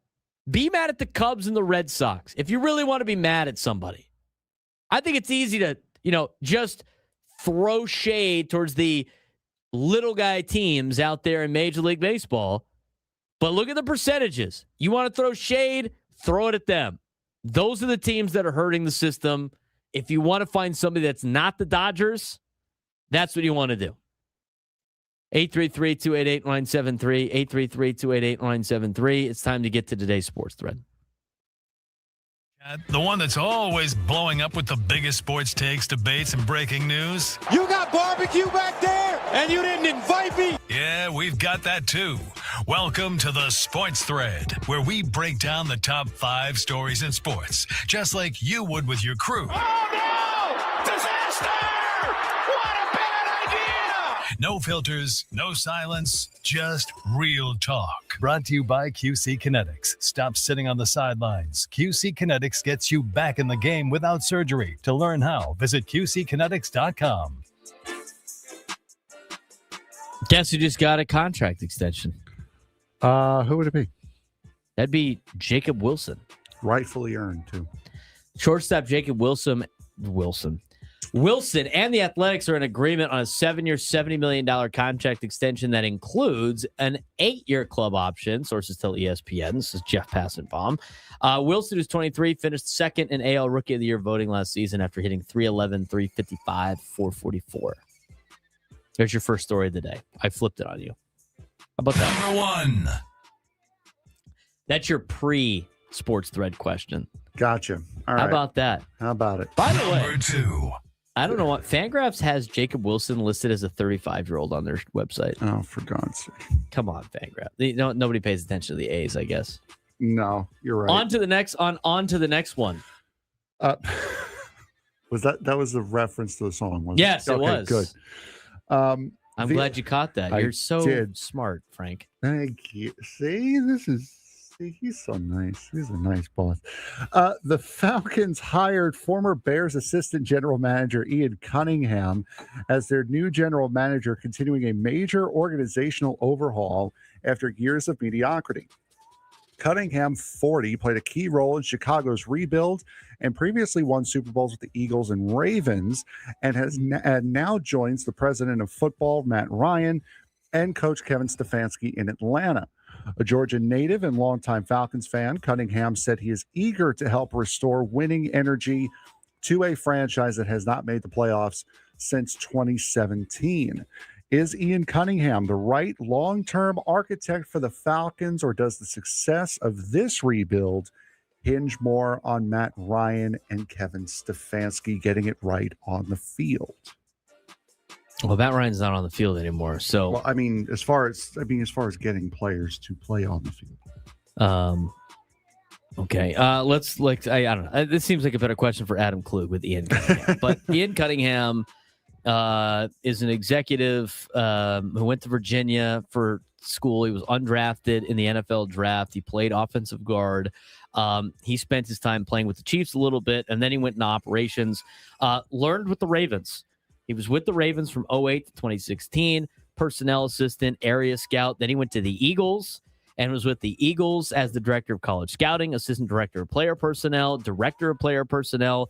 be mad at the Cubs and the Red Sox if you really want to be mad at somebody. I think it's easy to, just throw shade towards the little guy teams out there in Major League Baseball. But look at the percentages. You want to throw shade, throw it at them. Those are the teams that are hurting the system. If you want to find somebody that's not the Dodgers, that's what you want to do. 833-288-973, 833-288-973. It's time to get to today's sports thread. The one that's always blowing up with the biggest sports takes, debates, and breaking news. You got barbecue back there, and you didn't invite me? Yeah, we've got that too. Welcome to the Sports Thread, where we break down the top 5 stories in sports, just like you would with your crew. Oh, no! Disaster! What a bad idea! No filters, no silence, just real talk. Brought to you by QC Kinetics. Stop sitting on the sidelines. QC Kinetics gets you back in the game without surgery. To learn how, visit QCkinetics.com. Guess who just got a contract extension? Who would it be? That'd be Jacob Wilson. Rightfully earned, too. Shortstop Jacob Wilson Wilson and the Athletics are in agreement on a 7-year, $70 million contract extension that includes an 8-year club option. Sources tell ESPN. This is Jeff Passenbaum. Wilson, who's 23, finished second in AL Rookie of the Year voting last season after hitting 311, 355, 444. There's your first story of the day. I flipped it on you. How about that? Number 1. That's your pre-sports thread question. Gotcha. All right. How about that? How about it? By the way, Number 2. I don't know what Fangraphs has Jacob Wilson listed as a 35-year-old on their website. Oh, for God's sake. Come on, Fangraphs. Nobody pays attention to the A's, I guess. No, you're right. On to the next one. Was that was the reference to the song? Wasn't Yes, it? it was. Good. I'm glad you caught that. You're so smart, Frank. Thank you. See, he's so nice. He's a nice boss. The Falcons hired former Bears assistant general manager Ian Cunningham as their new general manager, continuing a major organizational overhaul after years of mediocrity. Cunningham, 40, played a key role in Chicago's rebuild and previously won Super Bowls with the Eagles and Ravens, and now joins the president of football, Matt Ryan, and coach Kevin Stefanski in Atlanta. A Georgia native and longtime Falcons fan, Cunningham said he is eager to help restore winning energy to a franchise that has not made the playoffs since 2017. Is Ian Cunningham the right long-term architect for the Falcons, or does the success of this rebuild hinge more on Matt Ryan and Kevin Stefanski getting it right on the field? Well, Matt Ryan's not on the field anymore, so Well, as far as getting players to play on the field. Okay. I don't know. This seems like a better question for Adam Klug with Ian Cunningham. But Ian Cunningham is an executive who went to Virginia for school. He was undrafted in the NFL draft. He played offensive guard. He spent his time playing with the Chiefs a little bit, and then he went into operations. Learned with the Ravens. He was with the Ravens from 2008 to 2016, personnel assistant, area scout. Then he went to the Eagles and was with the Eagles as the director of college scouting, assistant director of player personnel, director of player personnel.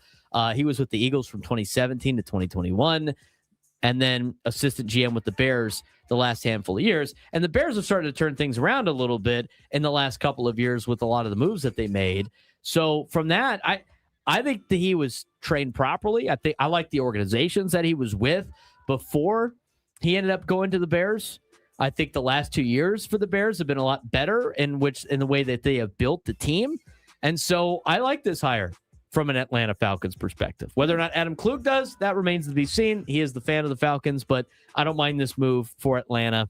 He was with the Eagles from 2017 to 2021, and then assistant GM with the Bears the last handful of years. And the Bears have started to turn things around a little bit in the last couple of years with a lot of the moves that they made. So from that, I think that he was trained properly. I like the organizations that he was with before he ended up going to the Bears. I think the last 2 years for the Bears have been a lot better in the way that they have built the team. And so I like this hire from an Atlanta Falcons perspective. Whether or not Adam Klug does, that remains to be seen. He is the fan of the Falcons, but I don't mind this move for Atlanta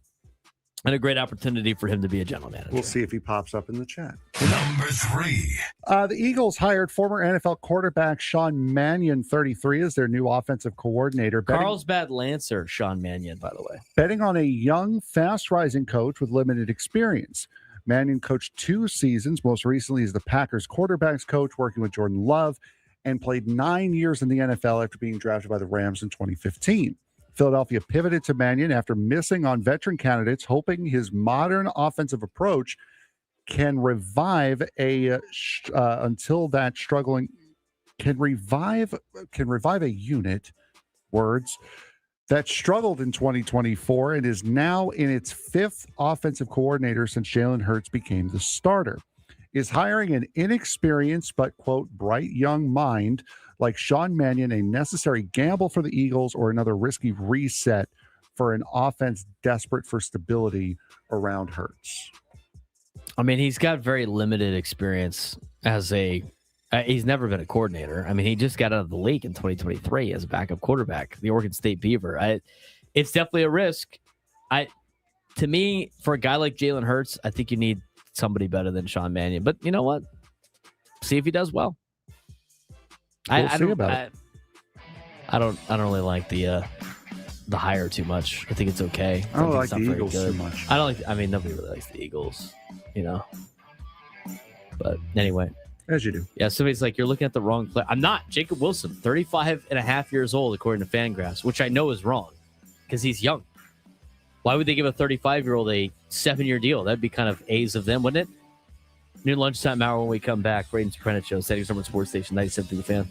and a great opportunity for him to be a general manager. We'll see if he pops up in the chat. Number 3. The Eagles hired former NFL quarterback Sean Mannion, 33, as their new offensive coordinator. Carlsbad Lancer, Sean Mannion, by the way. Betting on a young, fast-rising coach with limited experience. Mannion coached 2 seasons, most recently as the Packers quarterbacks coach, working with Jordan Love, and played 9 years in the NFL after being drafted by the Rams in 2015. Philadelphia pivoted to Mannion after missing on veteran candidates, hoping his modern offensive approach can revive a unit, words, that struggled in 2024 and is now in its 5th offensive coordinator since Jalen Hurts became the starter. Is hiring an inexperienced but, quote, bright young mind like Sean Mannion a necessary gamble for the Eagles, or another risky reset for an offense desperate for stability around Hurts? I mean, he's got very limited experience as he's never been a coordinator. I mean, he just got out of the league in 2023 as a backup quarterback, the Oregon State Beaver. It's definitely a risk. To me, for a guy like Jalen Hurts, I think you need somebody better than Sean Mannion. But you know what? See if he does well. I don't really like the hire too much. I think it's okay. I don't like the Eagles too much. Nobody really likes the Eagles, But anyway. As you do. Yeah, somebody's like, you're looking at the wrong player. I'm not. Jacob Wilson, 35 and a half years old, according to Fangraphs, which I know is wrong because he's young. Why would they give a 35-year-old a 7-year deal? That'd be kind of A's of them, wouldn't it? New lunchtime hour when we come back. Braden Surprenant Show, San Diego State Sports Station 97 through the Fan.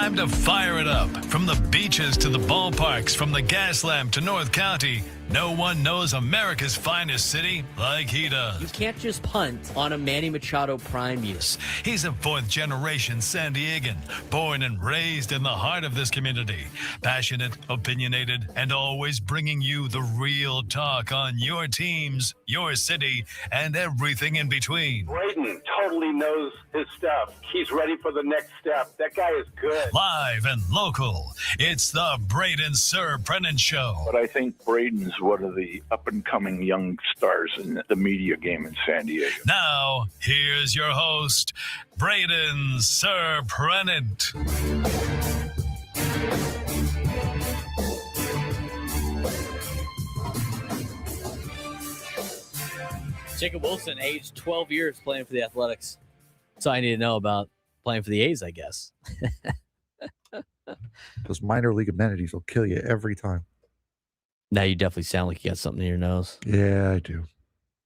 time to fire it up. From the beaches to the ballparks, from the Gaslamp to North County, no one knows America's finest city like he does. You can't just punt on a Manny Machado prime year. He's a fourth-generation San Diegan, born and raised in the heart of this community. Passionate, opinionated, and always bringing you the real talk on your teams, your city, and everything in between. Braden totally knows his stuff. He's ready for the next step. That guy is good. Live and local, it's the Braden Surprenant Show. But I think Braden's one of the up-and-coming young stars in the media game in San Diego. Now, here's your host, Braden Surprenant. Jacob Wilson, aged 12 years, playing for the Athletics. That's all I need to know about playing for the A's, I guess. Those minor league amenities will kill you every time. Now you definitely sound like you got something in your nose. Yeah, I do.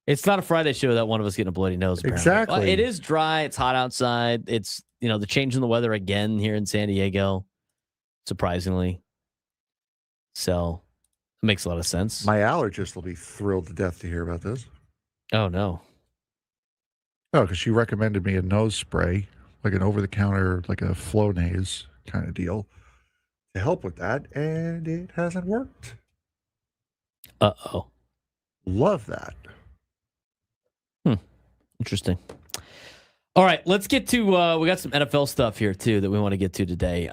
It's not a Friday show without one of us getting a bloody nose. Apparently. Exactly. Well, it is dry. It's hot outside. It's, the change in the weather again here in San Diego, surprisingly. So it makes a lot of sense. My allergist will be thrilled to death to hear about this. Oh, no. Oh, because she recommended me a nose spray, like an over-the-counter, like a Flonase kind of deal, to help with that, and it hasn't worked. Uh-oh. Love that. Interesting. All right, let's get to, we got some NFL stuff here, too, that we want to get to today.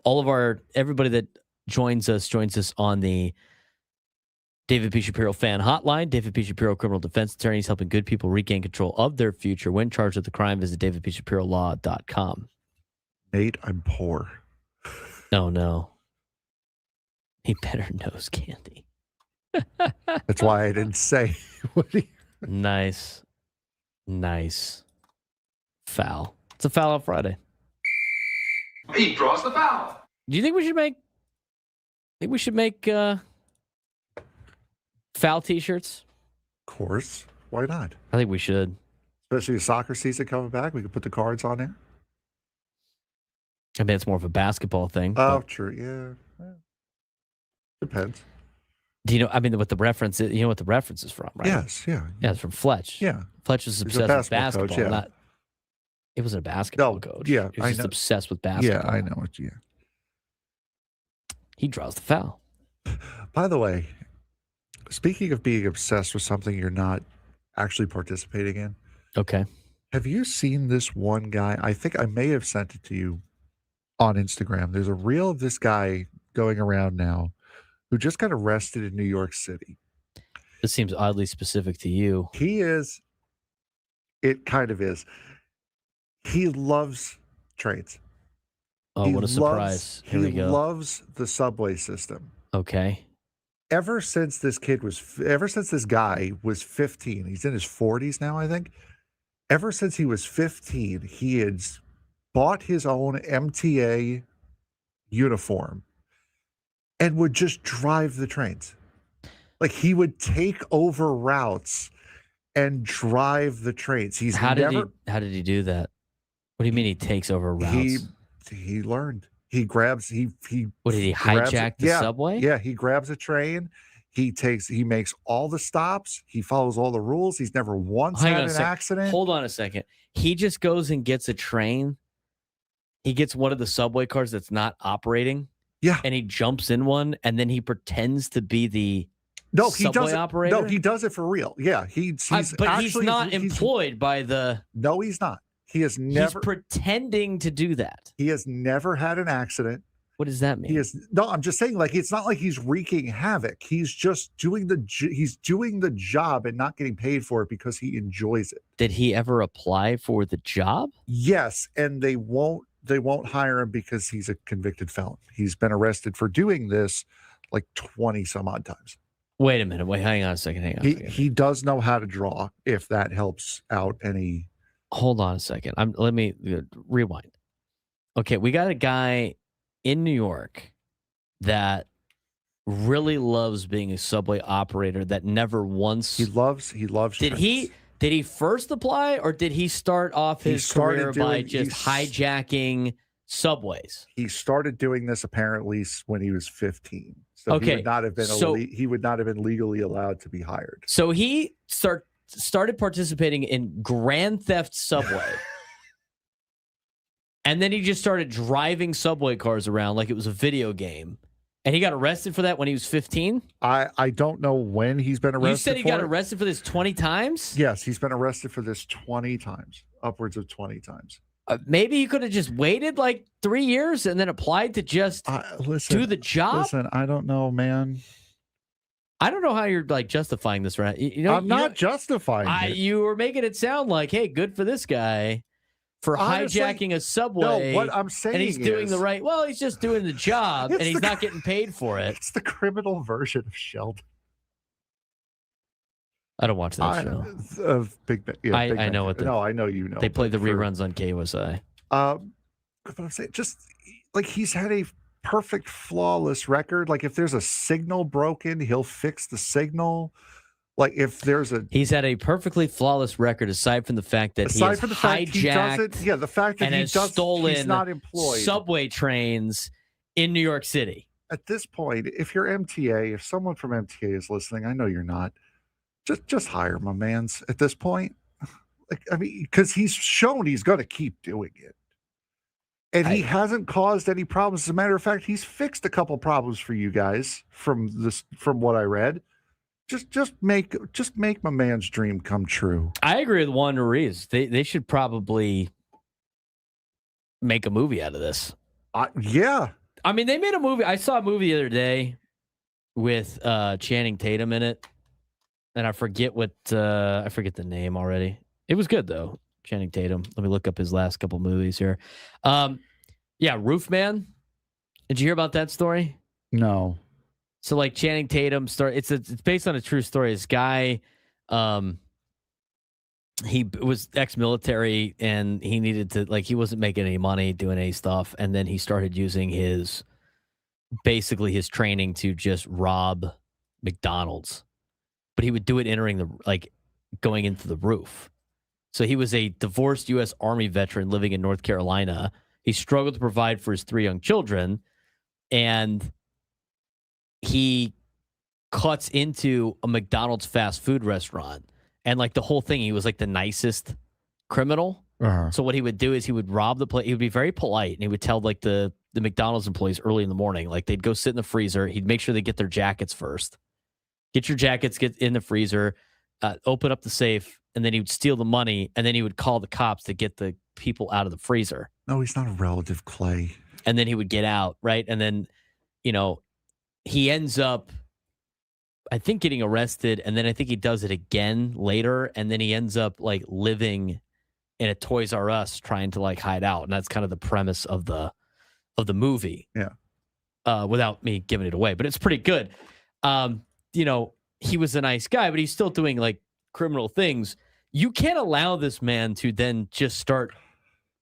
Everybody that joins us on the David P. Shapiro fan hotline. David P. Shapiro, criminal defense attorney, is helping good people regain control of their future. When charged with a crime, visit davidpshapirolaw.com. Nate, I'm poor. Oh, no. He better knows candy. That's why I didn't say. Nice. Foul. It's a foul on Friday. He draws the foul. Do you think we should make foul t-shirts? Of course. Why not? I think we should. Especially the soccer season coming back. We could put the cards on there. I mean, it's more of a basketball thing. Oh, true. Yeah. Depends. Do you know, what the reference is? You know what the reference is from, right? Yes, yeah. Yeah, it's from Fletch. Yeah. Fletch was He's a obsessed with basketball basketball. coach, yeah. It wasn't a basketball No, coach. yeah, He was just obsessed with basketball. Yeah, I know it. Yeah. He draws the foul. By the way, speaking of being obsessed with something you're not actually participating in, Okay. have you seen this one guy? I think I may have sent it to you on Instagram. There's a reel of this guy going around now who just got arrested in New York City. This seems oddly specific to you. It kind of is. He loves trains. Oh, what a surprise. Here we go. He loves the subway system. Okay. Ever since this guy was 15, he's in his 40s now, I think. Ever since he was 15, he had bought his own MTA uniform and would just drive the trains. Like, he would take over routes and drive the trains. How did he do that? What do you mean he takes over routes? He learned. He grabs. What did he hijack the subway? Yeah, he grabs a train. He makes all the stops. He follows all the rules. He's never once had an accident. Hold on a second. He just goes and gets a train. He gets one of the subway cars that's not operating. Yeah. And he jumps in one, and then he pretends to be the subway operator. No, he does it for real. Yeah, he's not employed by the. No, he's not. He's pretending to do that. He has never had an accident. What does that mean? I'm just saying, like, it's not like he's wreaking havoc. He's just doing the job and not getting paid for it because he enjoys it. Did he ever apply for the job? Yes, and they won't hire him because he's a convicted felon. He's been arrested for doing this like 20 some odd times. Wait a minute. Hang on a second. He does know how to draw, if that helps out any. Hold on a second. Let me rewind. Okay, we got a guy in New York that really loves being a subway operator that never once. He loves. Did he first apply, or did he start off his career by just hijacking subways. He started doing this apparently when he was 15. So Okay, he would not have been he would not have been legally allowed to be hired. So he started participating in Grand Theft Subway. And then he just started driving subway cars around like it was a video game. And he got arrested for that when he was 15? I don't know when he's been arrested. You said he got arrested for this 20 times? Yes, he's been arrested for this 20 times, upwards of 20 times. Maybe he could have just waited like 3 years and then applied to just do the job. Listen, I don't know, man. I don't know how you're like justifying this, right? I'm not justifying it. You were making it sound like, hey, good for this guy for Honestly, hijacking a subway. No, what I'm saying and he's doing the right. Well, he's just doing the job, and he's not getting paid for it. It's the criminal version of Sheldon. I don't watch that show. Big I know what. No, I know you know. They play the reruns on KUSI. But I'm saying, just like he's had a perfect, flawless record. Like if there's a signal broken, he'll fix the signal. Like if there's he's had a perfectly flawless record aside from the fact that he has hijacked, the fact that he's stolen he's not employed subway trains in New York City. At this point, if you're MTA, if someone from MTA is listening, I know you're not. Just hire my man's at this point. Like, I mean, because he's shown he's going to keep doing it. And he hasn't caused any problems. As a matter of fact, he's fixed a couple problems for you guys from what I read. Just make my man's dream come true. I agree with Juan Ruiz. They should probably make a movie out of this. Yeah. I mean, they made a movie. I saw a movie the other day with Channing Tatum in it. And I forget the name already. It was good though. Channing Tatum. Let me look up his last couple movies here. Yeah, Roofman. Did you hear about that story? No. So like Channing Tatum it's based on a true story. This guy, he was ex-military and he needed to he wasn't making any money doing any stuff, and then he started using his training to just rob McDonald's. But he would do it going into the roof. So he was a divorced U.S. Army veteran living in North Carolina. He struggled to provide for his 3 young children, and he cuts into a McDonald's fast food restaurant. And the whole thing, he was the nicest criminal. Uh-huh. So what he would do is he would rob the place. He would be very polite, and he would tell the McDonald's employees early in the morning, they'd go sit in the freezer. He'd make sure they get their jackets first. Get your jackets, get in the freezer, open up the safe, and then he would steal the money, and then he would call the cops to get the people out of the freezer. No, he's not a relative, Clay. And then he would get out, right? And then, he ends up, I think, getting arrested, and then I think he does it again later, and then he ends up living in a Toys R Us trying to hide out, and that's kind of the premise of the movie. Yeah. Without me giving it away, but it's pretty good. He was a nice guy, but he's still doing criminal things. You can't allow this man to then just start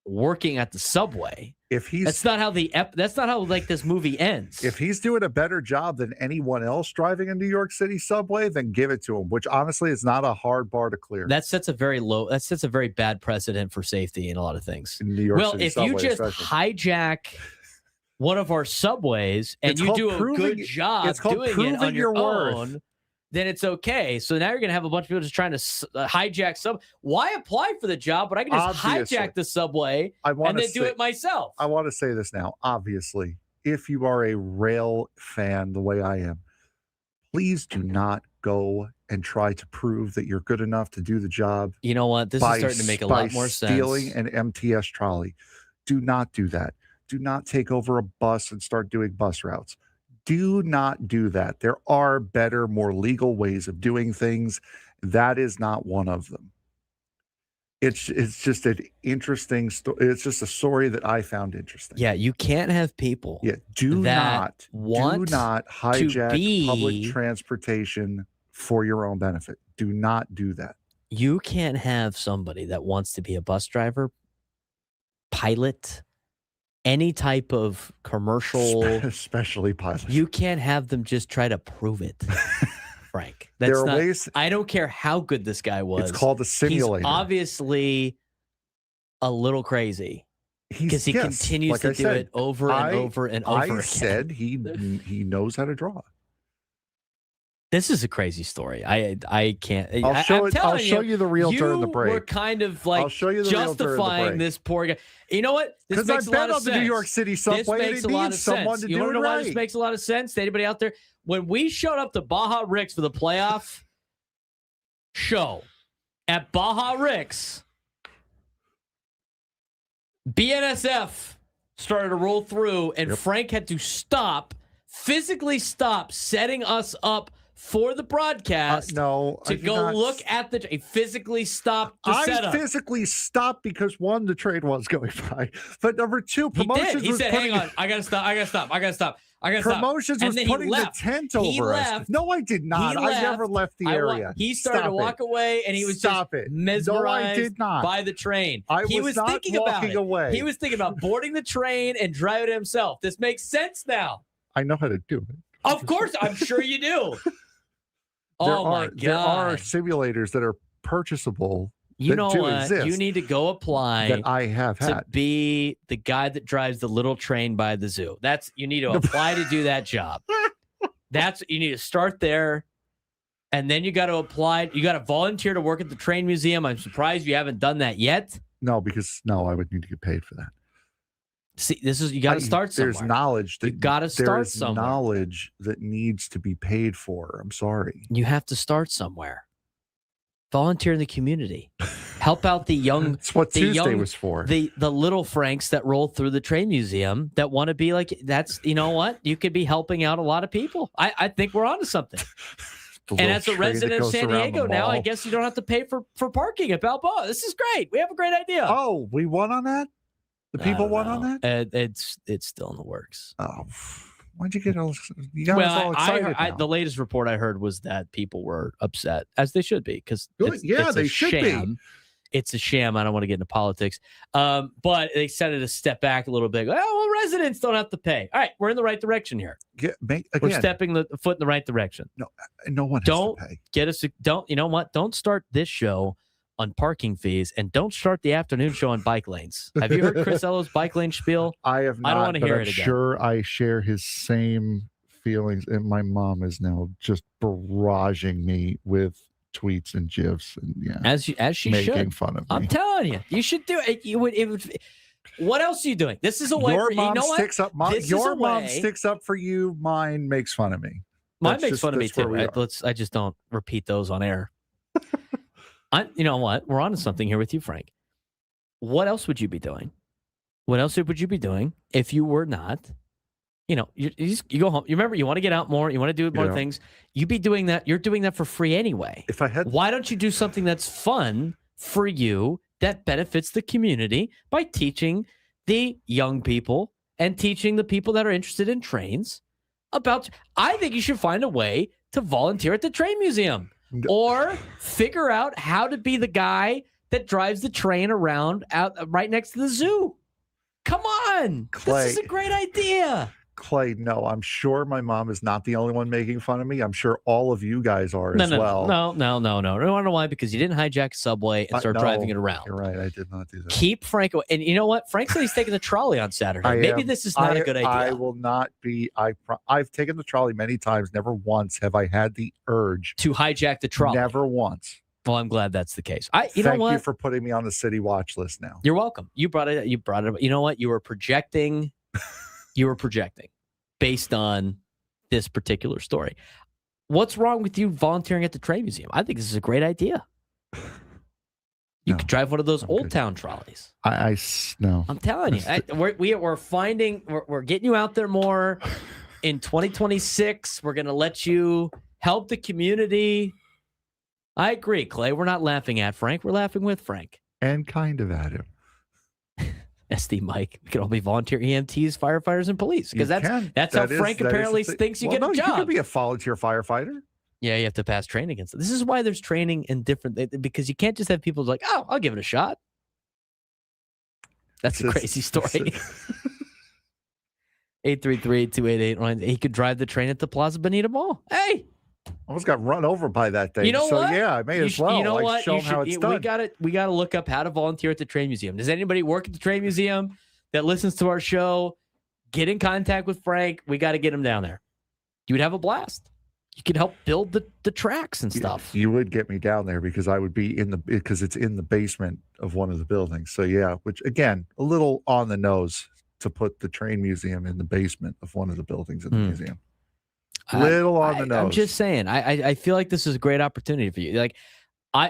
working at the subway. That's not how this movie ends. If he's doing a better job than anyone else driving a New York City subway, then give it to him, which honestly is not a hard bar to clear. That sets a very bad precedent for safety in a lot of things. In New York City if subway, you just hijack one of our subways and you do a good job doing it on your own, then it's okay. So now you're going to have a bunch of people just trying to hijack sub. Why apply for the job, but I can just hijack the subway and then do it myself? I want to say this now. Obviously, if you are a rail fan the way I am, please do not go and try to prove that you're good enough to do the job. You know what? This is starting to make a lot more sense. Stealing an MTS trolley. Do not do that. Do not take over a bus and start doing bus routes. Do not do that. There are better, more legal ways of doing things. That is not one of them. It's just an interesting story. It's just a story that I found interesting. Yeah, you can't have people. Yeah, do not hijack public transportation for your own benefit. Do not do that. You can't have somebody that wants to be a bus driver, pilot, any type of commercial, especially pilots. You can't have them just try to prove it, Frank. I don't care how good this guy was. It's called a simulator. He's obviously a little crazy. Because he continues to do it over and over and over again. I said he knows how to draw. This is a crazy story. I can't. I'll show you the real during the break. We're kind of like I'll show you the justifying this poor guy. You know what? This makes a lot of sense. The New York City subway. This makes a lot of sense. You want to know why this makes a lot of sense to anybody out there? When we showed up to Baja Ricks for the playoff show at Baja Ricks, BNSF started to roll through, and Frank had to physically stop setting us up for the broadcast to go look at he physically stopped the setup. I physically stopped because one, the trade was going by, but number two, promotions He said, hang on, I gotta stop. Promotions was putting the tent over us. No, I did not. I never left the area. He started to walk away, and he was mesmerized by the train. He was thinking about it. He was thinking about boarding the train and driving himself. This makes sense now. I know how to do it. Of course, I'm sure you do. My God. There are simulators that are purchasable. You know what? You need to go apply that I have had to be the guy that drives the little train by the zoo. You need to apply to do that job. You need to start there, and then you got to apply. You got to volunteer to work at the train museum. I'm surprised you haven't done that yet. No, because I would need to get paid for that. See, you got to start somewhere. There's knowledge that you got to start somewhere. Knowledge that needs to be paid for. I'm sorry. You have to start somewhere. Volunteer in the community. Help out the young. That's what Tuesday was for. The little Franks that roll through the train museum that want to be like. That's you know what you could be helping out a lot of people. I think we're onto something. And as a resident of San Diego now, I guess you don't have to pay for parking at Balboa. This is great. We have a great idea. Oh, we won on that. The people won on that? It's still in the works. Oh, why'd you get all? You got us all excited. The latest report I heard was that people were upset, as they should be, because they should be. It's a sham. I don't want to get into politics, but they decided to step back a little bit. Well, residents don't have to pay. All right, we're in the right direction here. We're stepping the foot in the right direction. No one has to pay. You know what? Don't start this show on parking fees, and don't start the afternoon show on bike lanes. Have you heard Chris Ello's bike lane spiel? I have not. I don't want to hear it again. Sure, I share his same feelings, and my mom is now just barraging me with tweets and gifs, and as she making should. Fun of me. I'm telling you, you should do it. What else are you doing? This is a way your for you. Mom know what? Sticks up. Your mom sticks up for you. Mine makes fun of me. Mine makes fun of me too. I just don't repeat those on air. You know what? We're on to something here with you, Frank. What else would you be doing? What else would you be doing if you were not? You go home. You remember, you want to get out more. You want to do more things. You'd be doing that. You're doing that for free anyway. Why don't you do something that's fun for you that benefits the community by teaching the young people and teaching the people that are interested in trains about? I think you should find a way to volunteer at the train museum. Or figure out how to be the guy that drives the train around out right next to the zoo. Come on. Clay, this is a great idea. Clay, no, I'm sure my mom is not the only one making fun of me. I'm sure all of you guys are as well. No. I don't know why, because you didn't hijack a subway and start driving it around. You're right. I did not do that. Keep Frank away. And you know what? Frank said he's taking the trolley on Saturday. Maybe this is not a good idea. I will not be. I've taken the trolley many times. Never once have I had the urge to hijack the trolley. Never once. Well, I'm glad that's the case. Thank you for putting me on the city watch list now. You're welcome. You brought it up. You know what? You were projecting. Based on this particular story. What's wrong with you volunteering at the train museum? I think this is a great idea. You could drive one of those Old Town trolleys. No. I'm telling you, we're getting you out there more. In 2026, we're going to let you help the community. I agree, Clay. We're not laughing at Frank. We're laughing with Frank. And kind of at him. SD Mike, we could all be volunteer EMTs, firefighters, and police, because that's how Frank apparently thinks you get a job. You could be a volunteer firefighter. Yeah, you have to pass training against it. This is why there's training in different, because you can't just have people like, oh, I'll give it a shot. That's a crazy story. 833-288. He could drive the train at the Plaza Bonita Mall. Hey. I almost got run over by that thing. You know what? Yeah, I may as well. You know what? Show them how it's done. We got to look up how to volunteer at the train museum. Does anybody work at the train museum that listens to our show, get in contact with Frank. We got to get him down there. You would have a blast. You could help build the tracks and stuff. You would get me down there because I would be because it's in the basement of one of the buildings. So yeah, which again, a little on the nose to put the train museum in the basement of one of the buildings in the museum. Little on the nose. I'm just saying, I feel like this is a great opportunity for you. Like,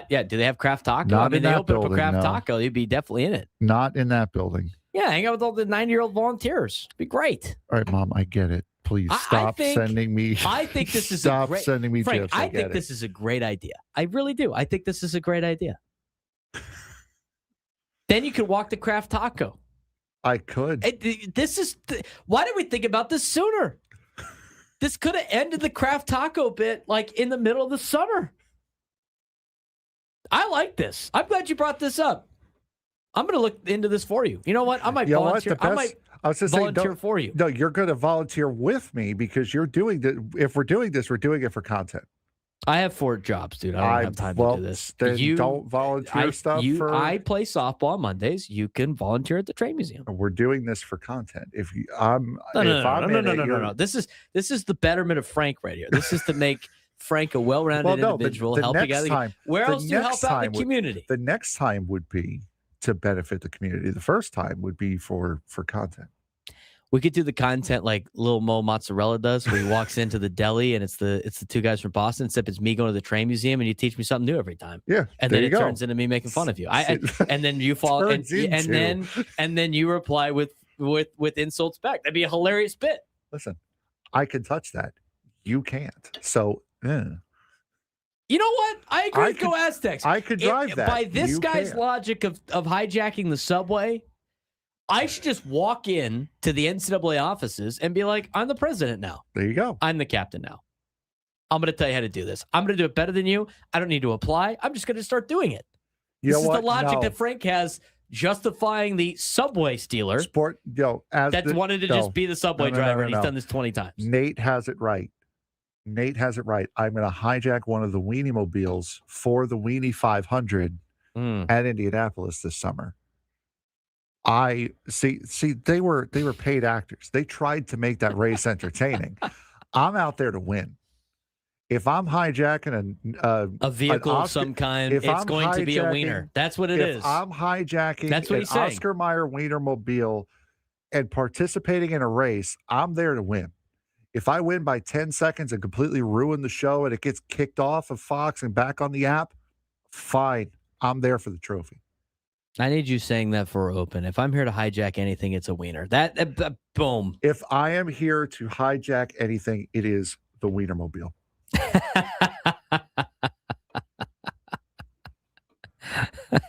do they have Craft Taco? Not I mean, in they that open up a building, Craft no. Taco, you'd be definitely in it. Not in that building. Yeah, hang out with all the 90-year-old volunteers. It'd be great. All right, Mom, I get it. Please stop sending me. I think this is stop sending me Frank, gifs. I think this is a great idea. I really do. I think this is a great idea. Then you could walk the Craft Taco. I could. Why didn't we think about this sooner? This could have ended the Craft Taco bit like in the middle of the summer. I like this. I'm glad you brought this up. I'm going to look into this for you. You know what? I might volunteer. I was just volunteer for you. No, you're going to volunteer with me because you're doing if we're doing this, we're doing it for content. I have 4 jobs, dude. I don't have time to do this. Then you don't volunteer I play softball on Mondays. You can volunteer at the train museum. We're doing this for content. No. This is the betterment of Frank right here. This is to make Frank a well-rounded individual, helping out. Where else do you help out the community? The next time would be to benefit the community. The first time would be for content. We could do the content like Lil Mo Mozzarella does, where he walks into the deli and it's the 2 guys from Boston, except it's me going to the train museum and you teach me something new every time. Yeah, and then it turns into me making fun of you. And then you fall and then you reply with insults back. That'd be a hilarious bit. Listen, I can touch that. You can't. So, You know what? I agree with Go Aztecs. I could drive that. By this guy's logic of hijacking the subway, I should just walk in to the NCAA offices and be like, I'm the president now. There you go. I'm the captain now. I'm going to tell you how to do this. I'm going to do it better than you. I don't need to apply. I'm just going to start doing it. This is the logic that Frank has justifying the subway stealer that wanted to just be the subway driver, and he's done this 20 times. Nate has it right. I'm going to hijack one of the Weenie Mobiles for the Weenie 500 at Indianapolis this summer. I see. They were paid actors. They tried to make that race entertaining. I'm out there to win. If I'm hijacking a vehicle of some kind, it's going to be a wiener. That's what it is. If I'm hijacking an Oscar Mayer Wiener Mobile and participating in a race, I'm there to win. If I win by 10 seconds and completely ruin the show and it gets kicked off of Fox and back on the app, fine. I'm there for the trophy. I need you saying that for open. If I'm here to hijack anything, it's a wiener. Boom. If I am here to hijack anything, it is the Wiener Mobile.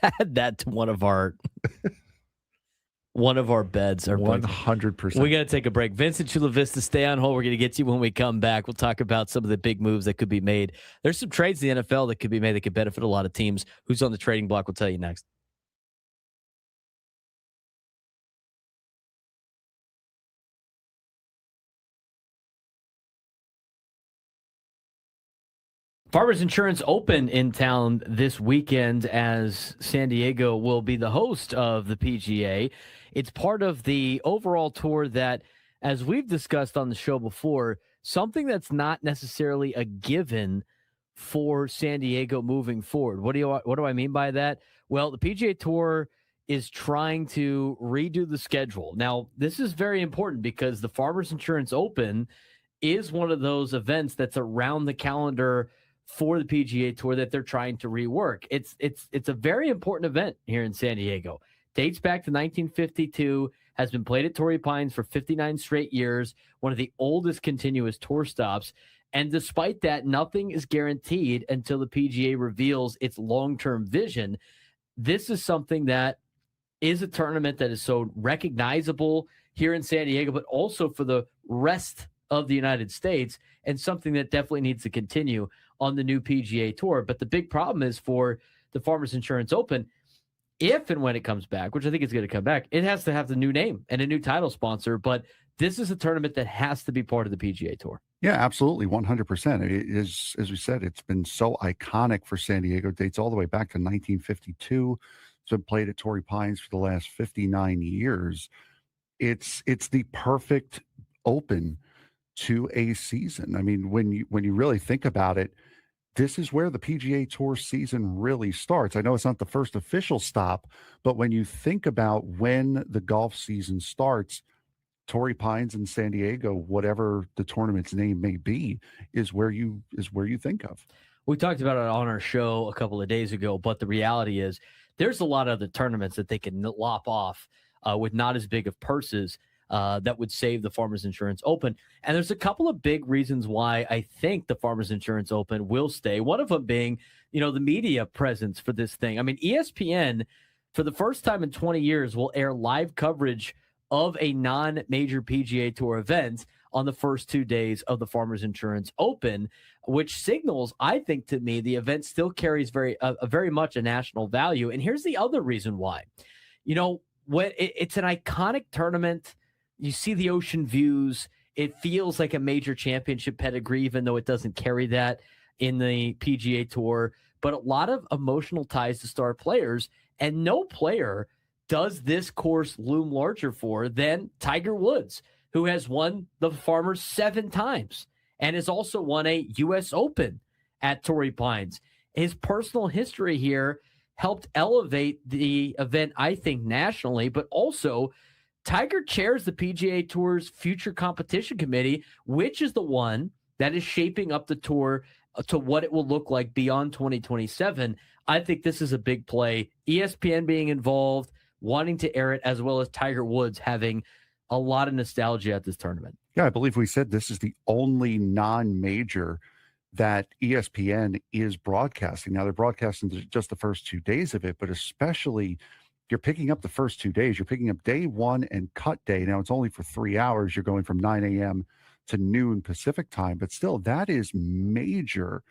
Add that to one of our beds. 100%. We got to take a break. Vincent Chula Vista, stay on hold. We're going to get to you when we come back. We'll talk about some of the big moves that could be made. There's some trades in the NFL that could be made that could benefit a lot of teams. Who's on the trading block? We'll tell you next. Farmers Insurance Open in town this weekend as San Diego will be the host of the PGA. It's part of the overall tour that, as we've discussed on the show before, something that's not necessarily a given for San Diego moving forward. What do I mean by that? Well, the PGA Tour is trying to redo the schedule. Now, this is very important because the Farmers Insurance Open is one of those events that's around the calendar for the PGA Tour that they're trying to rework. It's a very important event here in San Diego. Dates back to 1952, has been played at Torrey Pines for 59 straight years, one of the oldest continuous tour stops. And despite that, nothing is guaranteed until the PGA reveals its long-term vision. This is something that is a tournament that is so recognizable here in San Diego, but also for the rest of the United States, and something that definitely needs to continue on the new PGA Tour. But the big problem is for the Farmers Insurance Open, if and when it comes back, which I think is going to come back, it has to have the new name and a new title sponsor. But this is a tournament that has to be part of the PGA Tour. Yeah, absolutely. 100%. It is, as we said, it's been so iconic for San Diego. Dates all the way back to 1952. It's been played at Torrey Pines for the last 59 years. it's the perfect open to a season. I mean, when you really think about it, this is where the PGA Tour season really starts. I know it's not the first official stop, but when you think about when the golf season starts, Torrey Pines in San Diego, whatever the tournament's name may be, is where you think of. We talked about it on our show a couple of days ago, but the reality is there's a lot of other tournaments that they can lop off with not as big of purses that would save the Farmers Insurance Open. And there's a couple of big reasons why I think the Farmers Insurance Open will stay. One of them being, the media presence for this thing. I mean, ESPN, for the first time in 20 years, will air live coverage of a non-major PGA Tour event on the first 2 days of the Farmers Insurance Open, which signals, I think, to me, the event still carries very much a national value. And here's the other reason why. When it's an iconic tournament, you see the ocean views. It feels like a major championship pedigree, even though it doesn't carry that in the PGA Tour. But a lot of emotional ties to star players, and no player does this course loom larger for than Tiger Woods, who has won the Farmers 7 times and has also won a U.S. Open at Torrey Pines. His personal history here helped elevate the event, I think, nationally, but also Tiger chairs the PGA Tour's future competition committee, which is the one that is shaping up the tour to what it will look like beyond 2027. I think this is a big play. ESPN being involved, wanting to air it, as well as Tiger Woods having a lot of nostalgia at this tournament. Yeah, I believe we said this is the only non-major that ESPN is broadcasting. Now, they're broadcasting just the first 2 days of it, but especially you're picking up the first 2 days. You're picking up day one and cut day. Now, it's only for 3 hours. You're going from 9 a.m. to noon Pacific time, but still, that is major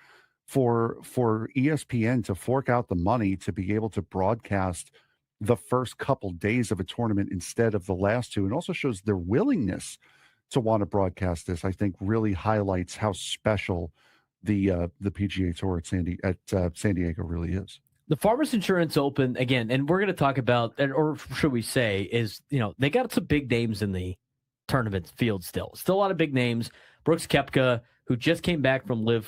for ESPN to fork out the money to be able to broadcast the first couple days of a tournament instead of the last two. And also shows their willingness to want to broadcast this. I think really highlights how special the PGA Tour at San Diego really is. The Farmers Insurance Open, again, and we're going to talk about, or should we say, is, they got some big names in the tournament field still. Still a lot of big names. Brooks Koepka, who just came back from the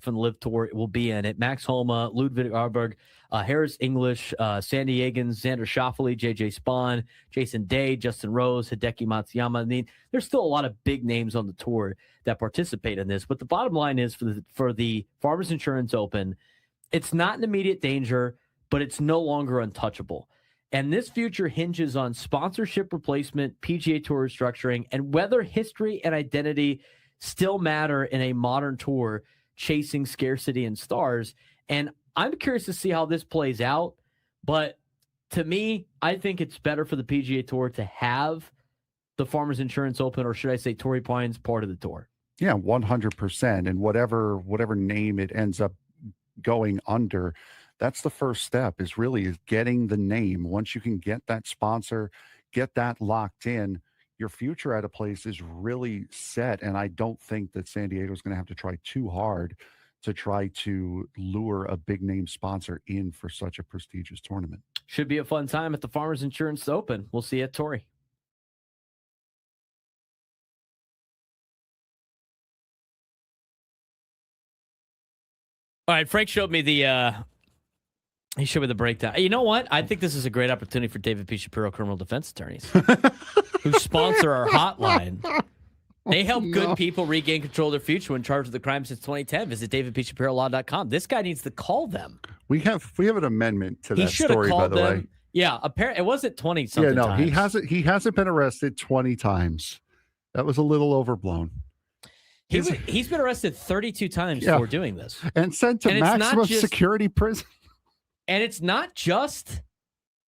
Live Tour, will be in it. Max Homa, Ludwig Arberg, Harris English, San Diegans, Xander Schauffele, JJ Spawn, Jason Day, Justin Rose, Hideki Matsuyama. I mean, there's still a lot of big names on the tour that participate in this. But the bottom line is for the Farmers Insurance Open, it's not in immediate danger, but it's no longer untouchable. And this future hinges on sponsorship replacement, PGA Tour structuring, and whether history and identity still matter in a modern tour chasing scarcity and stars. And I'm curious to see how this plays out. But to me, I think it's better for the PGA Tour to have the Farmers Insurance Open, or should I say Torrey Pines, part of the tour. Yeah, 100%. And whatever name it ends up going under, that's the first step, is getting the name. Once you can get that sponsor, get that locked in, your future at a place is really set. And I don't think that San Diego is going to have to try too hard to try to lure a big name sponsor in for such a prestigious tournament. Should be a fun time at the Farmers Insurance Open. We'll see you at Torrey. All right, Frank showed me the breakdown. You know what? I think this is a great opportunity for David P. Shapiro criminal defense attorneys who sponsor our hotline. They help good people regain control of their future when charged with a crime since 2010. Visit davidpshapirolaw.com. This guy needs to call them. We have an amendment to that story, by the way. Yeah, apparently it wasn't 20-something times. He hasn't been arrested 20 times. That was a little overblown. He's been arrested 32 times for doing this. And sent to maximum security prison. And it's not just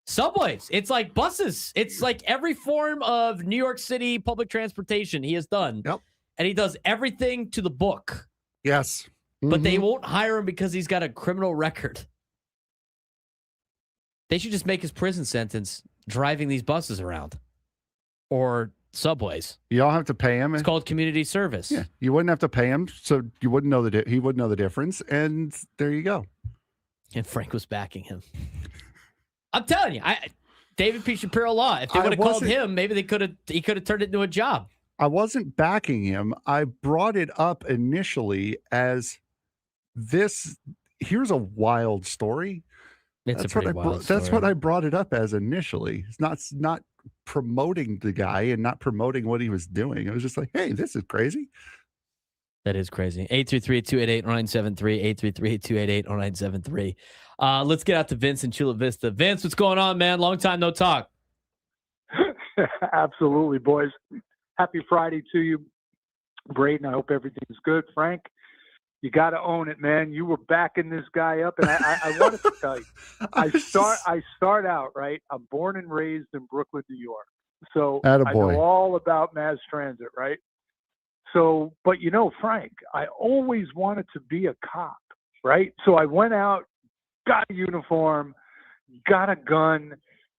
subways. It's like buses. It's like every form of New York City public transportation he has done. Yep. And he does everything to the book. Yes. Mm-hmm. But they won't hire him because he's got a criminal record. They should just make his prison sentence driving these buses around. Or subways. You don't have to pay him. It's called community service. Yeah, you wouldn't have to pay him, so you wouldn't know he wouldn't know the difference, and there you go. And Frank was backing him. I'm telling you, David P. Shapiro Law. If they would have called him, maybe he could have turned it into a job. I wasn't backing him. I brought it up initially as this. Here's a wild story. That's what I brought it up as initially. It's not promoting the guy and not promoting what he was doing. It was just like, hey, this is crazy. That is crazy. 833-288-0973, 833-288-0973. Let's get out to Vince in Chula Vista. Vince, what's going on, man? Long time no talk. Absolutely, boys. Happy Friday to you, Braden. I hope everything's good. Frank, you got to own it, man. You were backing this guy up, and I wanted to tell you, I start out, right? I'm born and raised in Brooklyn, New York, so I know all about mass transit, right? So, but Frank, I always wanted to be a cop, right? So I went out, got a uniform, got a gun,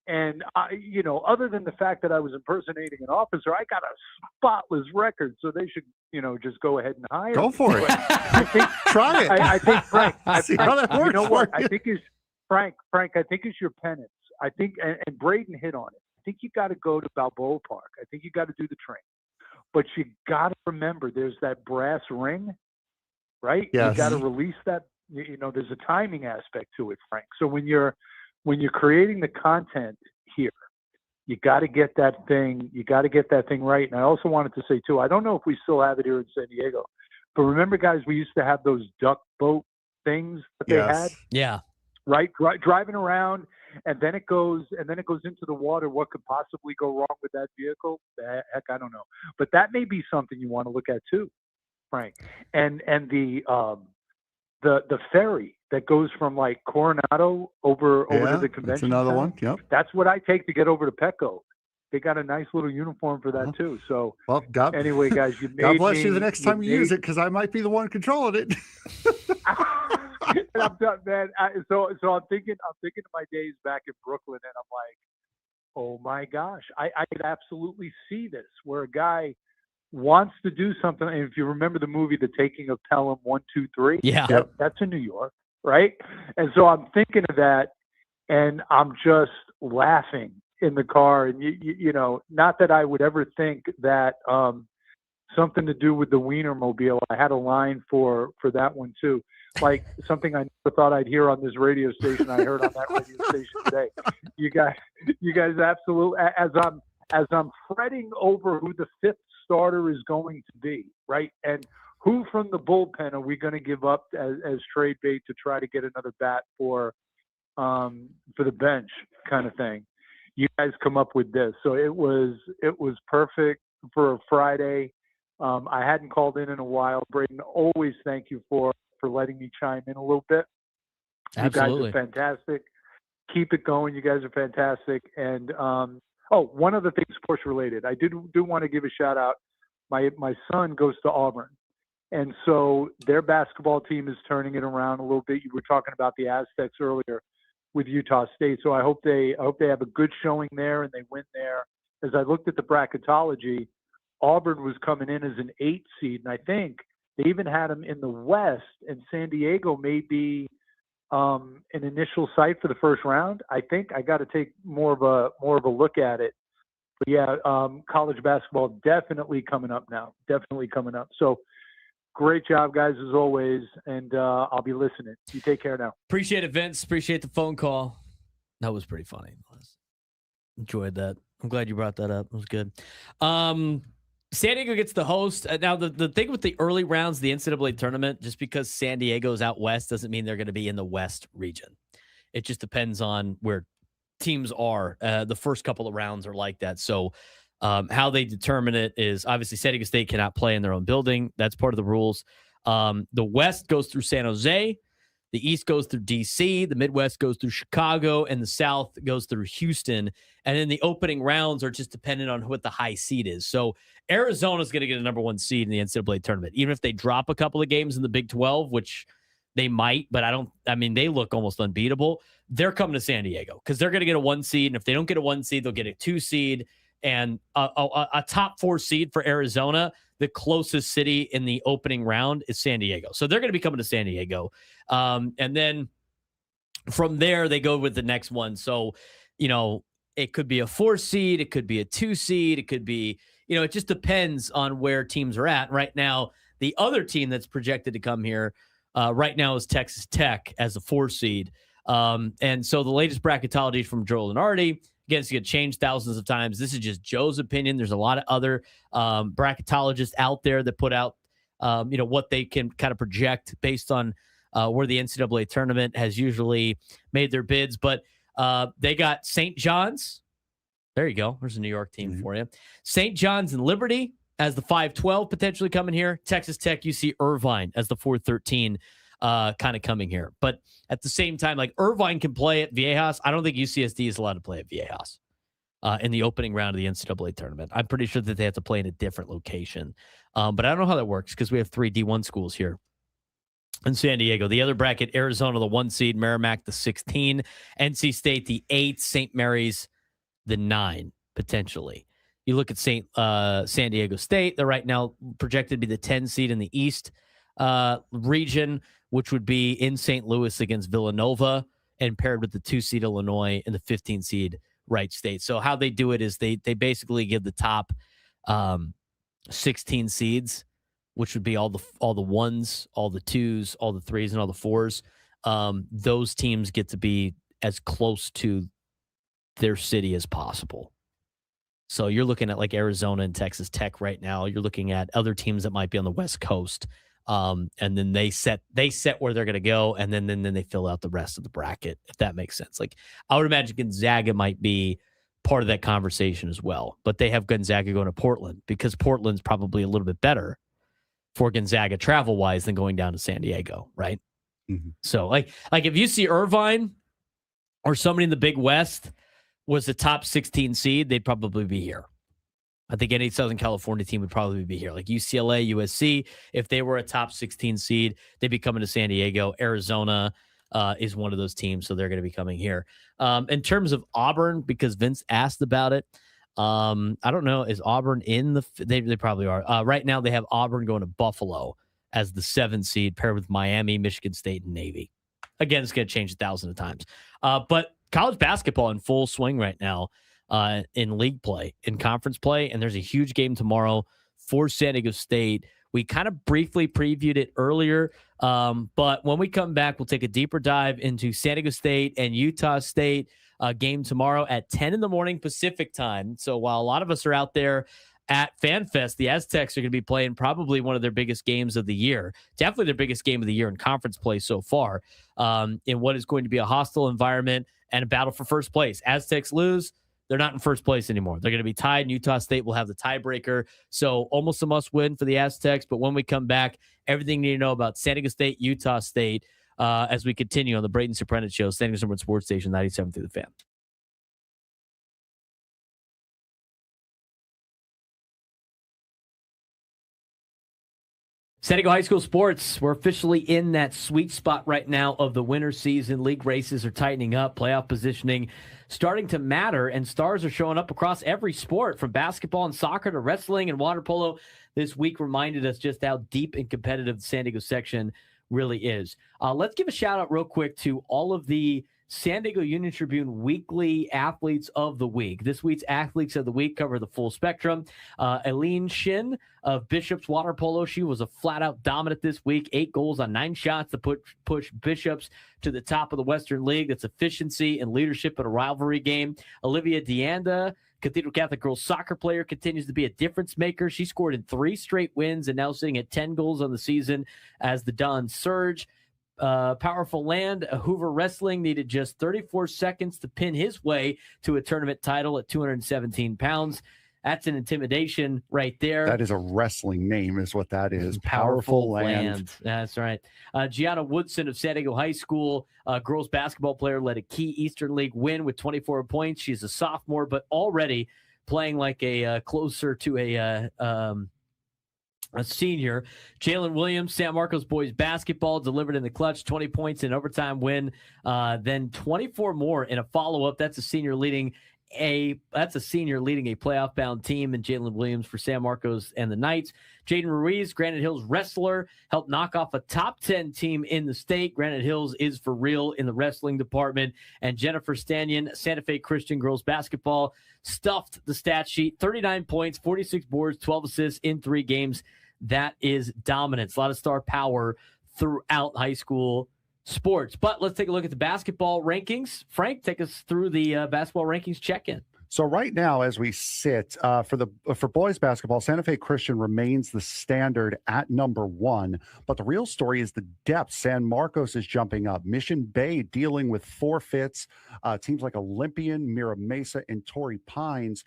and other than the fact that I was impersonating an officer, I got a spotless record. So they should, just go ahead and hire me. Go for it. I think, try it. I think Frank. See how that works. You know what? I think is Frank. I think it's your penance. I think, and Braden hit on it. I think you got to go to Balboa Park. I think you got to do the train. But you got to remember, there's that brass ring, right? Yes. You got to release that. There's a timing aspect to it, Frank. So when you're creating the content here, you got to get that thing. You got to get that thing right. And I also wanted to say too, I don't know if we still have it here in San Diego, but remember, guys, we used to have those duck boat things that they had. Yeah. Right, driving around, and then it goes into the water. What could possibly go wrong with that vehicle? Heck, I don't know. But that may be something you want to look at too, Frank. And the ferry that goes from like Coronado over to the convention. That's another center. one. Yep. That's what I take to get over to Petco. They got a nice little uniform for that too. So, anyway, guys, God bless you the next time you use it, because I might be the one controlling it. I'm done, man. So I'm thinking of my days back in Brooklyn, and I'm like, oh my gosh, I could absolutely see this, where a guy wants to do something. And if you remember the movie, The Taking of Pelham 1, 2, 3, that's in New York, right? And so I'm thinking of that, and I'm just laughing in the car. And not that I would ever think that something to do with the Wienermobile. I had a line for that one too. Like something I never thought I'd hear on this radio station. I heard on that radio station today. You guys absolutely, as I'm fretting over who the fifth starter is going to be, right? And who from the bullpen are we going to give up as trade bait to try to get another bat for the bench kind of thing. You guys come up with this. So it was perfect for a Friday. I hadn't called in a while. Braden, always thank you for letting me chime in a little bit. Absolutely. You guys are fantastic. Keep it going. You guys are fantastic. And one other thing, sports related. I do want to give a shout out. My son goes to Auburn, and so their basketball team is turning it around a little bit. You were talking about the Aztecs earlier with Utah State, so I hope they have a good showing there and they win there. As I looked at the bracketology, Auburn was coming in as an 8 seed, and I think they even had them in the West, and San Diego may be an initial site for the first round. I think I got to take more of a look at it. But yeah, college basketball definitely coming up now. Definitely coming up. So great job, guys, as always, and I'll be listening. You take care now. Appreciate it, Vince. Appreciate the phone call. That was pretty funny. Enjoyed that. I'm glad you brought that up. It was good. San Diego gets the host. Now, the thing with the early rounds, the NCAA tournament, just because San Diego's out west doesn't mean they're going to be in the West region. It just depends on where teams are. The first couple of rounds are like that. So how they determine it is obviously San Diego State cannot play in their own building. That's part of the rules. The West goes through San Jose. The East goes through D.C., the Midwest goes through Chicago, and the South goes through Houston. And then the opening rounds are just dependent on what the high seed is. So Arizona's going to get a number 1 seed in the NCAA tournament, even if they drop a couple of games in the Big 12, which they might, but they look almost unbeatable. They're coming to San Diego because they're going to get a 1 seed. And if they don't get a 1 seed, they'll get a 2 seed. And a top 4 seed for Arizona, the closest city in the opening round is San Diego. So they're going to be coming to San Diego. And then from there, they go with the next one. So, it could be a 4 seed. It could be a 2 seed. It could be, it just depends on where teams are at. Right now, the other team that's projected to come here right now is Texas Tech as a 4 seed. And so the latest bracketology from Joe Lenardi, again, it's going to change thousands of times. This is just Joe's opinion. There's a lot of other bracketologists out there that put out, what they can kind of project based on where the NCAA tournament has usually made their bids. But they got St. John's. There you go. There's a New York team for you. St. John's and Liberty as the 5-12 potentially coming here. Texas Tech, UC Irvine as the 4-13 kind of coming here. But at the same time, like Irvine can play at Viejas. I don't think UCSD is allowed to play at Viejas in the opening round of the NCAA tournament. I'm pretty sure that they have to play in a different location. But I don't know how that works because we have 3 D1 schools here in San Diego. The other bracket, Arizona, the 1 seed, Merrimack, the 16, NC State, the 8, St. Mary's, the 9, potentially. You look at San Diego State, they're right now projected to be the 10 seed in the East region, which would be in St. Louis against Villanova and paired with the 2 seed Illinois and the 15 seed Wright State. So how they do it is they basically give the top 16 seeds, which would be all the 1s, all the 2s, all the 3s, and all the 4s. Those teams get to be as close to their city as possible. So you're looking at like Arizona and Texas Tech right now. You're looking at other teams that might be on the West Coast. And then they set where they're going to go, and then they fill out the rest of the bracket, if that makes sense. Like I would imagine Gonzaga might be part of that conversation as well, but they have Gonzaga going to Portland because Portland's probably a little bit better for Gonzaga travel-wise than going down to San Diego, right? Mm-hmm. So like if you see Irvine or somebody in the Big West was the top 16 seed, they'd probably be here. I think any Southern California team would probably be here. Like UCLA, USC, if they were a top 16 seed, they'd be coming to San Diego. Arizona is one of those teams, so they're going to be coming here. In terms of Auburn, because Vince asked about it, I don't know, is Auburn in the – they probably are. Right now they have Auburn going to Buffalo as the 7 seed paired with Miami, Michigan State, and Navy. Again, it's going to change 1,000 of times. But college basketball in full swing right now. In league play, in conference play, and there's a huge game tomorrow for San Diego State. We kind of briefly previewed it earlier, but when we come back, we'll take a deeper dive into San Diego State and Utah State game tomorrow at 10 in the morning Pacific time. So while a lot of us are out there at FanFest, the Aztecs are going to be playing probably one of their biggest games of the year, definitely their biggest game of the year in conference play so far, in what is going to be a hostile environment and a battle for first place. Aztecs lose, they're not in first place anymore. They're going to be tied, and Utah State will have the tiebreaker. So almost a must-win for the Aztecs. But when we come back, everything you need to know about San Diego State, Utah State, as we continue on the Braden Surprenant Show, San Diego State Sports Station 97 through the Fan. San Diego High School sports, we're officially in that sweet spot right now of the winter season. League races are tightening up, playoff positioning starting to matter, and stars are showing up across every sport, from basketball and soccer to wrestling and water polo. This week reminded us just how deep and competitive the San Diego section really is. Let's give a shout out real quick to all of the San Diego Union Tribune weekly athletes of the week. This week's athletes of the week cover the full spectrum. Eileen Shin of Bishop's Water Polo. She was a flat-out dominant this week. 8 goals on 9 shots to push Bishop's to the top of the Western League. That's efficiency and leadership in a rivalry game. Olivia Deanda, Cathedral Catholic girls soccer player, continues to be a difference maker. She scored in 3 straight wins and now sitting at 10 goals on the season as the Dons surge. Powerful Land, Hoover Wrestling needed just 34 seconds to pin his way to a tournament title at 217 pounds. That's an intimidation right there. That is a wrestling name is what that is. Powerful Land. That's right. Gianna Woodson of San Diego High School, girls basketball player, led a key Eastern League win with 24 points. She's a sophomore, but already playing like a closer to a senior. Jalen Williams, San Marcos boys basketball, delivered in the clutch, 20 points in overtime win, then 24 more in a follow-up. That's a senior leading that's a senior leading a playoff-bound team, and Jalen Williams for San Marcos and the Knights. Jaden Ruiz, Granite Hills wrestler, helped knock off a top 10 team in the state. Granite Hills is for real in the wrestling department. And Jennifer Stanyon, Santa Fe Christian girls basketball, stuffed the stat sheet. 39 points, 46 boards, 12 assists in 3 games. That is dominance. A lot of star power throughout high school sports. But let's take a look at the basketball rankings. Frank, take us through the basketball rankings check-in. So right now, as we sit for boys basketball, Santa Fe Christian remains the standard at number 1. But the real story is the depth. San Marcos is jumping up. Mission Bay dealing with forfeits. Teams like Olympian, Mira Mesa, and Torrey Pines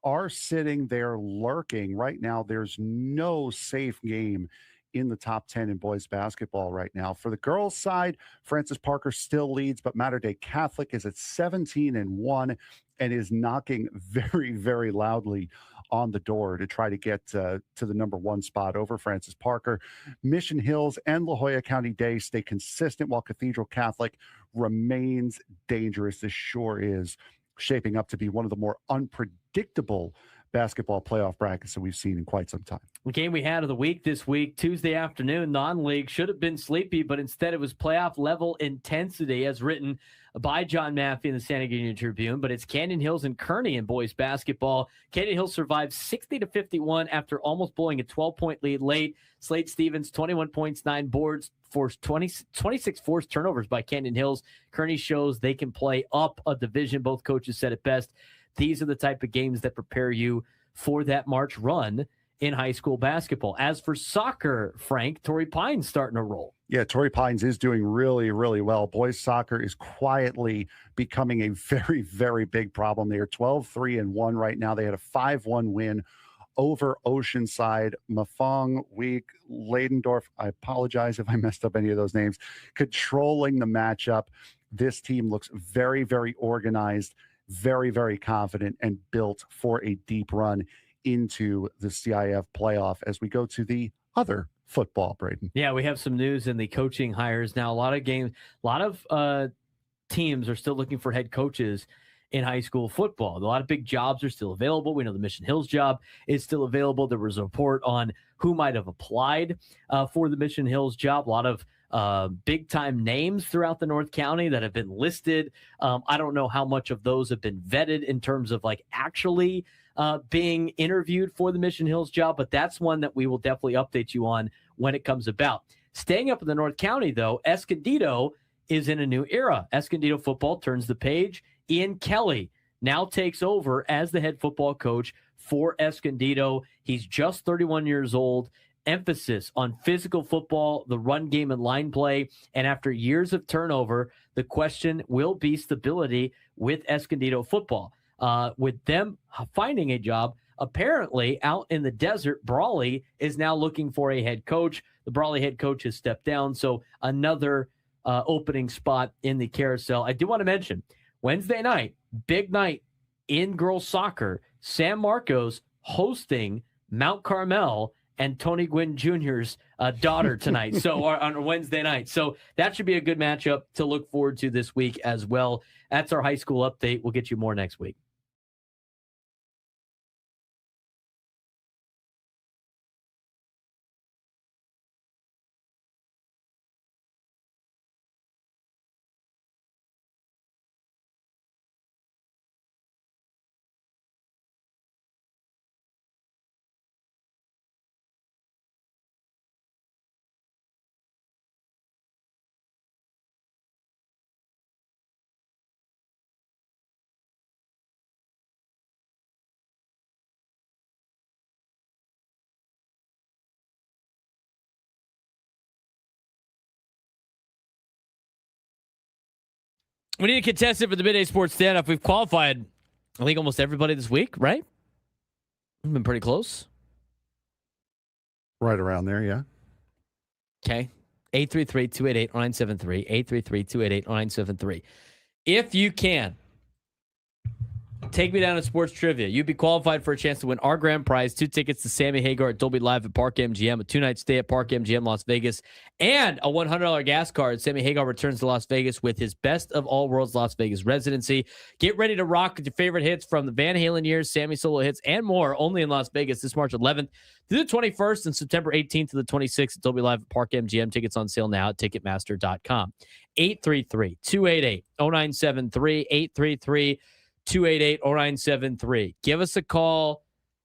are sitting there lurking. Right now, there's no safe game in the top 10 in boys basketball right now. For the girls side, Francis Parker still leads, but Mater Dei Catholic is at 17-1 and is knocking very, very loudly on the door to try to get to the number 1 spot over Francis Parker. Mission Hills and La Jolla County Day stay consistent, while Cathedral Catholic remains dangerous. This sure is shaping up to be one of the more unpredictable basketball playoff brackets that we've seen in quite some time. The game we had of the week this week, Tuesday afternoon, non-league, should have been sleepy, but instead it was playoff level intensity, as written by John Maffey in the San Diego Union Tribune. But it's Canyon Hills and Kearney in boys basketball. Canyon Hills survived 60-51 after almost blowing a 12-point lead late. Slade Stevens, 21 points, 9 boards, forced 26 forced turnovers by Canyon Hills. Kearney shows they can play up a division. Both coaches said it best. These are the type of games that prepare you for that March run in high school basketball. As for soccer, Frank, Torrey Pines starting to roll. Yeah, Torrey Pines is doing really, really well. Boys soccer is quietly becoming a very, very big problem. They are 12-3-1 right now. They had a 5-1 win over Oceanside. Mafong, Week, Leidendorf, I apologize if I messed up any of those names, controlling the matchup. This team looks very, very organized, very, very confident, and built for a deep run into the CIF playoff as we go to the other football, Braden. Yeah, we have some news in the coaching hires now. A lot of teams are still looking for head coaches in high school football. A lot of big jobs are still available. We know the Mission Hills job is still available. There was a report on who might have applied for the Mission Hills job. A lot of big time names throughout the North County that have been listed. I don't know how much of those have been vetted in terms of like actually being interviewed for the Mission Hills job, but that's one that we will definitely update you on when it comes about. Staying up in the North County, though, Escondido is in a new era. Escondido football turns the page. Ian Kelly now takes over as the head football coach for Escondido. He's just 31 years old. Emphasis on physical football, the run game and line play. And after years of turnover, the question will be stability with Escondido football. With them finding a job, apparently out in the desert, Brawley is now looking for a head coach. The Brawley head coach has stepped down, so another opening spot in the carousel. I do want to mention, Wednesday night, big night in girls soccer, San Marcos hosting Mount Carmel and Tony Gwynn Jr.'s daughter tonight, so on Wednesday night. So that should be a good matchup to look forward to this week as well. That's our high school update. We'll get you more next week. We need a contestant for the Midday Sports Stand-Up. We've qualified, I think, almost everybody this week, right? We've been pretty close. Right around there, yeah. Okay. 833-288-0973. 833-288-0973. If you can, Take me down to sports trivia. You'd be qualified for a chance to win our grand prize, 2 tickets to Sammy Hagar at Dolby Live at Park MGM, a 2-night stay at Park MGM Las Vegas, and a $100 gas card. Sammy Hagar returns to Las Vegas with his Best of All Worlds Las Vegas residency. Get ready to rock with your favorite hits from the Van Halen years, Sammy solo hits, and more, only in Las Vegas this March 11th through the 21st and September 18th to the 26th at Dolby Live at Park MGM. Tickets on sale now at Ticketmaster.com. 833-288-0973, 833-288-0973. Give us a call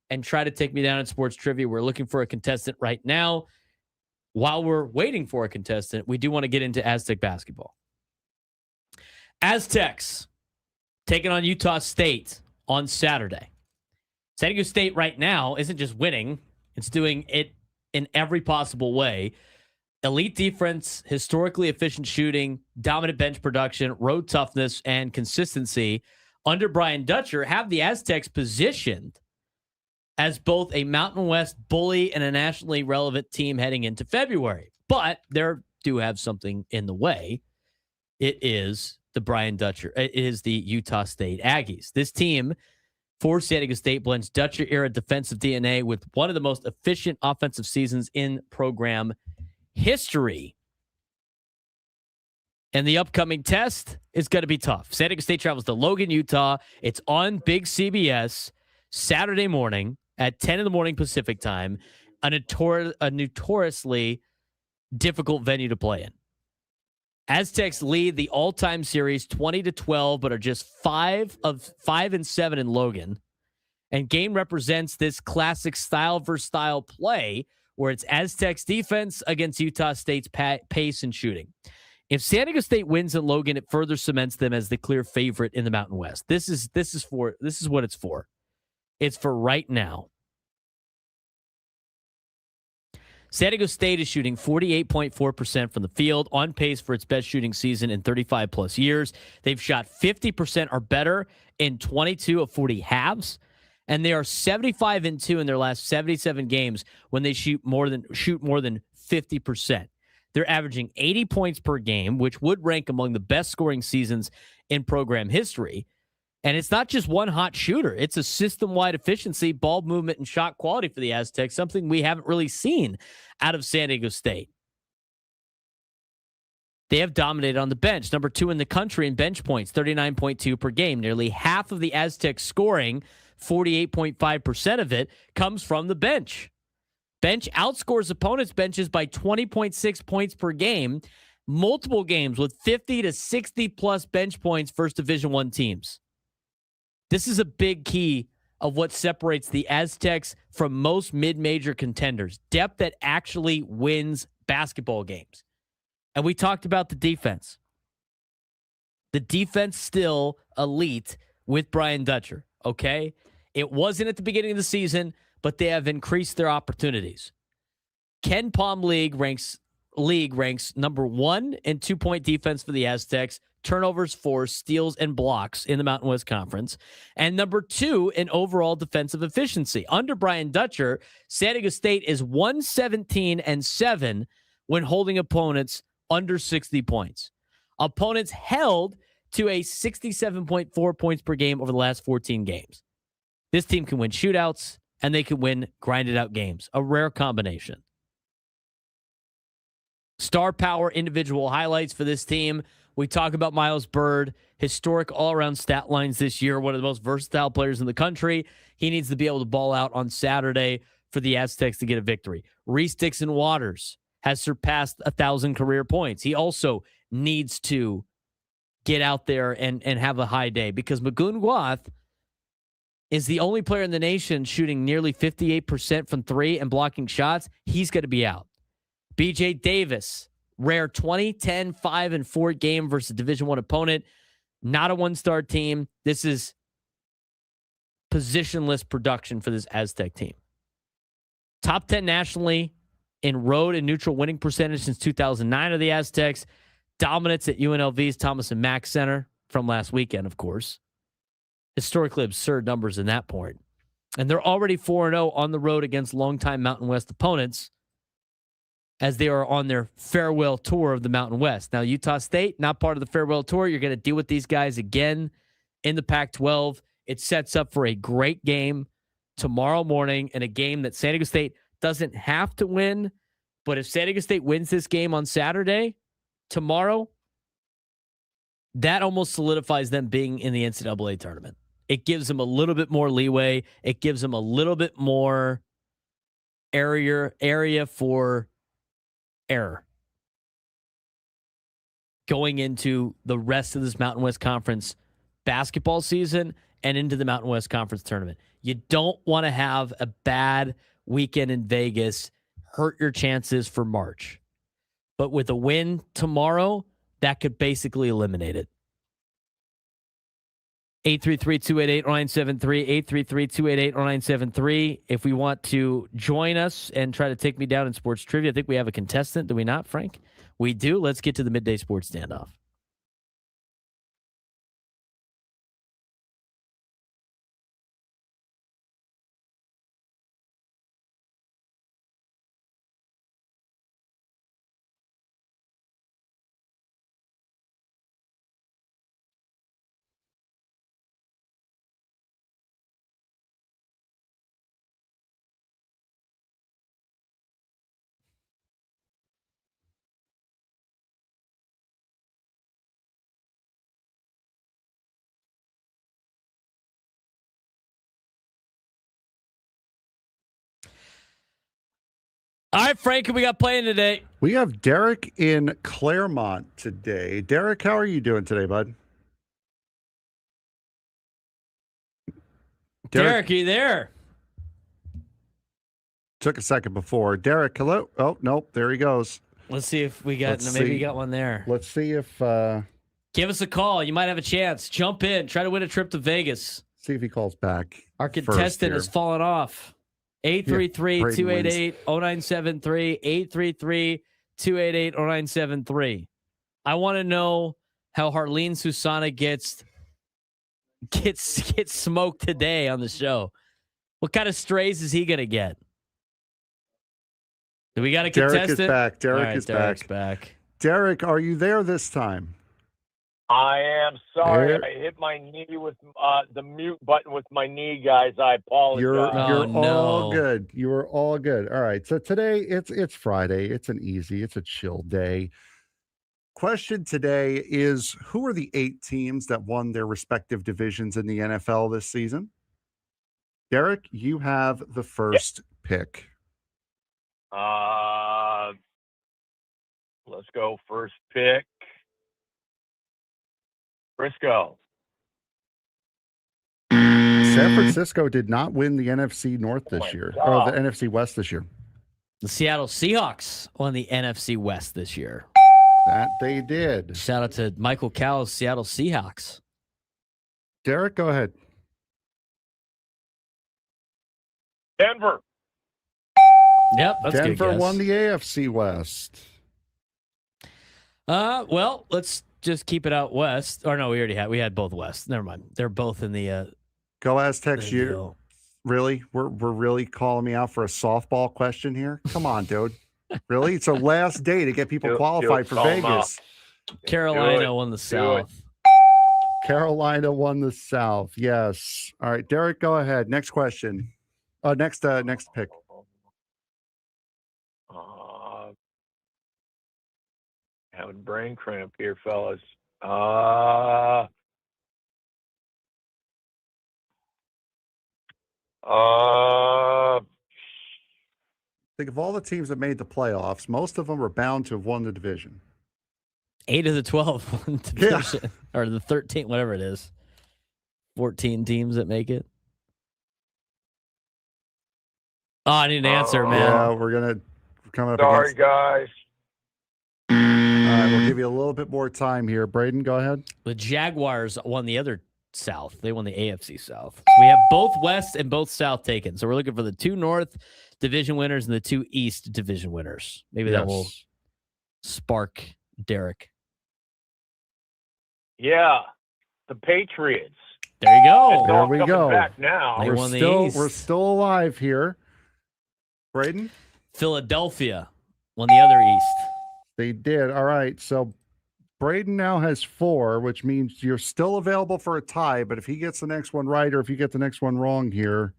and try to take me down in sports trivia. We're looking for a contestant right now. While we're waiting for a contestant, we do want to get into Aztec basketball. Aztecs taking on Utah State on Saturday. San Diego State right now isn't just winning, it's doing it in every possible way. Elite defense, historically efficient shooting, dominant bench production, road toughness, and consistency under Brian Dutcher have the Aztecs positioned as both a Mountain West bully and a nationally relevant team heading into February. But they do have something in the way. It is the Brian Dutcher. It is the Utah State Aggies. This team for San Diego State blends Dutcher-era defensive DNA with one of the most efficient offensive seasons in program history. And the upcoming test is going to be tough. San Diego State travels to Logan, Utah. It's on Big CBS Saturday morning at 10 in the morning Pacific time, a notoriously difficult venue to play in. Aztecs lead the all-time series 20-12, but are just 5-7 in Logan. And game represents this classic style versus style play where it's Aztecs defense against Utah State's pace and shooting. If San Diego State wins in Logan, it further cements them as the clear favorite in the Mountain West. This is what it's for. It's for right now. San Diego State is shooting 48.4% from the field, on pace for its best shooting season in 35 plus years. They've shot 50% or better in 22 of 40 halves, and they are 75-2 in their last 77 games when they shoot more than 50%. They're averaging 80 points per game, which would rank among the best scoring seasons in program history. And it's not just one hot shooter. It's a system-wide efficiency, ball movement, and shot quality for the Aztecs, something we haven't really seen out of San Diego State. They have dominated on the bench, number 2 in the country in bench points, 39.2 per game. Nearly half of the Aztecs scoring, 48.5% of it, comes from the bench. Bench outscores opponents' benches by 20.6 points per game, multiple games with 50 to 60-plus bench points versus Division I teams. This is a big key of what separates the Aztecs from most mid-major contenders. Depth that actually wins basketball games. And we talked about the defense. The defense still elite with Brian Dutcher, okay? It wasn't at the beginning of the season, but they have increased their opportunities. Ken Palm League ranks number 1 in 2-point defense for the Aztecs, turnovers, forced, steals, and blocks in the Mountain West Conference, and number 2 in overall defensive efficiency. Under Brian Dutcher, San Diego State is 117-7 when holding opponents under 60 points. Opponents held to a 67.4 points per game over the last 14 games. This team can win shootouts, and they can win grinded-out games. A rare combination. Star power individual highlights for this team. We talk about Miles Bird, historic all-around stat lines this year, one of the most versatile players in the country. He needs to be able to ball out on Saturday for the Aztecs to get a victory. Reese Dixon Waters has surpassed 1,000 career points. He also needs to get out there and have a high day because Magoon Guath is the only player in the nation shooting nearly 58% from 3 and blocking shots. He's going to be out. BJ Davis, rare 20, 10, 5, and 4 game versus Division I opponent. Not a one-star team. This is positionless production for this Aztec team. Top 10 nationally in road and neutral winning percentage since 2009 of the Aztecs. Dominance at UNLV's Thomas and Mack Center from last weekend, of course. Historically absurd numbers in that point. And they're already 4-0 on the road against longtime Mountain West opponents as they are on their farewell tour of the Mountain West. Now, Utah State, not part of the farewell tour. You're going to deal with these guys again in the Pac-12 It sets up for a great game tomorrow morning, and a game that San Diego State doesn't have to win. But if San Diego State wins this game on Saturday, tomorrow, that almost solidifies them being in the NCAA tournament. It gives them a little bit more leeway. It gives them a little bit more area for error going into the rest of this Mountain West Conference basketball season and into the Mountain West Conference tournament. You don't want to have a bad weekend in Vegas hurt your chances for March. But with a win tomorrow, that could basically eliminate it. 833-288-0973, 833-288-0973. If we want to join us and try to take me down in sports trivia, I think we have a contestant, do we not, Frank? We do. Let's get to the midday sports standoff. All right, Frank, who we got playing today? We have Derek in Claremont today. Derek, how are you doing today, bud? Derek, are you there? Took a second before. Derek, hello? Oh, nope, there he goes. Let's see if we got, maybe you got one there. Let's see if... Give us a call. You might have a chance. Jump in. Try to win a trip to Vegas. See if he calls back. Our contestant has fallen off. 833-288-0973. 833-288-0973. I want to know how Harleen Susana gets smoked today on the show. What kind of strays is he going to get? Do we got a contestant? Derek is back. Derek, are you there this time? I am sorry. I hit my knee with the mute button with my knee, guys. I apologize. You're all good. You are all good. All right. So today it's Friday. It's a chill day. Question today is, who are the 8 teams that won their respective divisions in the NFL this season? Derek, you have the first pick. Let's go first pick. Frisco. San Francisco did not win the NFC North this year, or the NFC West this year. The Seattle Seahawks won the NFC West this year. That they did. Shout out to Michael Cowell's Seattle Seahawks. Derek, go ahead. Denver. Yep, that's Denver good guess. won the AFC West. Well, let's just keep it out west. Or no, we had both west. Never mind. They're both in the Go Aztecs. You really? We're really calling me out for a softball question here? Come on, dude. Really? It's a last day to get people qualified for Vegas. Carolina won the South. Carolina won the South. Yes. All right, Derek, go ahead. Next question. Next pick. Having brain cramp here, fellas. Think of all the teams that made the playoffs. Most of them are bound to have won the division. 8 of the 12 won the division, or the 13, whatever it is. 14 teams that make it. Oh, I need an answer, man. Yeah, we're coming up. Sorry, guys. All right, we'll give you a little bit more time here. Braden, go ahead. The Jaguars won the other South. They won the AFC South. So we have both West and both South taken. So we're looking for the 2 North division winners and the 2 East division winners. Maybe that will spark Derek. Yeah, the Patriots. There you go. There we go. Back now. We're still alive here. Braden? Philadelphia won the other East. They did. All right. So Braden now has 4, which means you're still available for a tie. But if he gets the next one right or if you get the next one wrong here,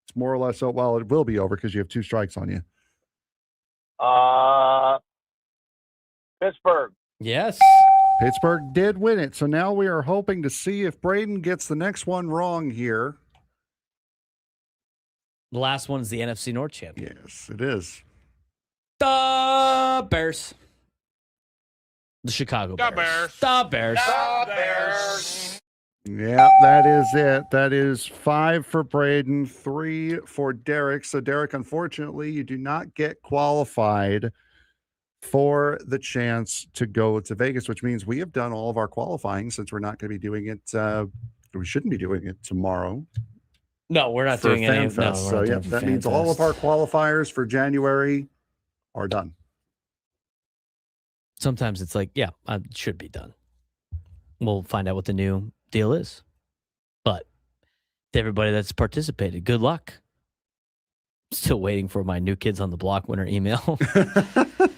it's more or less, it will be over because you have 2 strikes on you. Pittsburgh. Yes. Pittsburgh did win it. So now we are hoping to see if Braden gets the next one wrong here. The last one is the NFC North champion. Yes, it is. The Bears. The Chicago Bears. The Bears. The Bears. Yeah, that is it. That is 5 for Braden, 3 for Derek. So, Derek, unfortunately, you do not get qualified for the chance to go to Vegas, which means we have done all of our qualifying since we're not going to be doing it. We shouldn't be doing it tomorrow. No, we're not doing any. No, so, yeah, that means all of our qualifiers for January are done. Sometimes it's like, yeah, it should be done. We'll find out what the new deal is. But to everybody that's participated, good luck. Still waiting for my New Kids on the Block winner email.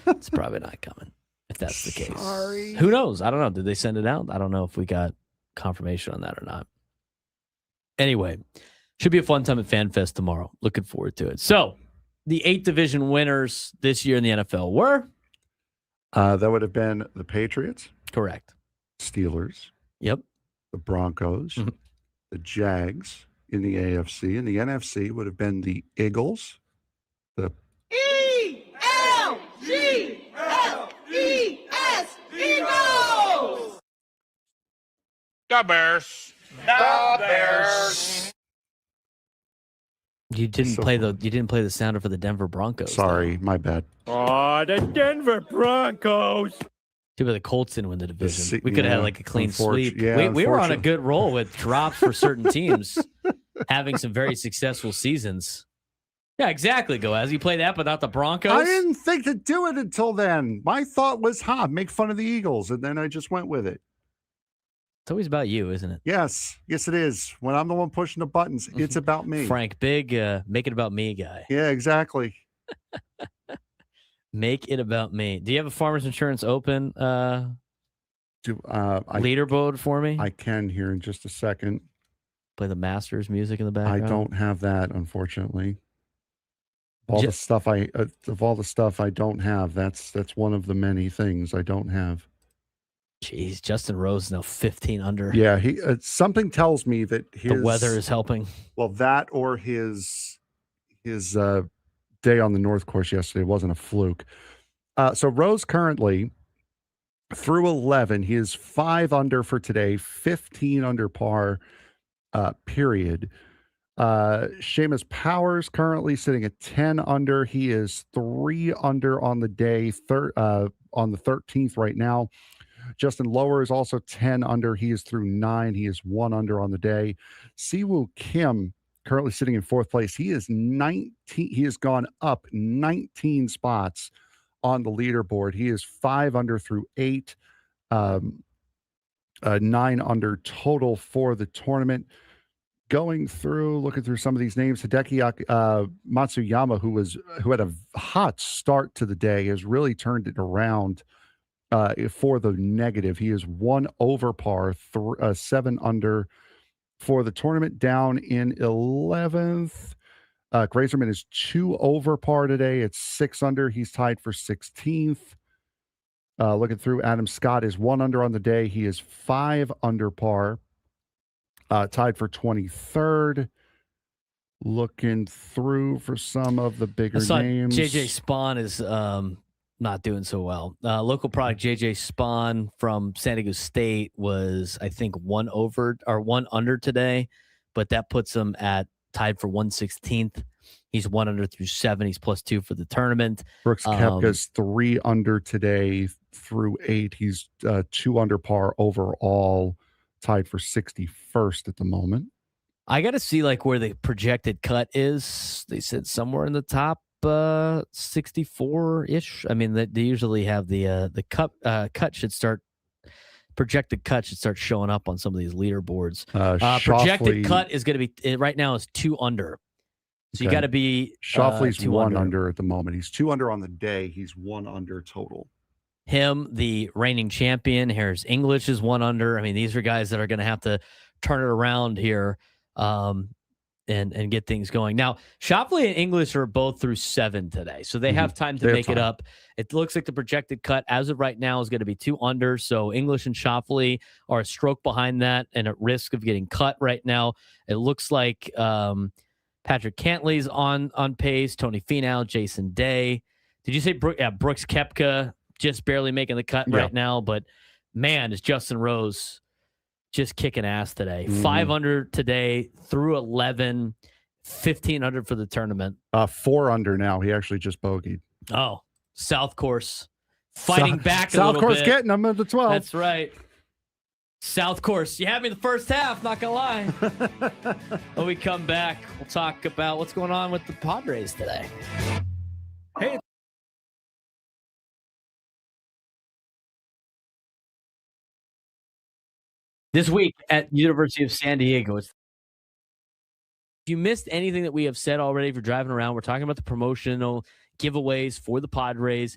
It's probably not coming if that's the case. Sorry. Who knows? I don't know. Did they send it out? I don't know if we got confirmation on that or not. Anyway, should be a fun time at FanFest tomorrow. Looking forward to it. So, the 8 division winners this year in the NFL were? That would have been the Patriots. Correct. Steelers. Yep. The Broncos. Mm-hmm. The Jags in the AFC. And the NFC would have been the Eagles. The E-L-G-L-E-S, Eagles! The Bears. The Bears. You didn't play the sounder for the Denver Broncos. Sorry, my bad. Oh, the Denver Broncos. Too bad the Colts didn't win the division. We could have had like a clean sweep. Yeah, we were on a good roll with drops for certain teams, having some very successful seasons. Yeah, exactly, Goaz. You play that, but not the Broncos? I didn't think to do it until then. My thought was, make fun of the Eagles, and then I just went with it. It's always about you, isn't it? Yes, it is. When I'm the one pushing the buttons, it's about me. Frank, big make it about me guy. Yeah, exactly. Make it about me. Do you have a Farmers Insurance Open leaderboard for me? I can here in just a second. Play the Masters music in the background. I don't have that, unfortunately. All the stuff I don't have. That's one of the many things I don't have. Jeez, Justin Rose is now 15 under. Yeah, something tells me that the weather is helping. Well, that or his day on the North Course yesterday wasn't a fluke. So Rose currently through 11, he is 5 under for today, 15 under par. Period. Seamus Powers currently sitting at 10 under. He is 3 under on the day, on the 13th right now. Justin Lower is also 10 under. He is through 9. He is 1 under on the day. Siwoo Kim currently sitting in 4th place. He is 19. He has gone up 19 spots on the leaderboard. He is 5 under through 8. 9 under total for the tournament. Looking through some of these names, Hideki Matsuyama, who had a hot start to the day, has really turned it around for the negative. He is 1 over par, 7 under for the tournament, down in 11th. Grazerman is 2 over par today. It's 6 under. He's tied for 16th. Looking through, Adam Scott is 1 under on the day. He is 5 under par. Tied for 23rd. Looking through for some of the bigger names. JJ Spawn is not doing so well. Local product JJ Spawn from San Diego State was, I think, 1 over or 1 under today, but that puts him at tied for 116th. He's 1 under through 7. He's +2 for the tournament. Brooks Koepka's 3 under today through 8. He's 2 under par overall. Tied for 61st at the moment. I got to see where the projected cut is. They said somewhere in the top 64-ish. I mean, they usually have the cut should start. Projected cut should start showing up on some of these leaderboards. Projected cut is going to be right now is 2 under. So you got to be. Schauffele's 1 under at the moment. He's 2 under on the day. He's 1 under total. him, the reigning champion. Harris English is 1 under. I mean, these are guys that are going to have to turn it around here and get things going. Now, Shoffley and English are both through 7 today, so they have time to make it up. It looks like the projected cut as of right now is going to be 2 under, so English and Shoffley are a stroke behind that and at risk of getting cut right now. It looks like Patrick Cantley's on pace, Tony Finau, Jason Day. Did you say Brooks Koepka just barely making the cut right now? But, man, is Justin Rose just kicking ass today. 5 under today, through 11, 15 under for the tournament. 4 under now. He actually just bogeyed. Oh, South Course fighting back a South little Course bit. getting them at the 12. That's right. South Course. You had me in the first half, not going to lie. When we come back, we'll talk about what's going on with the Padres today. Hey. This week at University of San Diego. If you missed anything that we have said already, if you're driving around, we're talking about the promotional giveaways for the Padres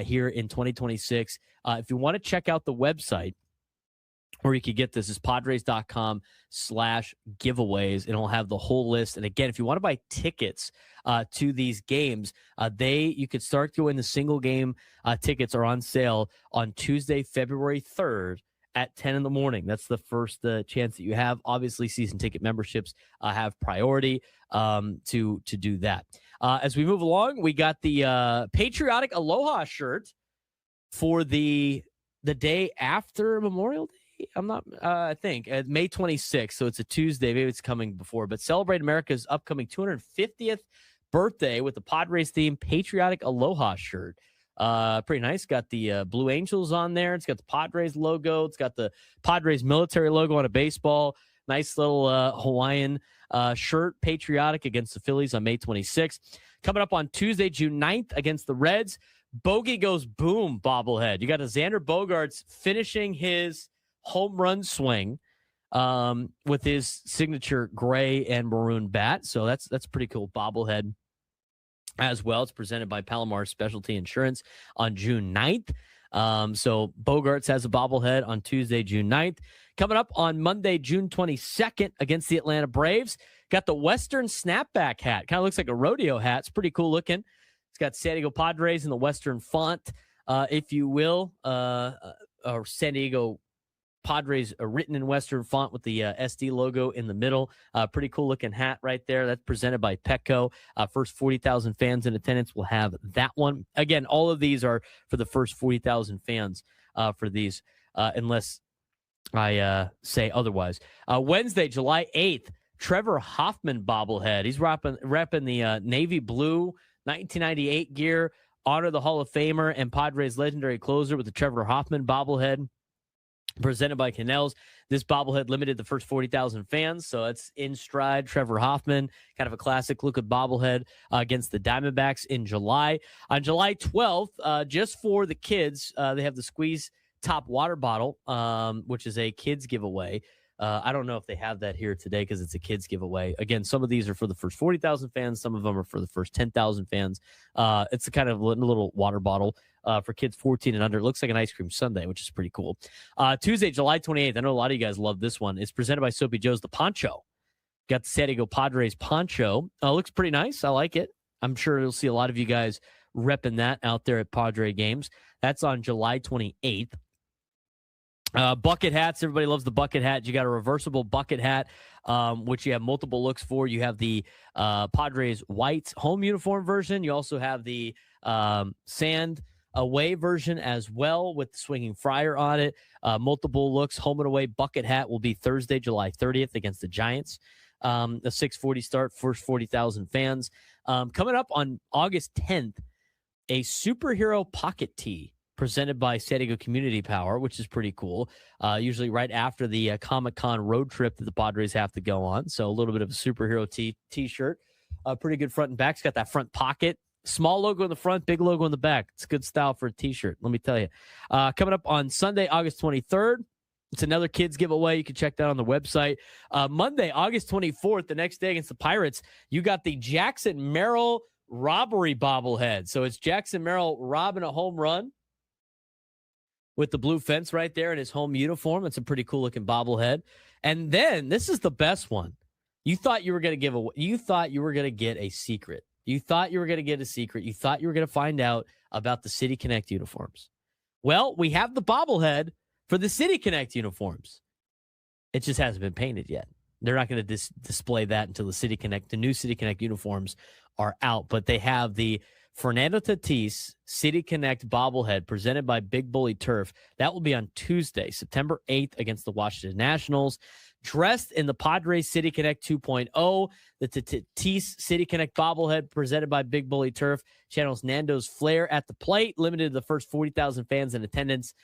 here in 2026. If you want to check out the website where you could get this, is padres.com/giveaways, and it'll have the whole list. And again, if you want to buy tickets to these games, you could start going. The single game tickets are on sale on Tuesday, February 3rd. At 10 in the morning. That's the first chance that you have. Obviously, season ticket memberships have priority to do that. As we move along, we got the patriotic Aloha shirt for the day after Memorial Day. I think May 26th. So it's a Tuesday. Maybe it's coming before, but celebrate America's upcoming 250th birthday with the Padres theme patriotic Aloha shirt. Pretty nice. Got the Blue Angels on there. It's got the Padres logo. It's got the Padres military logo on a baseball. Nice little Hawaiian shirt, patriotic, against the Phillies on May 26th. Coming up on Tuesday, June 9th against the Reds. Bogey goes boom bobblehead. You got a Xander Bogaerts finishing his home run swing with his signature gray and maroon bat. So that's pretty cool bobblehead as well. It's presented by Palomar Specialty Insurance on June 9th. So Bogaerts has a bobblehead on Tuesday, June 9th. Coming up on Monday, June 22nd against the Atlanta Braves. Got the Western snapback hat. Kind of looks like a rodeo hat. It's pretty cool looking. It's got San Diego Padres in the Western font, if you will, or San Diego Padres written in Western font with the SD logo in the middle. Pretty cool looking hat right there. That's presented by Petco. First 40,000 fans in attendance will have that one. Again, all of these are for the first 40,000 fans for these, unless I say otherwise. Wednesday, July 8th, Trevor Hoffman bobblehead. He's repping the navy blue 1998 gear. Honor the Hall of Famer and Padres legendary closer with the Trevor Hoffman bobblehead. Presented by Canels. This bobblehead limited the first 40,000 fans, so it's in stride. Trevor Hoffman, kind of a classic look at bobblehead against the Diamondbacks in July. On July 12th, just for the kids, they have the Squeeze Top water bottle, which is a kids giveaway. I don't know if they have that here today because it's a kids giveaway. Again, some of these are for the first 40,000 fans. Some of them are for the first 10,000 fans. It's a kind of little water bottle for kids 14 and under. It looks like an ice cream sundae, which is pretty cool. Tuesday, July 28th. I know a lot of you guys love this one. It's presented by Soapy Joe's The Poncho. Got the San Diego Padres poncho. Looks pretty nice. I like it. I'm sure you'll see a lot of you guys repping that out there at Padre games. That's on July 28th. Bucket hats. Everybody loves the bucket hat. You got a reversible bucket hat, which you have multiple looks for. You have the Padres white home uniform version. You also have the sand away version as well with the swinging friar on it. Multiple looks. Home and away bucket hat will be Thursday, July 30th against the Giants. A 6:40 start, first 40,000 fans. Coming up on August 10th, a superhero pocket tee presented by San Diego Community Power, which is pretty cool. Usually right after the Comic-Con road trip that the Padres have to go on. So a little bit of a superhero t-shirt. Pretty good front and back. It's got that front pocket. Small logo in the front, big logo in the back. It's good style for a t-shirt, let me tell you. Coming up on Sunday, August 23rd, it's another kids giveaway. You can check that on the website. Monday, August 24th, the next day against the Pirates, you got the Jackson Merrill robbery bobblehead. So it's Jackson Merrill robbing a home run with the blue fence right there in his home uniform. It's a pretty cool looking bobblehead. And then this is the best one. You thought you were going to get a secret. You thought you were going to get a secret. You thought you were going to find out about the City Connect uniforms. Well, we have the bobblehead for the City Connect uniforms. It just hasn't been painted yet. They're not going to display that until the new City Connect uniforms are out. But they have the Fernando Tatis City Connect bobblehead presented by Big Bully Turf. That will be on Tuesday, September 8th against the Washington Nationals. Dressed in the Padres City Connect 2.0, the Tatis City Connect bobblehead presented by Big Bully Turf channels Nando's flair at the plate, limited to the first 40,000 fans in attendance.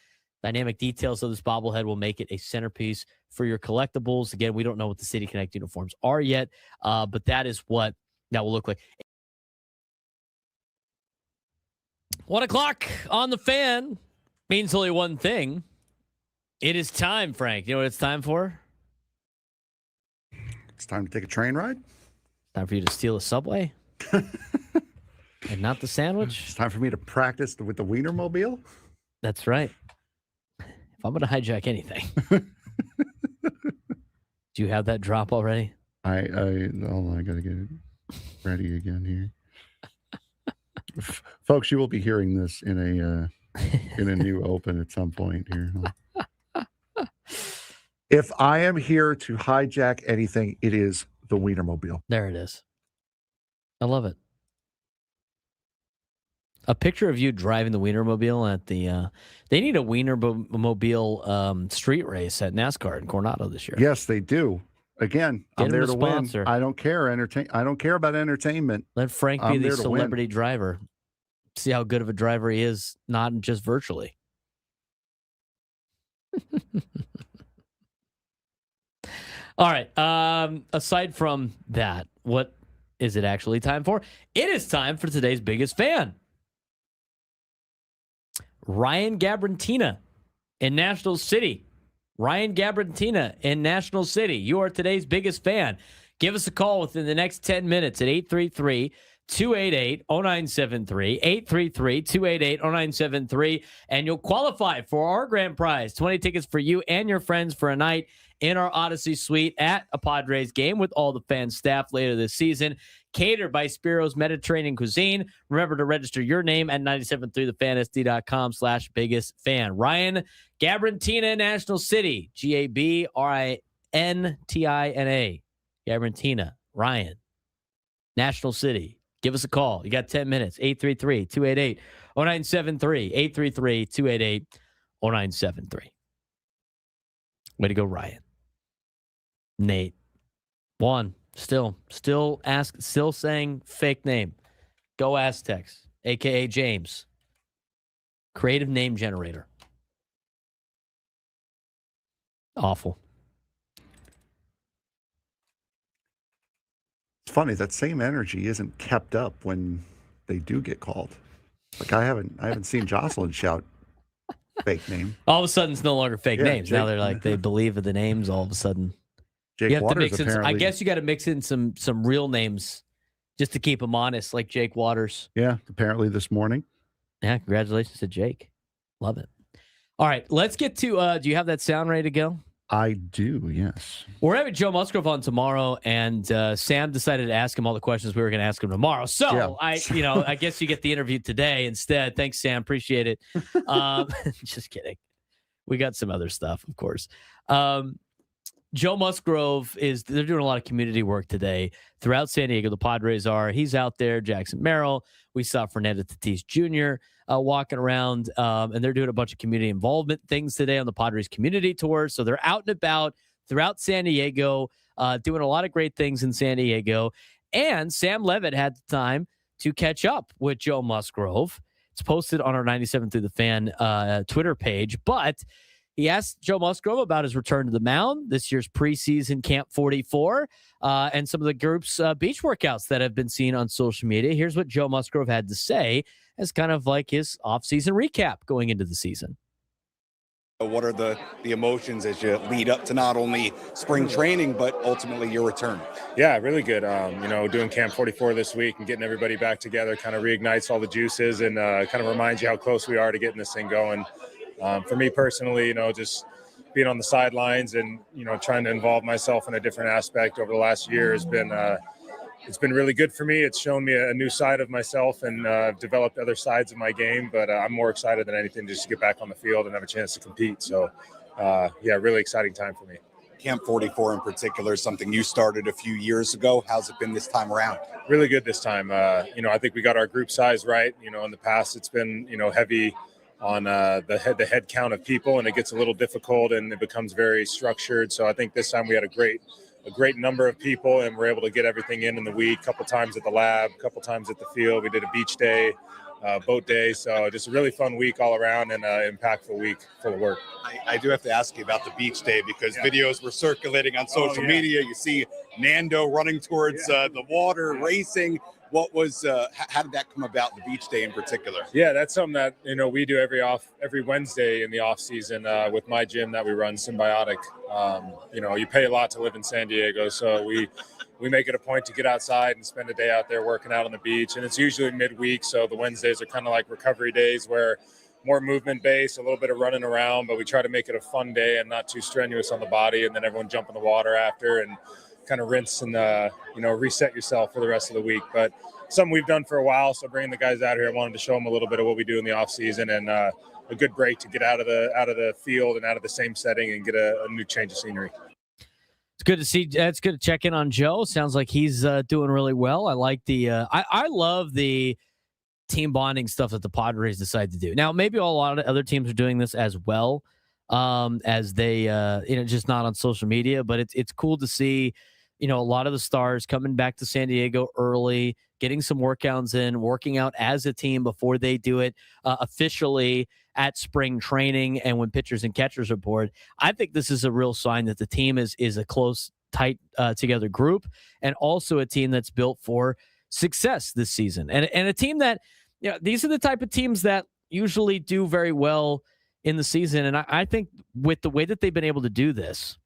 Dynamic details of this bobblehead will make it a centerpiece for your collectibles. Again, we don't know what the City Connect uniforms are yet, but that is what that will look like. 1 o'clock on the Fan means only one thing. It is time, Frank. You know what it's time for? It's time to take a train ride. Time for you to steal a Subway and not the sandwich. It's time for me to practice with the Wienermobile. That's right. If I'm going to hijack anything, do you have that drop already? I got to get it ready again here. Folks, you will be hearing this in a new open at some point here. If I am here to hijack anything, it is the Wienermobile. There it is. I love it. A picture of you driving the Wienermobile at the they need a Wienermobile street race at NASCAR in Coronado this year. Yes, they do. Again, I'm there to win. I don't care. I don't care about entertainment. Let Frank be the celebrity driver. See how good of a driver he is, not just virtually. All right. Aside from that, what is it actually time for? It is time for today's biggest fan. Ryan Gabrantina in National City. Ryan Gabrantina in National City. You are today's biggest fan. Give us a call within the next 10 minutes at 833-288-0973, 833-288-0973, and you'll qualify for our grand prize, 20 tickets for you and your friends for a night in our Odyssey Suite at a Padres game with all the fan staff later this season. Catered by Spiro's Mediterranean Cuisine. Remember to register your name at 973thefansd.com/biggest fan. Ryan Gabrantina, National City. Gabrintina. Gabrantina. Ryan. National City. Give us a call. You got 10 minutes. 833-288-0973. 833-288-0973. Way to go, Ryan. Nate. Juan. Still saying fake name. Go Aztecs, a.k.a. James. Creative name generator. Awful. It's funny, that same energy isn't kept up when they do get called. Like I haven't seen Jocelyn shout fake name. All of a sudden it's no longer fake names. Now they're like they believe in the names all of a sudden. Jake Waters, I guess you got to mix in some real names just to keep them honest, like Jake Waters. Yeah, apparently this morning. Yeah, congratulations to Jake. Love it. All right, let's get to, do you have that sound ready to go? I do, yes. We're having Joe Musgrove on tomorrow, and Sam decided to ask him all the questions we were going to ask him tomorrow. So, yeah. I guess you get the interview today instead. Thanks, Sam. Appreciate it. Just kidding. We got some other stuff, of course. Joe Musgrove they're doing a lot of community work today throughout San Diego. The Padres are. He's out there. Jackson Merrill. We saw Fernando Tatis Jr. Walking around, and they're doing a bunch of community involvement things today on the Padres community tour. So they're out and about throughout San Diego, doing a lot of great things in San Diego. And Sam Levitt had the time to catch up with Joe Musgrove. It's posted on our 97 Through the Fan Twitter page, but he asked Joe Musgrove about his return to the mound, this year's preseason Camp 44, and some of the group's beach workouts that have been seen on social media. Here's what Joe Musgrove had to say as kind of like his offseason recap going into the season. What are the emotions as you lead up to not only spring training, but ultimately your return? Yeah, really good. Doing Camp 44 this week and getting everybody back together kind of reignites all the juices and kind of reminds you how close we are to getting this thing going. For me personally, just being on the sidelines and, trying to involve myself in a different aspect over the last year has been it's been really good for me. It's shown me a new side of myself, and I've developed other sides of my game, but I'm more excited than anything just to get back on the field and have a chance to compete. So, really exciting time for me. Camp 44 in particular is something you started a few years ago. How's it been this time around? Really good this time. I think we got our group size right. In the past it's been, heavy on the head count of people, and it gets a little difficult and it becomes very structured. So I think this time we had a great number of people, and we're able to get everything in the week, a couple times at the lab, a couple times at the field. We did a beach day, boat day. So just a really fun week all around, and impactful week full of work. I do have to ask you about the beach day, because videos were circulating on social media. You see Nando running towards the water, racing. What was how did that come about, the beach day in particular? Yeah, that's something that we do every Wednesday in the off season with my gym that we run, Symbiotic. You pay a lot to live in San Diego, so we make it a point to get outside and spend a day out there working out on the beach. And it's usually midweek, so the Wednesdays are kind of like recovery days, where more movement based, a little bit of running around, but we try to make it a fun day and not too strenuous on the body. And then everyone jump in the water after and kind of rinse and reset yourself for the rest of the week. But something we've done for a while, so bringing the guys out here, I wanted to show them a little bit of what we do in the off season, and a good break to get out of the field and out of the same setting and get a new change of scenery. It's good to see. It's good to check in on Joe. Sounds like he's doing really well. I like the I love the team bonding stuff that the Padres decide to do. Now, maybe a lot of other teams are doing this as well, as they just not on social media, but it's cool to see a lot of the stars coming back to San Diego early, getting some workouts in, working out as a team before they do it officially at spring training and when pitchers and catchers report. I think this is a real sign that the team is a close, tight together group, and also a team that's built for success this season. And a team that, these are the type of teams that usually do very well in the season. And I think with the way that they've been able to do this,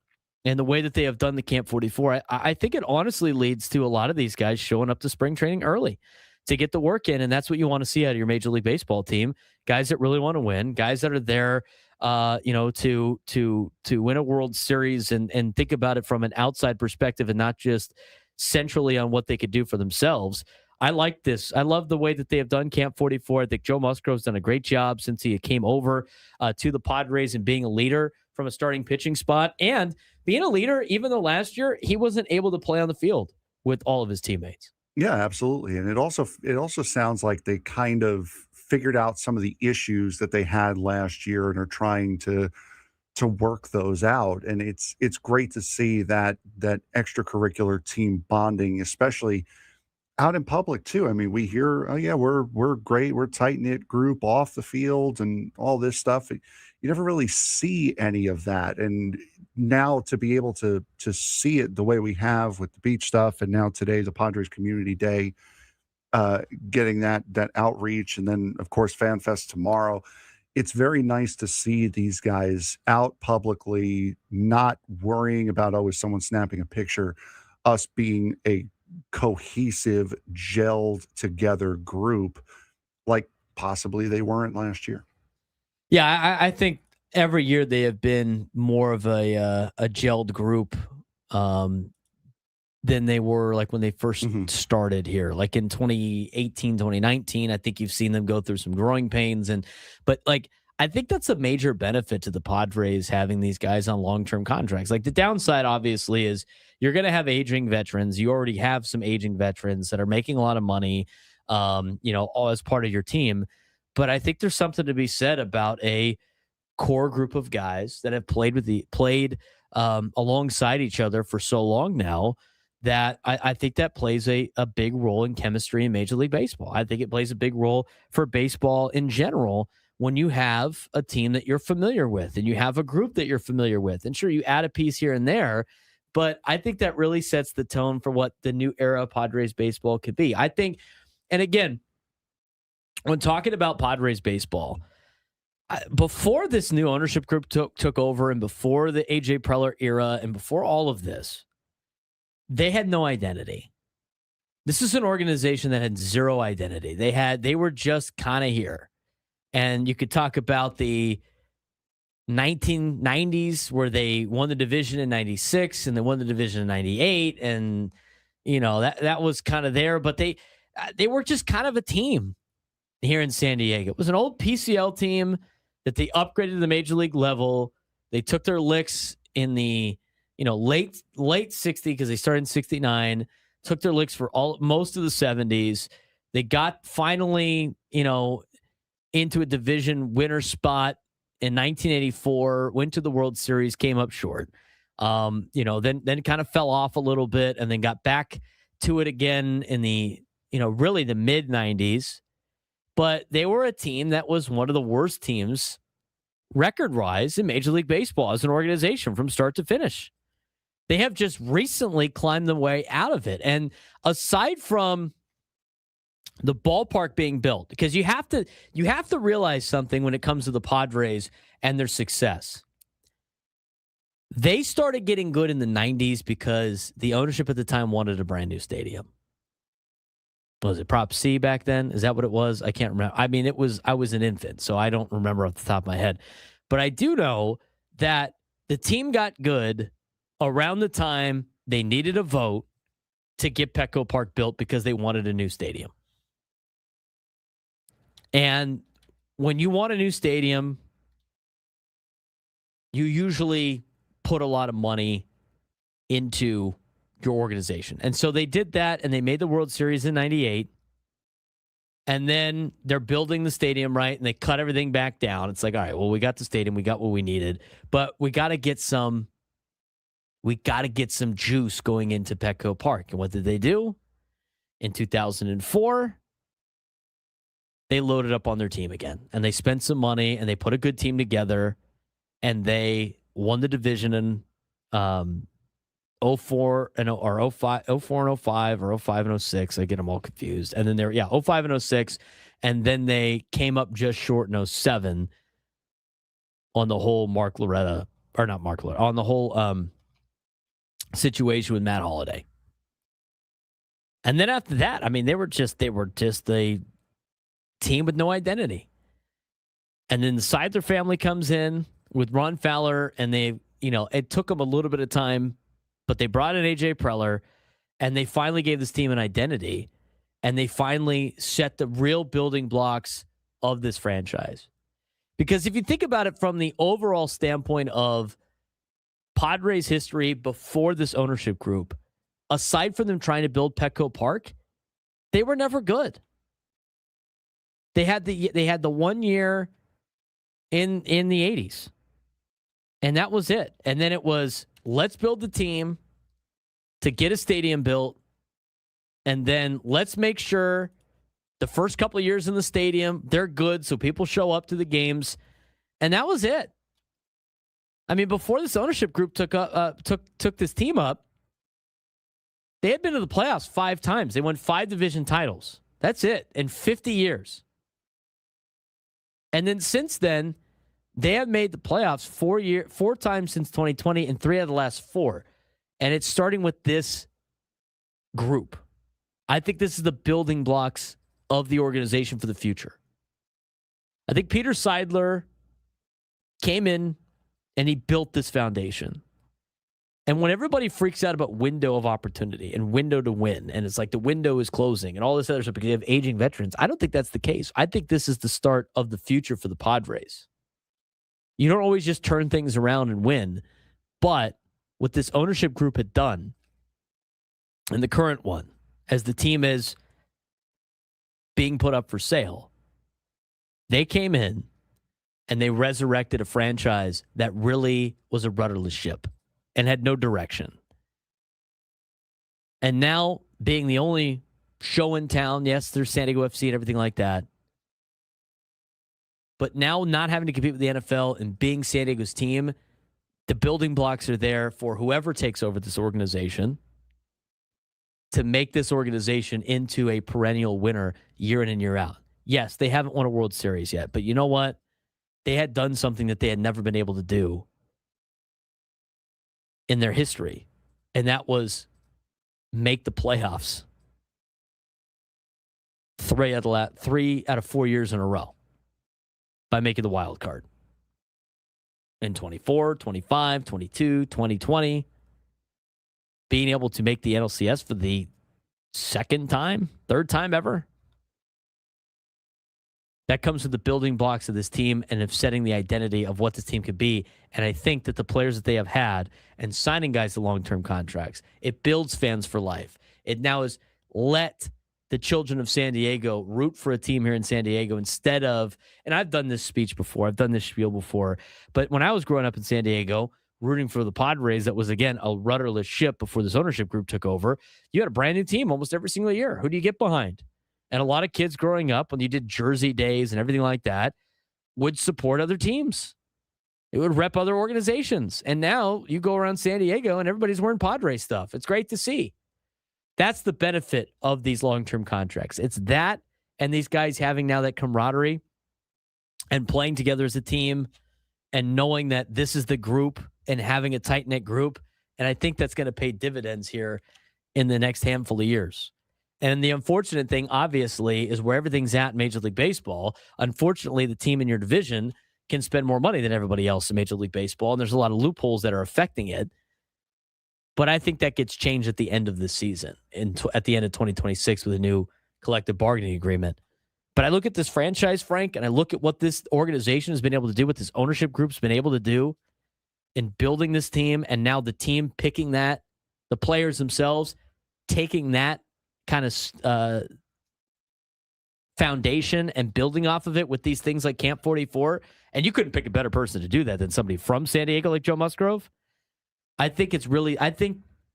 and the way that they have done the Camp 44, I think it honestly leads to a lot of these guys showing up to spring training early to get the work in. And that's what you want to see out of your Major League Baseball team. Guys that really want to win, guys that are there, to win a World Series and think about it from an outside perspective and not just centrally on what they could do for themselves. I like this. I love the way that they have done Camp 44. I think Joe Musgrove's done a great job since he came over to the Padres and being a leader from a starting pitching spot, and being a leader, even though last year he wasn't able to play on the field with all of his teammates. Yeah, absolutely. And it also sounds like they kind of figured out some of the issues that they had last year and are trying to work those out. And it's great to see that extracurricular team bonding, especially out in public too. I mean, we hear, oh yeah, we're great, we're tight-knit group off the field and all this stuff. You never really see any of that. And now to be able to see it the way we have with the beach stuff, and now today, the Padres Community Day, getting that outreach, and then of course Fan Fest tomorrow. It's very nice to see these guys out publicly, not worrying about, oh, is someone snapping a picture, us being a cohesive, gelled together group like possibly they weren't last year. Yeah, I think every year they have been more of a gelled group than they were like when they first started here. Like in 2018, 2019, I think you've seen them go through some growing pains. But I think that's a major benefit to the Padres having these guys on long-term contracts. Like the downside, obviously, is you're going to have aging veterans. You already have some aging veterans that are making a lot of money, all as part of your team. But I think there's something to be said about a core group of guys that have played alongside each other for so long now, that I think that plays a big role in chemistry in Major League Baseball. I think it plays a big role for baseball in general when you have a team that you're familiar with and you have a group that you're familiar with. And sure, you add a piece here and there, but I think that really sets the tone for what the new era of Padres baseball could be. I think, and again, when talking about Padres baseball, before this new ownership group took over, and before the AJ Preller era, and before all of this, they had no identity. This is an organization that had zero identity. They were just kind of here. And you could talk about the 1990s where they won the division in 96 and they won the division in 98. And, that was kind of there, but they were just kind of a team here in San Diego. It was an old PCL team that they upgraded to the major league level. They took their licks in the, late 60s because they started in 69, took their licks for most of the 70s. They got finally, into a division winner spot in 1984, went to the World Series, came up short. Then kind of fell off a little bit and then got back to it again in the, really the mid 90s. But they were a team that was one of the worst teams record-wise in Major League Baseball as an organization from start to finish. They have just recently climbed the way out of it. And aside from the ballpark being built, because you have to realize something when it comes to the Padres and their success. They started getting good in the 90s because the ownership at the time wanted a brand new stadium. Was it Prop C back then? Is that what it was? I can't remember. I mean, I was an infant, so I don't remember off the top of my head. But I do know that the team got good around the time they needed a vote to get Petco Park built because they wanted a new stadium. And when you want a new stadium, you usually put a lot of money into your organization. And so they did that, and they made the World Series in 98. And then they're building the stadium, right? And they cut everything back down. It's like, all right, well, we got the stadium, we got what we needed, but we got to get some juice going into Petco Park. And what did they do? In 2004, they loaded up on their team again, and they spent some money, and they put a good team together, and they won the division in 04 and 05 or 05 and 06. I get them all confused. And then 05 and 06, and then they came up just short in 07 on the whole on the whole situation with Matt Holliday. And then after that, I mean, they were just a team with no identity. And then the Seidler family comes in with Ron Fowler, and it took them a little bit of time, but they brought in AJ Preller, and they finally gave this team an identity, and they finally set the real building blocks of this franchise. Because if you think about it from the overall standpoint of Padres history before this ownership group, aside from them trying to build Petco Park, they were never good. They had the 1 year in the 80s. And that was it. And then it was, let's build the team to get a stadium built. And then let's make sure the first couple of years in the stadium, they're good so people show up to the games. And that was it. I mean, before this ownership group took this team up, they had been to the playoffs 5 times. They won 5 division titles. That's it in 50 years. And then since then, they have made the playoffs 4 times since 2020 and 3 out of the last 4. And it's starting with this group. I think this is the building blocks of the organization for the future. I think Peter Seidler came in and he built this foundation. And when everybody freaks out about window of opportunity and window to win, and it's like the window is closing and all this other stuff because you have aging veterans, I don't think that's the case. I think this is the start of the future for the Padres. You don't always just turn things around and win, but what this ownership group had done, and the current one, as the team is being put up for sale, they came in and they resurrected a franchise that really was a rudderless ship and had no direction. And now, being the only show in town, yes, there's San Diego FC and everything like that, but now not having to compete with the NFL and being San Diego's team, the building blocks are there for whoever takes over this organization to make this organization into a perennial winner year in and year out. Yes, they haven't won a World Series yet, but you know what? They had done something that they had never been able to do in their history, and that was make the playoffs 3 out of 4 years in a row by making the wild card. in 24, 25, 22, 2020, being able to make the NLCS for the third time ever. That comes with the building blocks of this team and of setting the identity of what this team could be. And I think that the players that they have had and signing guys to long-term contracts, it builds fans for life. It now is let the children of San Diego root for a team here in San Diego instead of, and I've done this speech before, I've done this spiel before, but when I was growing up in San Diego, rooting for the Padres, that was, again, a rudderless ship before this ownership group took over, you had a brand new team almost every single year. Who do you get behind? And a lot of kids growing up, when you did jersey days and everything like that, would support other teams. It would rep other organizations. And now you go around San Diego and everybody's wearing Padres stuff. It's great to see. That's the benefit of these long-term contracts. It's that and these guys having now that camaraderie and playing together as a team and knowing that this is the group and having a tight-knit group. And I think that's going to pay dividends here in the next handful of years. And the unfortunate thing, obviously, is where everything's at in Major League Baseball. Unfortunately, the team in your division can spend more money than everybody else in Major League Baseball, and there's a lot of loopholes that are affecting it. But I think that gets changed at the end of the season, at the end of 2026 with a new collective bargaining agreement. But I look at this franchise, Frank, and I look at what this organization has been able to do, what this ownership group's been able to do in building this team, and now the team picking that, the players themselves taking that kind of foundation and building off of it with these things like Camp 44. And you couldn't pick a better person to do that than somebody from San Diego like Joe Musgrove. I think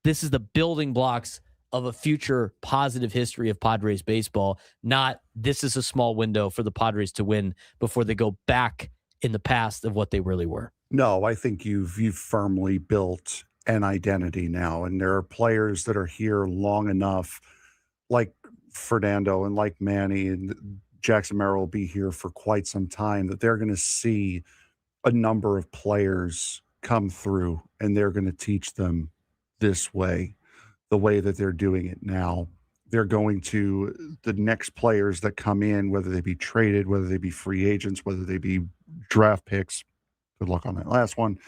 this is the building blocks of a future positive history of Padres baseball, not this is a small window for the Padres to win before they go back in the past of what they really were. No, I think you've firmly built an identity now, and there are players that are here long enough, like Fernando and like Manny, and Jackson Merrill will be here for quite some time, that they're going to see a number of players come through and they're going to teach them this way, the way that they're doing it now. They're going to, the next players that come in, whether they be traded, whether they be free agents, whether they be draft picks, good luck on that last one,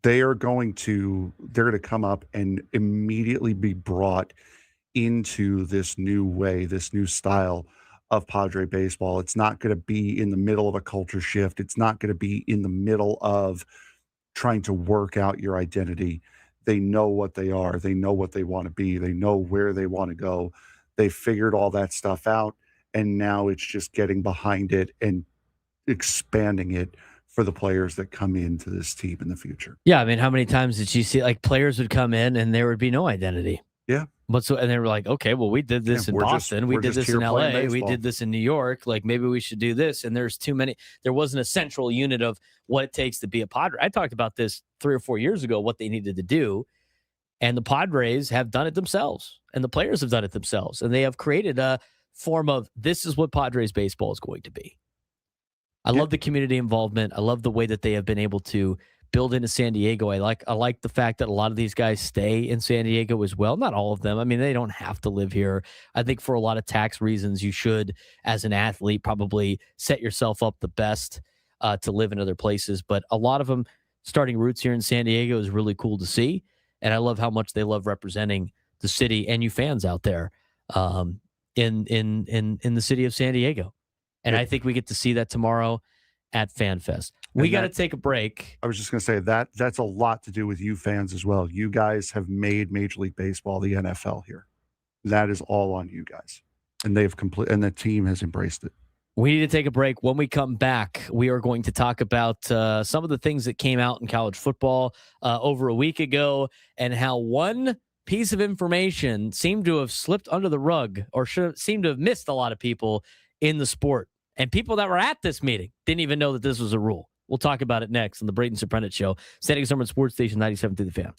they're going to come up and immediately be brought into this new way, this new style of Padre baseball. It's not going to be in the middle of a culture shift. It's not going to be in the middle of trying to work out your identity. They know what they are. They know what they want to be. They know where they want to go. They figured all that stuff out, and now it's just getting behind it and expanding it for the players that come into this team in the future. Yeah, I mean, how many times did you see like players would come in and there would be no identity? Yeah. And they were like, okay, well, we did this in Boston. We did this in LA. We did this in New York. Like, maybe we should do this. And there's too many. There wasn't a central unit of what it takes to be a Padre. I talked about this 3 or 4 years ago, what they needed to do. And the Padres have done it themselves. And the players have done it themselves. And they have created a form of, this is what Padres baseball is going to be. I love the community involvement. I love the way that they have been able to build into San Diego. I like the fact that a lot of these guys stay in San Diego as well. Not all of them. I mean, they don't have to live here. I think for a lot of tax reasons, you should, as an athlete, probably set yourself up the best to live in other places. But a lot of them starting roots here in San Diego is really cool to see. And I love how much they love representing the city and you fans out there in the city of San Diego. And I think we get to see that tomorrow at FanFest. We got to take a break. I was just going to say that's a lot to do with you fans as well. You guys have made Major League Baseball the NFL here. That is all on you guys. And and the team has embraced it. We need to take a break. When we come back, we are going to talk about some of the things that came out in college football over a week ago and how one piece of information seemed to have slipped under the rug or seemed to have missed a lot of people in the sport. And people that were at this meeting didn't even know that this was a rule. We'll talk about it next on the Braden Surprenant Show. San Diego State Sports Station 97 through the Fan.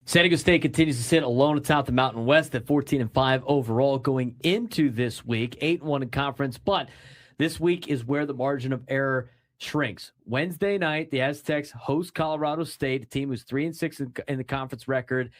San Diego State continues to sit alone atop the Mountain West at 14-5 overall going into this week, 8-1 in conference. But this week is where the margin of error shrinks. Wednesday night, the Aztecs host Colorado State, a team who's 3-6 in the conference record,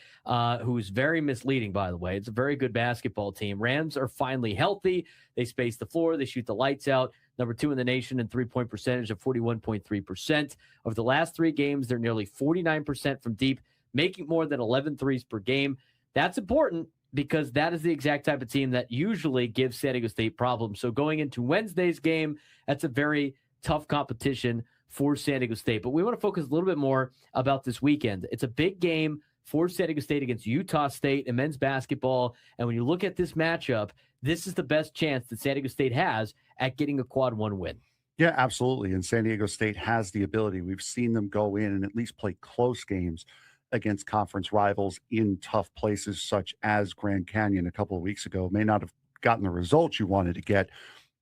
who's very misleading, by the way. It's a very good basketball team. Rams are finally healthy. They space the floor. They shoot the lights out. Number 2 in the nation in three-point percentage of 41.3%. Over the last 3 games, they're nearly 49% from deep, making more than 11 threes per game. That's important because that is the exact type of team that usually gives San Diego State problems. So going into Wednesday's game, that's a very tough competition for San Diego State. But we want to focus a little bit more about this weekend. It's a big game for San Diego State against Utah State in men's basketball. And when you look at this matchup, this is the best chance that San Diego State has at getting a quad 1 win. Yeah, absolutely. And San Diego State has the ability. We've seen them go in and at least play close games against conference rivals in tough places such as Grand Canyon a couple of weeks ago. May not have gotten the results you wanted to get,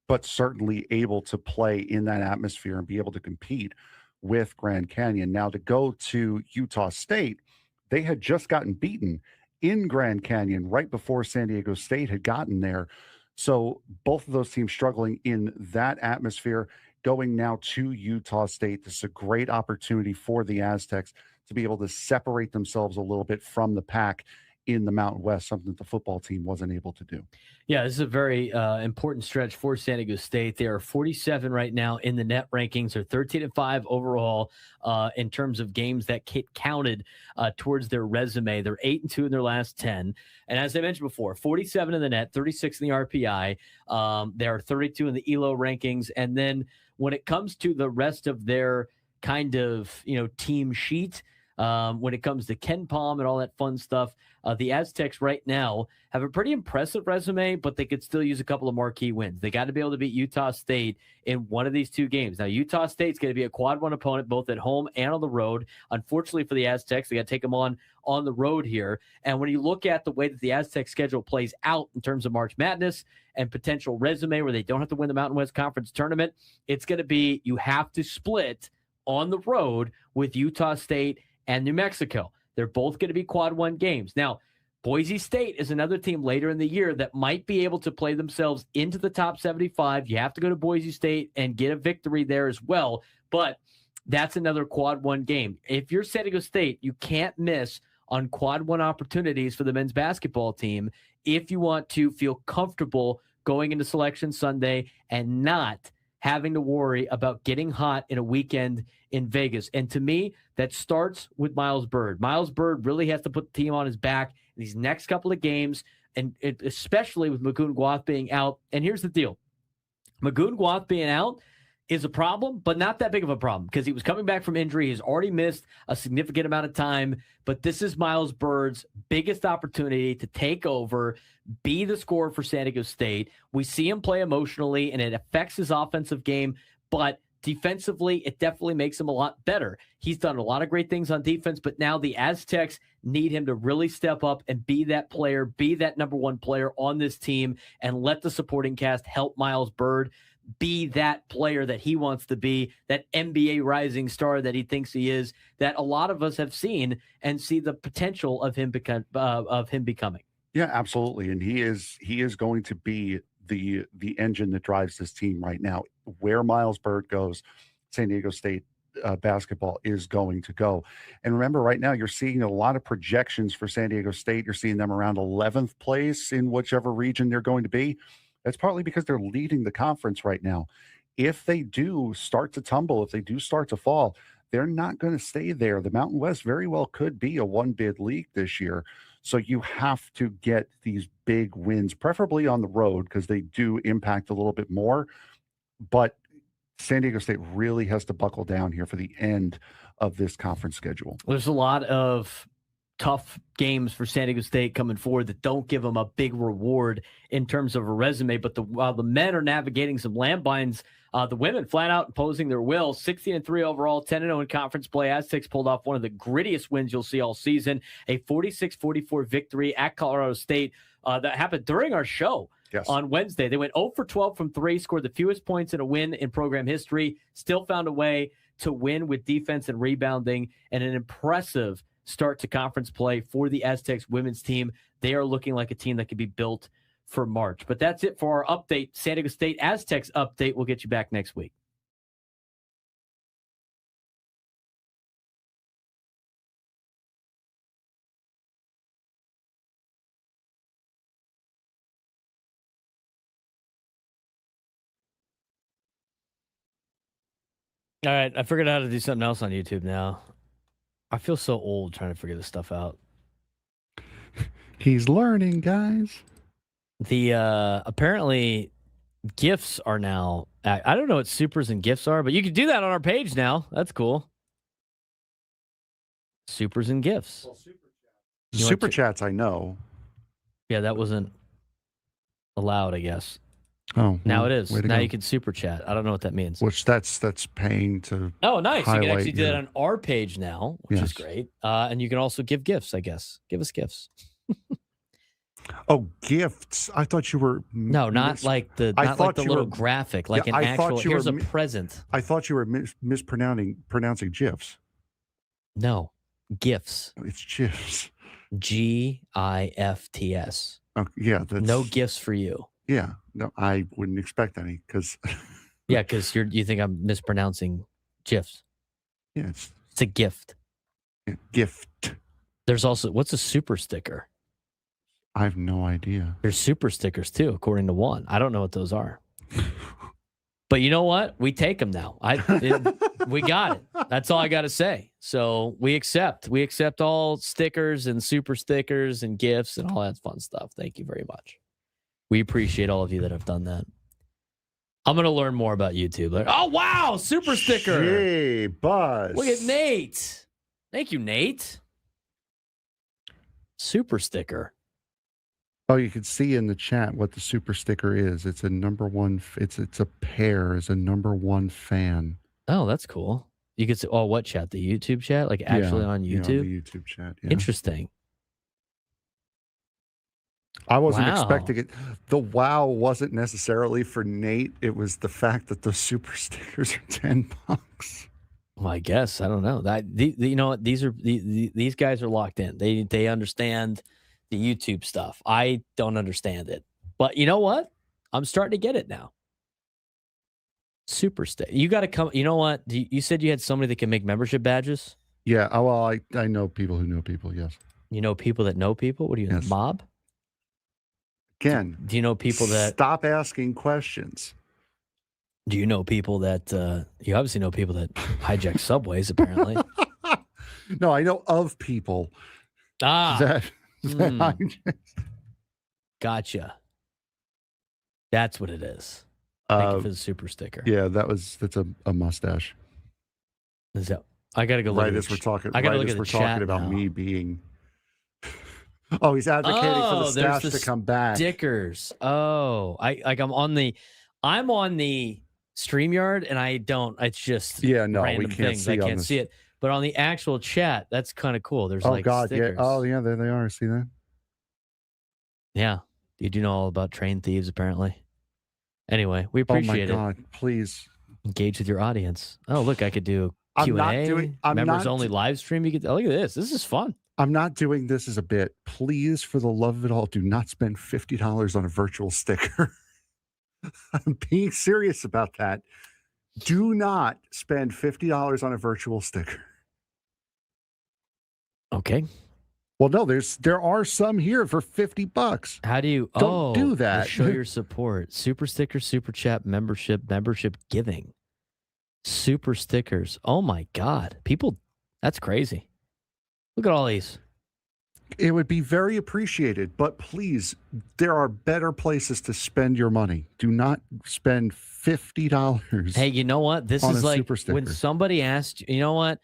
but certainly able to play in that atmosphere and be able to compete with Grand Canyon. Now, to go to Utah State, they had just gotten beaten in Grand Canyon right before San Diego State had gotten there. So both of those teams struggling in that atmosphere. Going now to Utah State, this is a great opportunity for the Aztecs to be able to separate themselves a little bit from the pack in the Mountain West, something that the football team wasn't able to do. Yeah, this is a very important stretch for San Diego State. They are 47 right now in the net rankings. They're 13-5 overall in terms of games that counted towards their resume. They're 8-2 in their last 10. And as I mentioned before, 47 in the net, 36 in the RPI. They are 32 in the ELO rankings. And then when it comes to the rest of their kind of, team sheet, when it comes to Ken Palm and all that fun stuff, the Aztecs right now have a pretty impressive resume, but they could still use a couple of marquee wins. They got to be able to beat Utah State in one of these 2 games. Now, Utah State's going to be a quad 1 opponent, both at home and on the road. Unfortunately for the Aztecs, they got to take them on the road here. And when you look at the way that the Aztec schedule plays out in terms of March Madness and potential resume where they don't have to win the Mountain West Conference tournament, it's going to be you have to split on the road with Utah State and New Mexico. They're both going to be quad 1 games. Now, Boise State is another team later in the year that might be able to play themselves into the top 75. You have to go to Boise State and get a victory there as well. But that's another quad 1 game. If you're San Diego State, you can't miss on quad 1 opportunities for the men's basketball team if you want to feel comfortable going into Selection Sunday and not having to worry about getting hot in a weekend in Vegas. And to me, that starts with Miles Bird. Miles Bird really has to put the team on his back in these next couple of games, and especially with Magoon Guath being out. And here's the deal. Magoon Guath being out is a problem, but not that big of a problem because he was coming back from injury. He's already missed a significant amount of time, but this is Miles Bird's biggest opportunity to take over, be the scorer for San Diego State. We see him play emotionally, and it affects his offensive game, but defensively, it definitely makes him a lot better. He's done a lot of great things on defense, but now the Aztecs need him to really step up and be that player, be that number 1 player on this team, and let the supporting cast help Miles Bird be that player that he wants to be, that NBA rising star that he thinks he is, that a lot of us have seen and see the potential of him becoming. Yeah, absolutely. And he is going to be the engine that drives this team right now. Where Miles Bird goes, San Diego State basketball is going to go. And remember, right now, you're seeing a lot of projections for San Diego State. You're seeing them around 11th place in whichever region they're going to be. That's partly because they're leading the conference right now. If they do start to tumble, if they do start to fall, they're not going to stay there. The Mountain West very well could be a 1-bid league this year. So you have to get these big wins, preferably on the road, because they do impact a little bit more. But San Diego State really has to buckle down here for the end of this conference schedule. There's a lot of tough games for San Diego State coming forward that don't give them a big reward in terms of a resume. But while the men are navigating some landmines, the women flat out imposing their will. 16-3 overall, 10-0 in conference play. Aztecs pulled off one of the grittiest wins you'll see all season, a 46-44 victory at Colorado State that happened during our show. Yes. On Wednesday. They went 0 for 12 from 3, scored the fewest points in a win in program history, still found a way to win with defense and rebounding, and an impressive start to conference play for the Aztecs women's team. They are looking like a team that could be built for March. But that's it for our update. San Diego State Aztecs update. We'll get you back next week. All right, I figured out how to do something else on YouTube now. I feel so old trying to figure this stuff out. He's learning, guys. The apparently GIFs are now. I don't know what supers and GIFs are, but you can do that on our page now. That's cool. Supers and GIFs. Super chats, I know. Yeah, that wasn't allowed, I guess. Oh, now it is. Now go. you can super chat. I don't know what that means. Which that's paying to. Oh, nice! You can highlight actually do that on our page now, which is Yes. great. And you can also give gifts, I guess. Give us gifts. Oh, gifts! I thought you were No, not like the little were- graphic, like Yeah, an I thought actual. you were Here's a mi- present. I thought you were pronouncing GIFs. No, gifts. It's GIFs. GIFTS. Yeah, that's No gifts for you. Yeah, no, I wouldn't expect any because Yeah, because you think I'm mispronouncing GIFs. yeah, It's a gift. gift. There's also what's a super sticker? I have no idea. There's super stickers too, according to one. I don't know what those are. But you know what? We take them now. We got it. That's all I got to say. So we accept. We accept all stickers and super stickers and gifts and all that fun stuff. Thank you very much. We appreciate all of you that have done that. I'm going to learn more about YouTube. Like, oh, wow. Super sticker. Hey, Buzz. Look at Nate. Thank you, Nate. Super sticker. Oh, you can see in the chat what the super sticker is. It's a number one. It's a pair. Is a number one fan. Oh, that's cool. You could say, oh, what chat? The YouTube chat? Like actually on Yeah, YouTube? the YouTube chat. Yeah. Interesting. I wasn't Wow. expecting it. The wow wasn't necessarily for Nate. It was the fact that those super stickers are $10. Well, I guess I don't know. You know what? These guys are locked in. They understand the YouTube stuff. I don't understand it, but you know what? I'm starting to get it now. Super stick. You got to come. You know what? You said you had somebody that can make membership badges. Yeah. Oh, well, I know people who know people. Yes. You know people that know people. What do you Yes. mob? Again, Do you know people that? stop asking questions. Do you know people that? You obviously know people that hijack subways. Apparently. No, I know of people Ah, That gotcha. That's what it is. Thank you for the super sticker. yeah, that's a mustache. Is that? I gotta go. Look right at as the we're talking. I gotta right look as at we're the talking chat about now. me being. Oh, he's advocating for the there's stash to come back. Stickers. Oh, I'm on the StreamYard and I don't. It's just Yeah, no, we random can't things. see I on can't this. see it. But on the actual chat, that's kind of cool. There's Oh like God, stickers. yeah. Oh yeah, there they are. See that? Yeah. You do know all about train thieves, apparently. Anyway, we Oh my appreciate it. God, please. Engage with your audience. Oh, look, I could do I'm Q&A. not doing- I'm members not only live stream. You could look at this. This is fun. I'm not doing this as a bit. Please, for the love of it all, do not spend $50 on a virtual sticker. I'm being serious about that. Do not spend $50 on a virtual sticker. Okay. Well, no, there are some here for $50. How do you Don't do to that. show your support? Super sticker, super chat, membership giving. Super stickers. Oh my God. People, that's crazy. Look at all these. It would be very appreciated, but please, there are better places to spend your money. Do not spend $50. Hey, you know what? This on is a like super when sticker. somebody asked, you know what?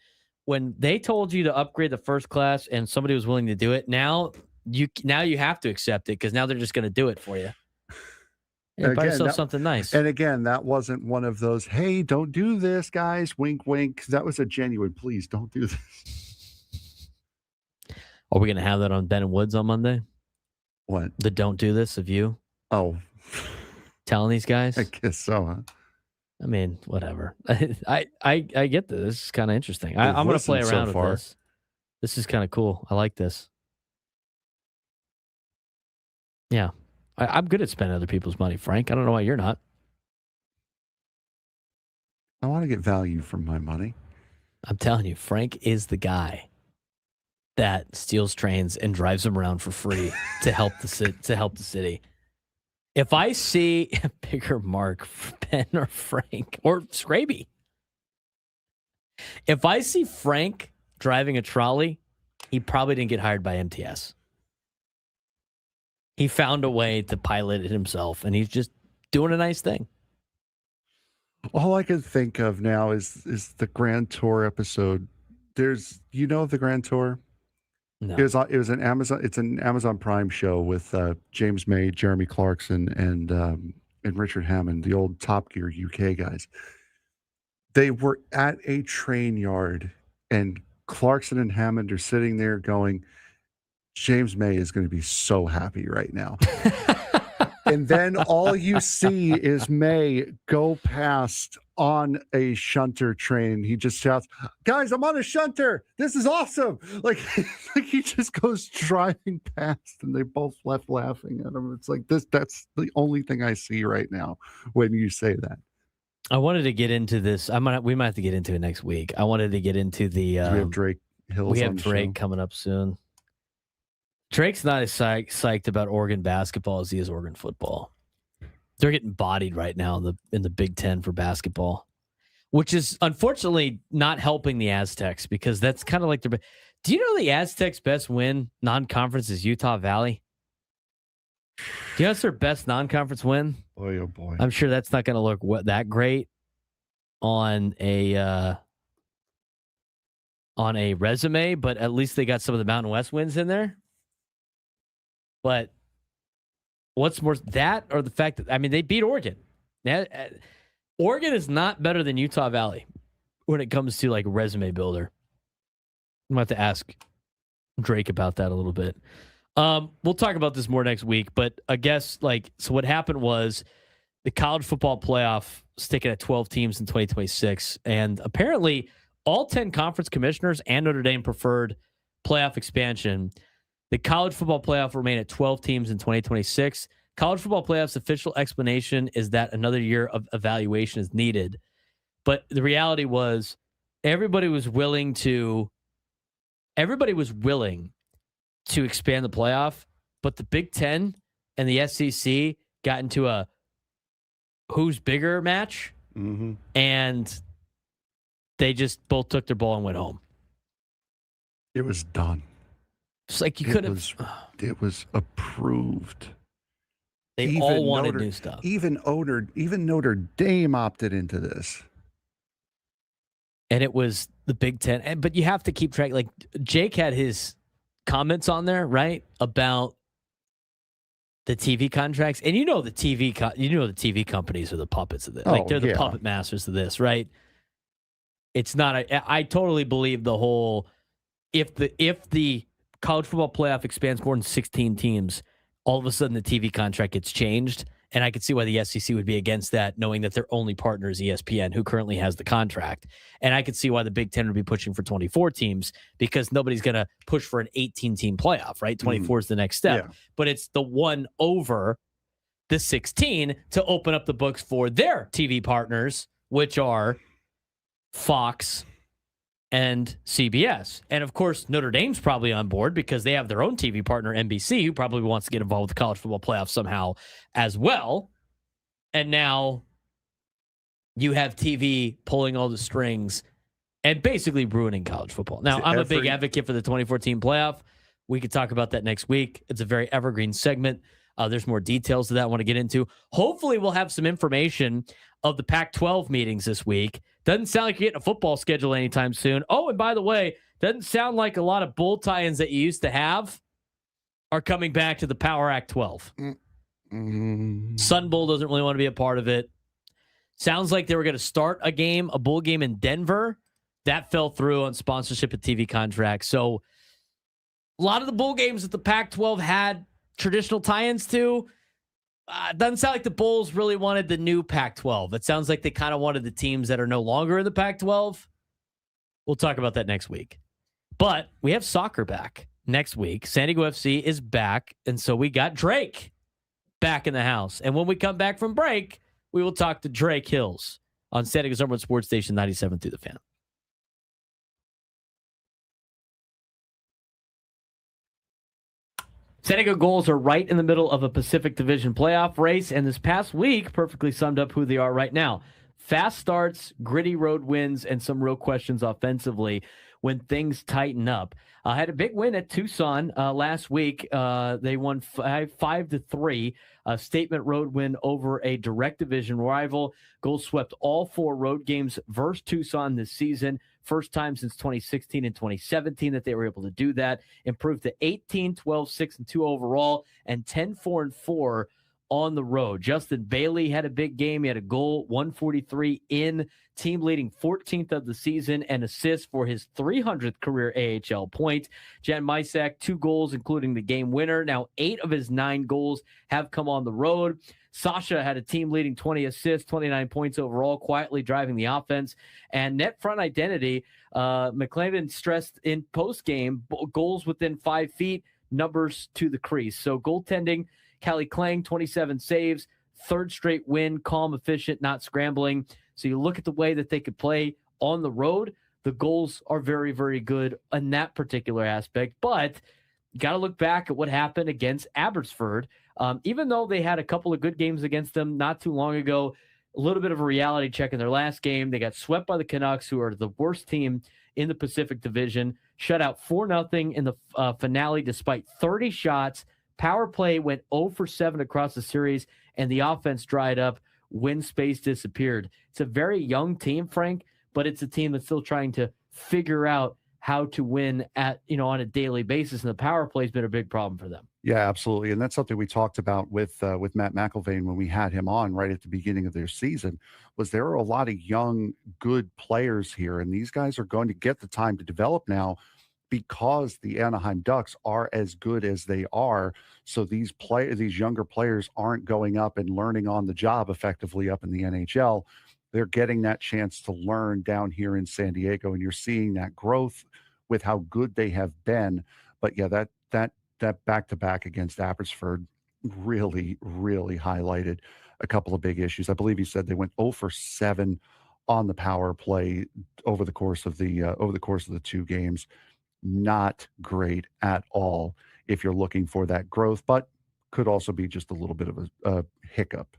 When they told you to upgrade the first class and somebody was willing to do it, now you have to accept it because now they're just going to do it for you. Yeah, buy Again, yourself that- something nice. And again, that wasn't one of those, hey, don't do this, guys. Wink, wink. That was a genuine, please don't do this. Are we going to have that on Ben and Woods on Monday? What? The don't do this of you Oh, telling these guys? I guess so, huh? I mean, whatever. I get this. This is kind of interesting. I'm We've going to play listened so around with far. this. This is kind of cool. I like this. Yeah. I'm good at spending other people's money, Frank. I don't know why you're not. I want to get value from my money. I'm telling you, Frank is the guy that steals trains and drives them around for free to help the city. If I see a bigger mark for Ben or Frank or Scraby, If I see Frank driving a trolley, he probably didn't get hired by MTS. He found a way to pilot it himself, and he's just doing a nice thing. All I can think of now is the Grand Tour episode. There's, the Grand Tour? No. It was an Amazon. It's an Amazon Prime show with James May, Jeremy Clarkson, and Richard Hammond, the old Top Gear UK guys. They were at a train yard, and Clarkson and Hammond are sitting there going, James May is going to be so happy right now. And then all you see is May go past on a shunter train. He just shouts, guys, I'm on a shunter. This is awesome. Like he just goes driving past, and they both left laughing at him. It's like that's the only thing I see right now when you say that. I wanted to get into this. We might have to get into it next week. I wanted to get into the. We have Drake Hills. We have Drake coming up soon. Drake's not as psyched about Oregon basketball as he is Oregon football. They're getting bodied right now in the Big Ten for basketball, which is unfortunately not helping the Aztecs, because that's kind of like their. Do you know the Aztecs' best win non-conference is Utah Valley? Do you know that's their best non-conference win? Boy, oh boy! I'm sure that's not going to look that great on a resume, but at least they got some of the Mountain West wins in there. But what's more, that or the fact that, they beat Oregon. Oregon is not better than Utah Valley when it comes to like resume builder. I'm going to have to ask Drake about that a little bit. We'll talk about this more next week, but I guess so what happened was the college football playoff sticking at 12 teams in 2026. And apparently all 10 conference commissioners and Notre Dame preferred playoff expansion. The college football playoff will remain at 12 teams in 2026. College football playoff's official explanation is that another year of evaluation is needed. But the reality was everybody was willing to expand the playoff, but the Big Ten and the SEC got into a who's bigger match, and they just both took their ball and went home. It was done. It's like you could have. It was approved. They all wanted new stuff. Even Notre Dame opted into this. And it was the Big Ten. But you have to keep track. Like Jake had his comments on there, right, about the TV contracts, and the TV companies are the puppets of this. They're the puppet masters of this, right? It's not. I totally believe the whole. If the college football playoff expands more than 16 teams, all of a sudden the TV contract gets changed. And I could see why the SEC would be against that, knowing that their only partner is ESPN, who currently has the contract. And I could see why the Big Ten would be pushing for 24 teams, because nobody's going to push for an 18-team playoff, right? 24 is the next step. Yeah. But it's the one over the 16 to open up the books for their TV partners, which are Fox and CBS. And of course, Notre Dame's probably on board because they have their own TV partner, NBC, who probably wants to get involved with the college football playoff somehow as well. And now you have TV pulling all the strings and basically ruining college football. Now, I'm a big advocate for the 2014 playoff. We could talk about that next week. It's a very evergreen segment. There's more details to that I want to get into. Hopefully, we'll have some information of the Pac-12 meetings this week. Doesn't sound like you're getting a football schedule anytime soon. Oh, and by the way, doesn't sound like a lot of bull tie-ins that you used to have are coming back to the Power Act 12. Sun Bowl doesn't really want to be a part of it. Sounds like they were going to start a bowl game in Denver. That fell through on sponsorship and TV contracts. So a lot of the bowl games that the Pac-12 had traditional tie-ins to, doesn't sound like the Bulls really wanted the new Pac-12. It sounds like they kind of wanted the teams that are no longer in the Pac-12. We'll talk about that next week. But we have soccer back next week. San Diego FC is back, and so we got Drake back in the house. And when we come back from break, we will talk to Drake Hills on San Diego's number one sports station, 97 through the Fan. San Diego Gulls are right in the middle of a Pacific Division playoff race, and this past week perfectly summed up who they are right now. fast starts, gritty road wins, and some real questions offensively when things tighten up. Had a big win at Tucson last week. They won 5-3, a statement road win over a direct division rival. Goals swept all 4 road games versus Tucson this season. First time since 2016 and 2017 that they were able to do that. Improved to 18-12-6-2 overall and 10-4-4 on the road. Justin Bailey had a big game. He had a goal, 143 in, team leading 14th of the season, and assists for his 300th career AHL point. Jan Mysak, 2 goals, including the game winner. Now 8 of his 9 goals have come on the road. Sasha had a team leading 20 assists, 29 points overall, quietly driving the offense. And net front identity, McClavin stressed in post-game, goals within 5 feet, numbers to the crease. So goaltending, Callie Klang, 27 saves, 3rd straight win, calm, efficient, not scrambling. So you look at the way that they could play on the road, the goals are very, very good in that particular aspect. But you got to look back at what happened against Abbotsford. Even though they had a couple of good games against them not too long ago, a little bit of a reality check in their last game. They got swept by the Canucks, who are the worst team in the Pacific Division, shut out 4-0 in the finale despite 30 shots. Power play went 0 for 7 across the series, and the offense dried up. Win space disappeared. It's a very young team, Frank, but it's a team that's still trying to figure out how to win on a daily basis, and the power play has been a big problem for them. Yeah, absolutely. And that's something we talked about with Matt McIlvain when we had him on right at the beginning of their season, was there are a lot of young, good players here, and these guys are going to get the time to develop now because the Anaheim Ducks are as good as they are. So these younger players aren't going up and learning on the job effectively up in the NHL. They're getting that chance to learn down here in San Diego, and you're seeing that growth with how good they have been. But yeah, that back-to-back against Abbotsford really, really highlighted a couple of big issues. I believe he said they went 0 for 7 on the power play over the course of the 2 games. Not great at all if you're looking for that growth, but could also be just a little bit of a hiccup.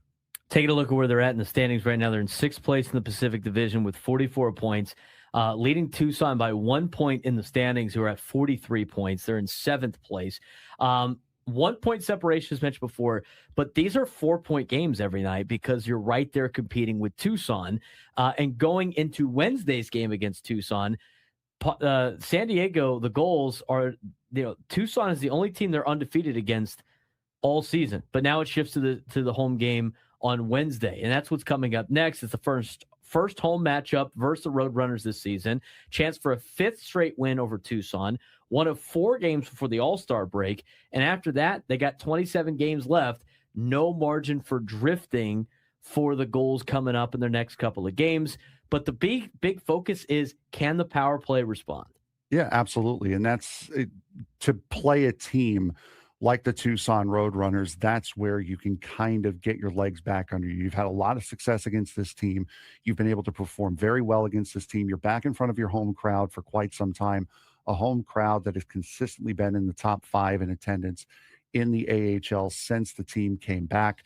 Taking a look at where they're at in the standings right now, they're in 6th place in the Pacific Division with 44 points, leading Tucson by 1 point in the standings, who are at 43 points. They're in 7th place. 1 point separation, as mentioned before, but these are 4-point games every night because you're right there competing with Tucson. And going into Wednesday's game against Tucson, San Diego, the goals are, Tucson is the only team they're undefeated against all season, but now it shifts to the home game on Wednesday, and that's what's coming up next. It's the first home matchup versus the Roadrunners this season. Chance for a 5th straight win over Tucson, 1 of 4 games before the All-Star break, and after that, they got 27 games left. No margin for drifting for the goals coming up in their next couple of games. But the big focus is, can the power play respond? Yeah, absolutely. And that's to play a team like the Tucson Roadrunners. That's where you can kind of get your legs back under you. You've had a lot of success against this team. You've been able to perform very well against this team. You're back in front of your home crowd for quite some time, a home crowd that has consistently been in the top 5 in attendance in the AHL since the team came back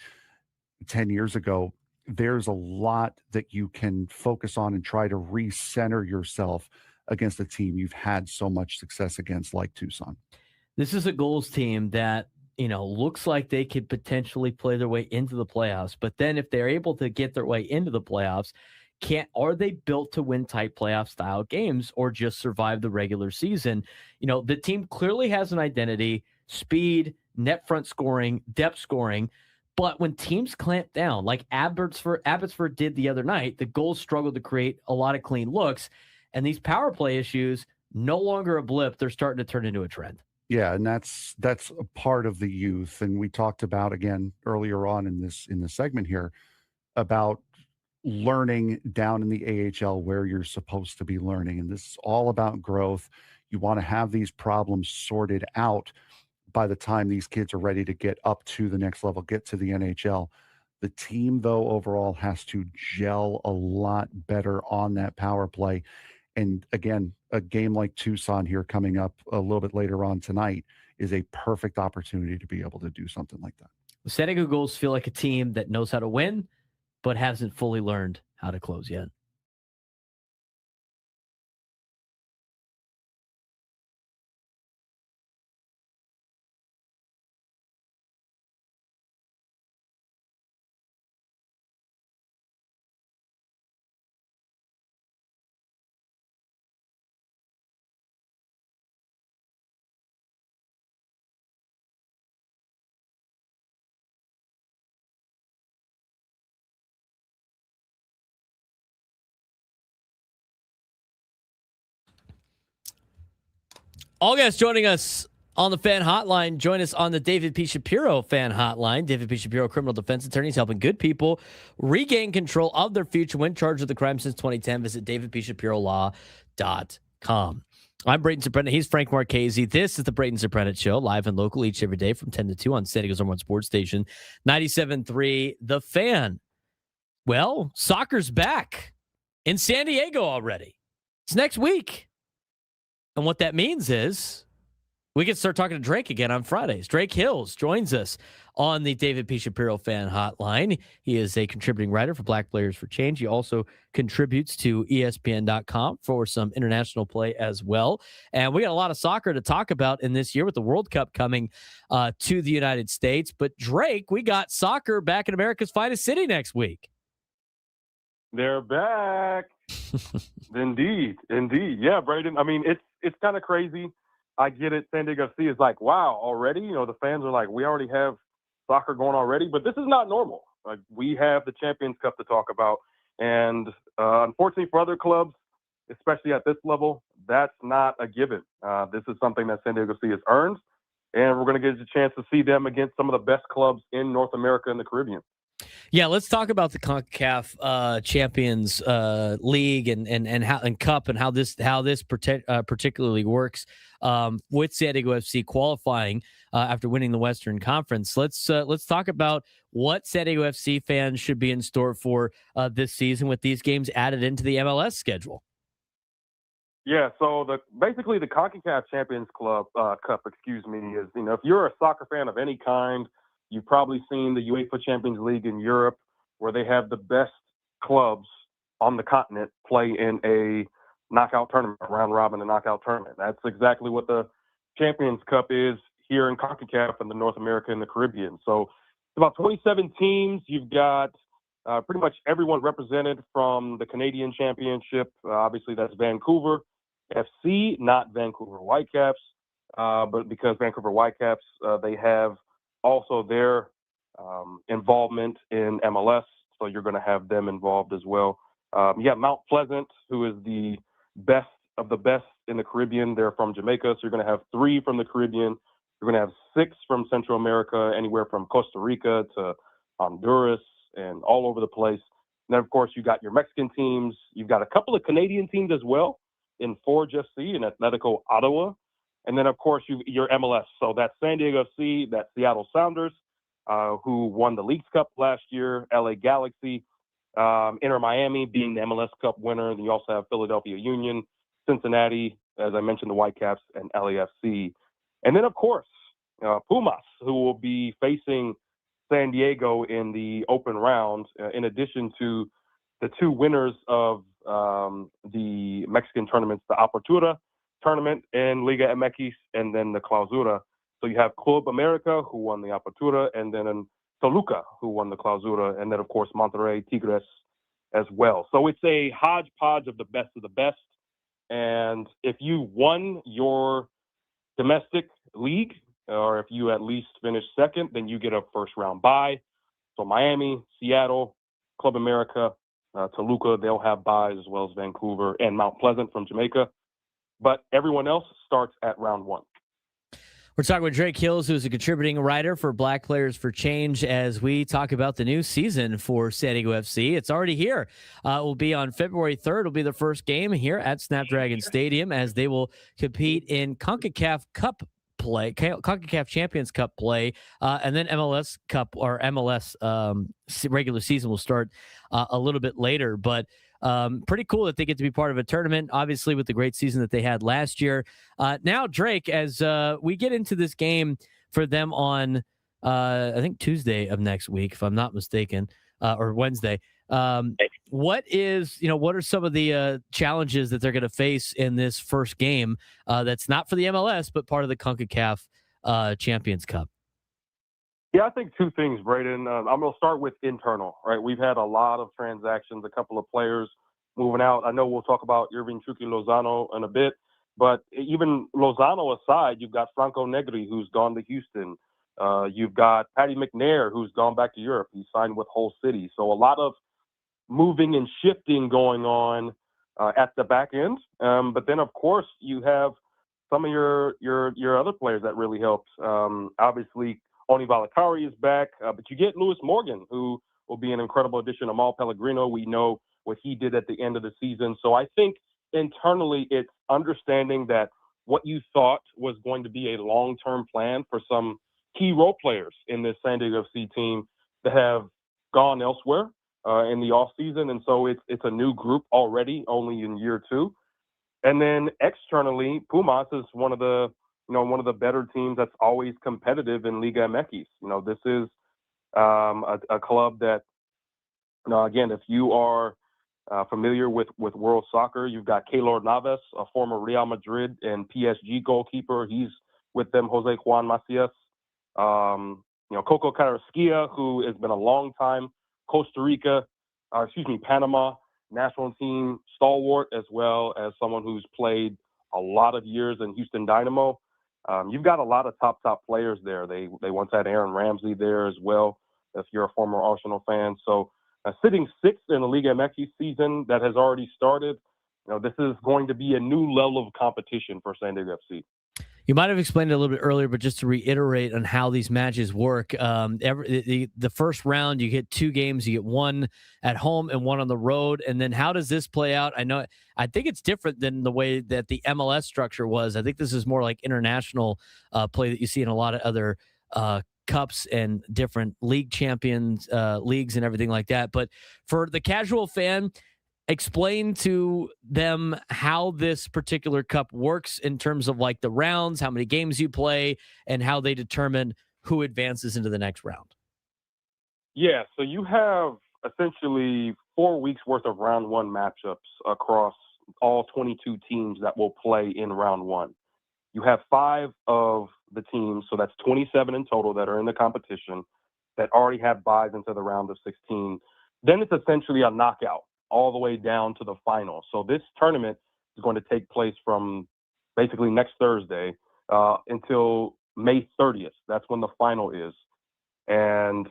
10 years ago. There's a lot that you can focus on and try to recenter yourself against a team you've had so much success against, like Tucson. This is a goals team that, looks like they could potentially play their way into the playoffs. But then if they're able to get their way into the playoffs, are they built to win tight playoff style games or just survive the regular season? The team clearly has an identity, speed, net front scoring, depth scoring. But when teams clamp down, like Abbotsford did the other night, the goals struggled to create a lot of clean looks. And these power play issues, no longer a blip, they're starting to turn into a trend. Yeah, and that's a part of the youth. And we talked about, again, earlier on in this segment here, about learning down in the AHL where you're supposed to be learning. And this is all about growth. You want to have these problems sorted out by the time these kids are ready to get up to the next level, get to the NHL. The team, though, overall has to gel a lot better on that power play. And again, a game like Tucson here coming up a little bit later on tonight is a perfect opportunity to be able to do something like that. The San Diego Gulls feel like a team that knows how to win, but hasn't fully learned how to close yet. All guys joining us on the fan hotline. Join us on the David P. Shapiro fan hotline. David P. Shapiro, criminal defense attorneys helping good people regain control of their future when charged with a crime since 2010. Visit davidpshapirolaw.com. I'm Braden Surprenant. He's Frank Marchese. This is the Braden Surprenant Show, live and local each every day from 10 to 2 on San Diego's #1 sports station, 97.3 The Fan. Well, soccer's back in San Diego already. It's next week. And what that means is we can start talking to Drake again on Fridays. Drake Hills joins us on the David P. Shapiro fan hotline. He is a contributing writer for Black Players for Change. He also contributes to ESPN.com for some international play as well. And we got a lot of soccer to talk about in this year with the World Cup coming to the United States. But Drake, we got soccer back in America's finest city next week. They're back. Indeed. Yeah, Braden. I mean, it's kind of crazy. I get it. San Diego FC is like, wow, already? You know, the fans are like, we already have soccer going already, but this is not normal. Like, we have the Champions Cup to talk about. And unfortunately for other clubs, especially at this level, that's not a given. This is something that San Diego FC has earned, and we're going to get a chance to see them against some of the best clubs in North America and the Caribbean. Yeah, let's talk about the CONCACAF Champions League and Cup and how this particularly works with San Diego FC qualifying after winning the Western Conference. Let's talk about what San Diego FC fans should be in store for this season with these games added into the MLS schedule. Yeah, so basically the CONCACAF Champions Cup, is, you know, if you're a soccer fan of any kind, you've probably seen the UEFA Champions League in Europe, where they have the best clubs on the continent play in a knockout tournament, a round robin and knockout tournament. That's exactly what the Champions Cup is here in CONCACAF in the North America and the Caribbean. So it's about 27 teams. You've got pretty much everyone represented from the Canadian Championship. Obviously, that's Vancouver FC, not Vancouver Whitecaps, but because Vancouver Whitecaps, they have also their involvement in MLS, so you're going to have them involved as well. Mount Pleasant, who is the best of the best in the Caribbean. They're from Jamaica, so you're going to have 3 from the Caribbean. You're going to have 6 from Central America, anywhere from Costa Rica to Honduras and all over the place. And then, of course, you got your Mexican teams. You've got a couple of Canadian teams as well in Forge FC and Atletico Ottawa. And then, of course, your MLS. So that's San Diego FC, that's Seattle Sounders, who won the Leagues Cup last year, LA Galaxy, Inter Miami being the MLS Cup winner. And you also have Philadelphia Union, Cincinnati, as I mentioned, the Whitecaps, and LAFC. And then, of course, Pumas, who will be facing San Diego in the open round, in addition to the 2 winners of the Mexican tournaments, the Apertura tournament and Liga MX, and then the Clausura. So you have Club America, who won the Apertura, and then Toluca, who won the Clausura, and then, of course, Monterrey Tigres as well. So it's a hodgepodge of the best of the best. And if you won your domestic league, or if you at least finish second, then you get a first-round bye. So Miami, Seattle, Club America, Toluca, they'll have byes, as well as Vancouver and Mount Pleasant from Jamaica. But everyone else starts at round 1. We're talking with Drake Hills, who's a contributing writer for Black Players for Change, as we talk about the new season for San Diego FC. It's already here. It will be on February 3rd. It'll be the first game here at Snapdragon Stadium, as they will compete in CONCACAF Cup play, CONCACAF Champions Cup play, and then MLS Cup or MLS regular season will start a little bit later. But pretty cool that they get to be part of a tournament, obviously, with the great season that they had last year. Now, Drake, as we get into this game for them on, I think, Tuesday of next week, if I'm not mistaken, or Wednesday, What are some of the challenges that they're going to face in this first game that's not for the MLS, but part of the CONCACAF Champions Cup? Yeah, I think two things, Braden. I'm going to start with internal, right? We've had a lot of transactions, a couple of players moving out. I know we'll talk about Irving Chucky Lozano in a bit, but even Lozano aside, you've got Franco Negri, who's gone to Houston. You've got Patty McNair, who's gone back to Europe. He signed with Hull City. So a lot of moving and shifting going on at the back end. But then, of course, you have some of your other players that really helped. Obviously, Oni Valakari is back, but you get Lewis Morgan, who will be an incredible addition. Amal Pellegrino, we know what he did at the end of the season. So I think internally it's understanding that what you thought was going to be a long-term plan for some key role players in this San Diego FC team that have gone elsewhere in the offseason. And so it's a new group already, only in year two. And then externally, Pumas is one of the better teams that's always competitive in Liga MX. This is a club that, again, if you are familiar with world soccer, you've got Keylor Navas, a former Real Madrid and PSG goalkeeper. He's with them, Jose Juan Macias. Coco Carrasquilla, who has been a long time Panama national team stalwart, as well as someone who's played a lot of years in Houston Dynamo. You've got a lot of top players there. They once had Aaron Ramsey there as well, if you're a former Arsenal fan. So sitting sixth in the Liga MX season that has already started, this is going to be a new level of competition for San Diego FC. You might have explained it a little bit earlier, but just to reiterate on how these matches work, the first round, you get 2 games. You get one at home and one on the road. And then how does this play out? I think it's different than the way that the MLS structure was. I think this is more like international play that you see in a lot of other cups and different league champions, leagues and everything like that. But for the casual fan, explain to them how this particular cup works in terms of like the rounds, how many games you play, and how they determine who advances into the next round. Yeah, so you have essentially 4 weeks worth of round one matchups across all 22 teams that will play in round one. You have 5 of the teams, so that's 27 in total that are in the competition that already have byes into the round of 16. Then it's essentially a knockout all the way down to the final. So this tournament is going to take place from basically next Thursday until May 30th. That's when the final is. And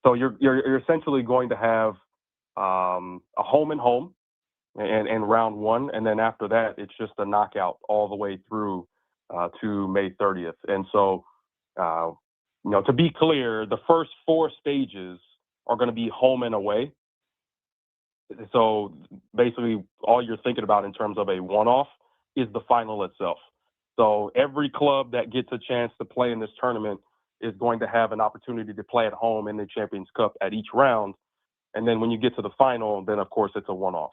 so you're essentially going to have a home and home in round one. And then after that, it's just a knockout all the way through to May 30th. And so, to be clear, the first 4 stages are going to be home and away. So basically all you're thinking about in terms of a one-off is the final itself. So every club that gets a chance to play in this tournament is going to have an opportunity to play at home in the Champions Cup at each round. And then when you get to the final, then of course it's a one-off.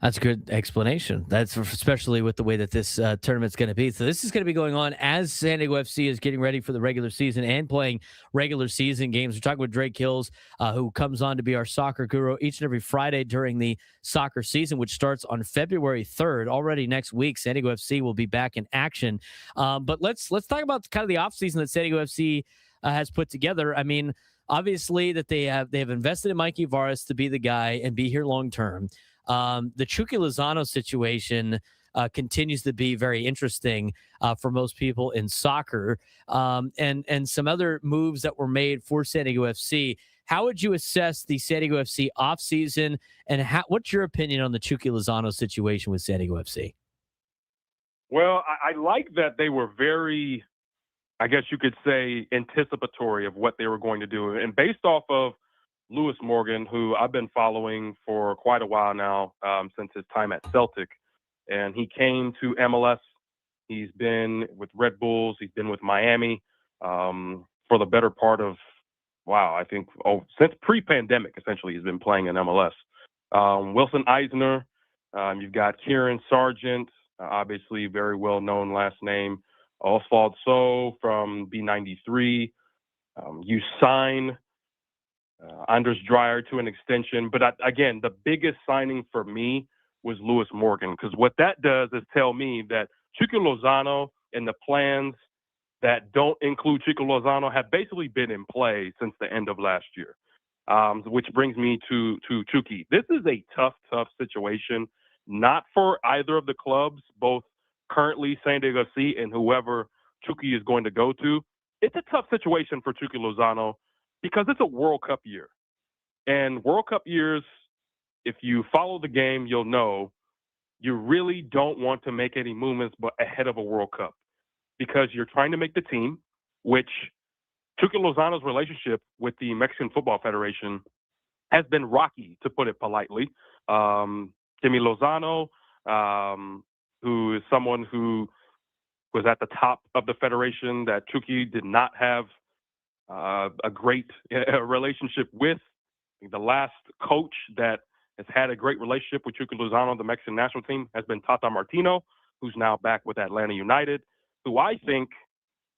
That's a good explanation. That's especially with the way that this tournament's going to be. So this is going to be going on as San Diego FC is getting ready for the regular season and playing regular season games. We're talking with Drake Hills, who comes on to be our soccer guru each and every Friday during the soccer season, which starts on February 3rd. Already next week, San Diego FC will be back in action. But let's talk about kind of the offseason that San Diego FC has put together. I mean, obviously that they have invested in Mikey Varas to be the guy and be here long term. The Chucky Lozano situation continues to be very interesting for most people in soccer, and some other moves that were made for San Diego FC. How would you assess the San Diego FC offseason, and what's your opinion on the Chucky Lozano situation with San Diego FC? Well, I like that they were very, I guess you could say, anticipatory of what they were going to do. And based off of Lewis Morgan, who I've been following for quite a while now, since his time at Celtic. And he came to MLS. He's been with Red Bulls. He's been with Miami for the better part of, since pre-pandemic, essentially, he's been playing in MLS. Wilson Eisner, you've got Kieran Sargent, obviously very well-known last name. Oswald So from B93. You sign Anders Dreyer to an extension. But again, the biggest signing for me was Lewis Morgan, because what that does is tell me that Chucky Lozano and the plans that don't include Chico Lozano have basically been in play since the end of last year, which brings me to Chucky. This is a tough situation, not for either of the clubs, both currently San Diego State and whoever Chucky is going to go to. It's a tough situation for Chucky Lozano because it's a World Cup year. And World Cup years, if you follow the game, you'll know you really don't want to make any movements but ahead of a World Cup, because you're trying to make the team, which Chucky Lozano's relationship with the Mexican Football Federation has been rocky, to put it politely. Jimmy Lozano, who is someone who was at the top of the federation that Chucky did not have a great relationship with. The last coach that has had a great relationship with Chucky Lozano, the Mexican national team, has been Tata Martino, who's now back with Atlanta United, who I think,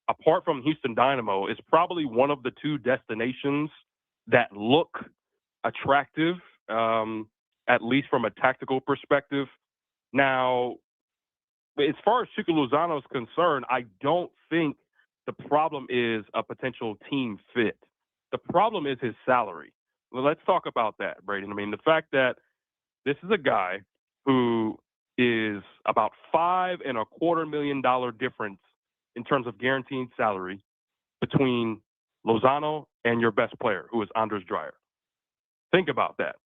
apart from Houston Dynamo, is probably one of the two destinations that look attractive, at least from a tactical perspective. Now, as far as Chucky Lozano is concerned, I don't think the problem is a potential team fit. The problem is his salary. Well, let's talk about that, Braden. I mean, the fact that this is a guy who is about $5.25 million difference in terms of guaranteed salary between Lozano and your best player, who is Anders Dreyer. Think about that.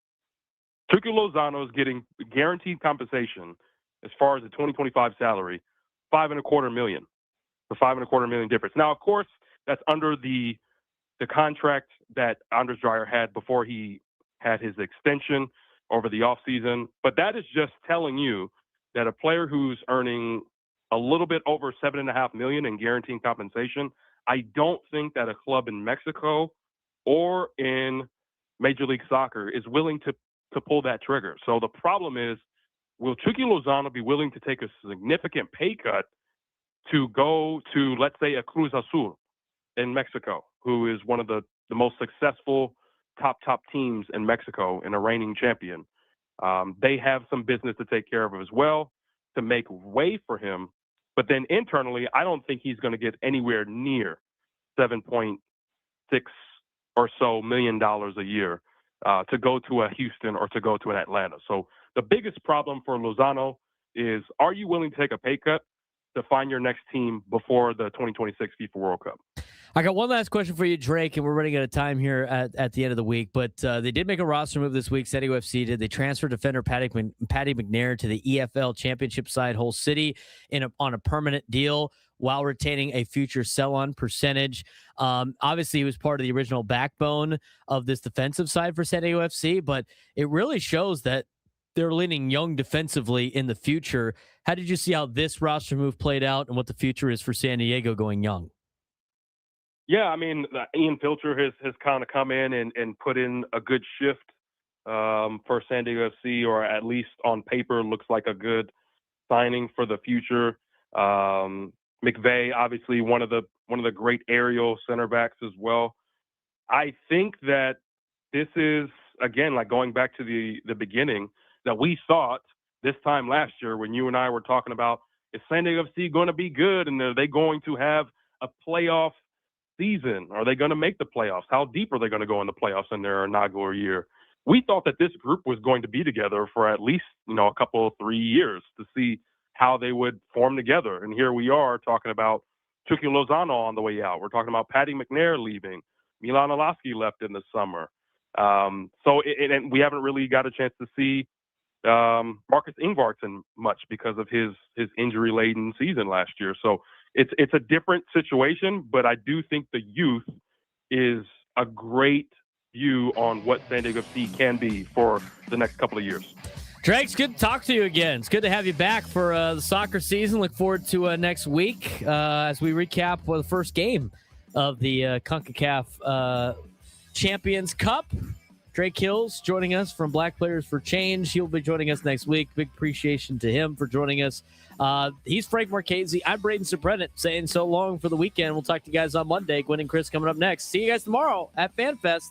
Chucky Lozano is getting guaranteed compensation as far as the 2025 salary, $5.25 million. The $5.25 million difference. Now, of course, that's under the contract that Anders Dreyer had before he had his extension over the offseason. But that is just telling you that a player who's earning a little bit over $7.5 million in guaranteed compensation, I don't think that a club in Mexico or in Major League Soccer is willing to pull that trigger. So the problem is, will Chucky Lozano be willing to take a significant pay cut to go to, let's say, a Cruz Azul in Mexico, who is one of the most successful top teams in Mexico and a reigning champion? They have some business to take care of as well to make way for him. But then internally, I don't think he's going to get anywhere near $7.6 or so million a year to go to a Houston or to go to an Atlanta. So the biggest problem for Lozano is, are you willing to take a pay cut to find your next team before the 2026 FIFA World Cup? I got one last question for you, Drake, and we're running out of time here at the end of the week. But they did make a roster move this week. San Diego FC did. They transferred defender Patty McNair to the EFL Championship side, Hull City, on a permanent deal while retaining a future sell-on percentage. Obviously, he was part of the original backbone of this defensive side for San Diego FC, but it really shows that they're leaning young defensively in the future. How did you see how this roster move played out and what the future is for San Diego going young? Yeah, I mean, Ian Pilcher has kind of come in and put in a good shift for San Diego FC, or at least on paper looks like a good signing for the future. McVay, obviously one of the great aerial center backs as well. I think that this is, again, like going back to the beginning, that we thought this time last year when you and I were talking about, is San Diego FC going to be good, and are they going to have a playoff season? Are they going to make the playoffs? How deep are they going to go in the playoffs in their inaugural year? We thought that this group was going to be together for at least, a couple of 3 years to see how they would form together. And here we are talking about Chucky Lozano on the way out. We're talking about Patty McNair leaving. Milan Alaski left in the summer. And we haven't really got a chance to see Marcus Ingvartsen much because of his injury-laden season last year. So it's a different situation, but I do think the youth is a great view on what San Diego FC can be for the next couple of years. Drake, it's good to talk to you again. It's good to have you back for the soccer season. Look forward to next week as we recap the first game of the CONCACAF Champions Cup. Drake Hills joining us from Black Players for Change. He'll be joining us next week. Big appreciation to him for joining us. He's Frank Marchese. I'm Braden Surprenant saying so long for the weekend. We'll talk to you guys on Monday. Gwen and Chris coming up next. See you guys tomorrow at FanFest.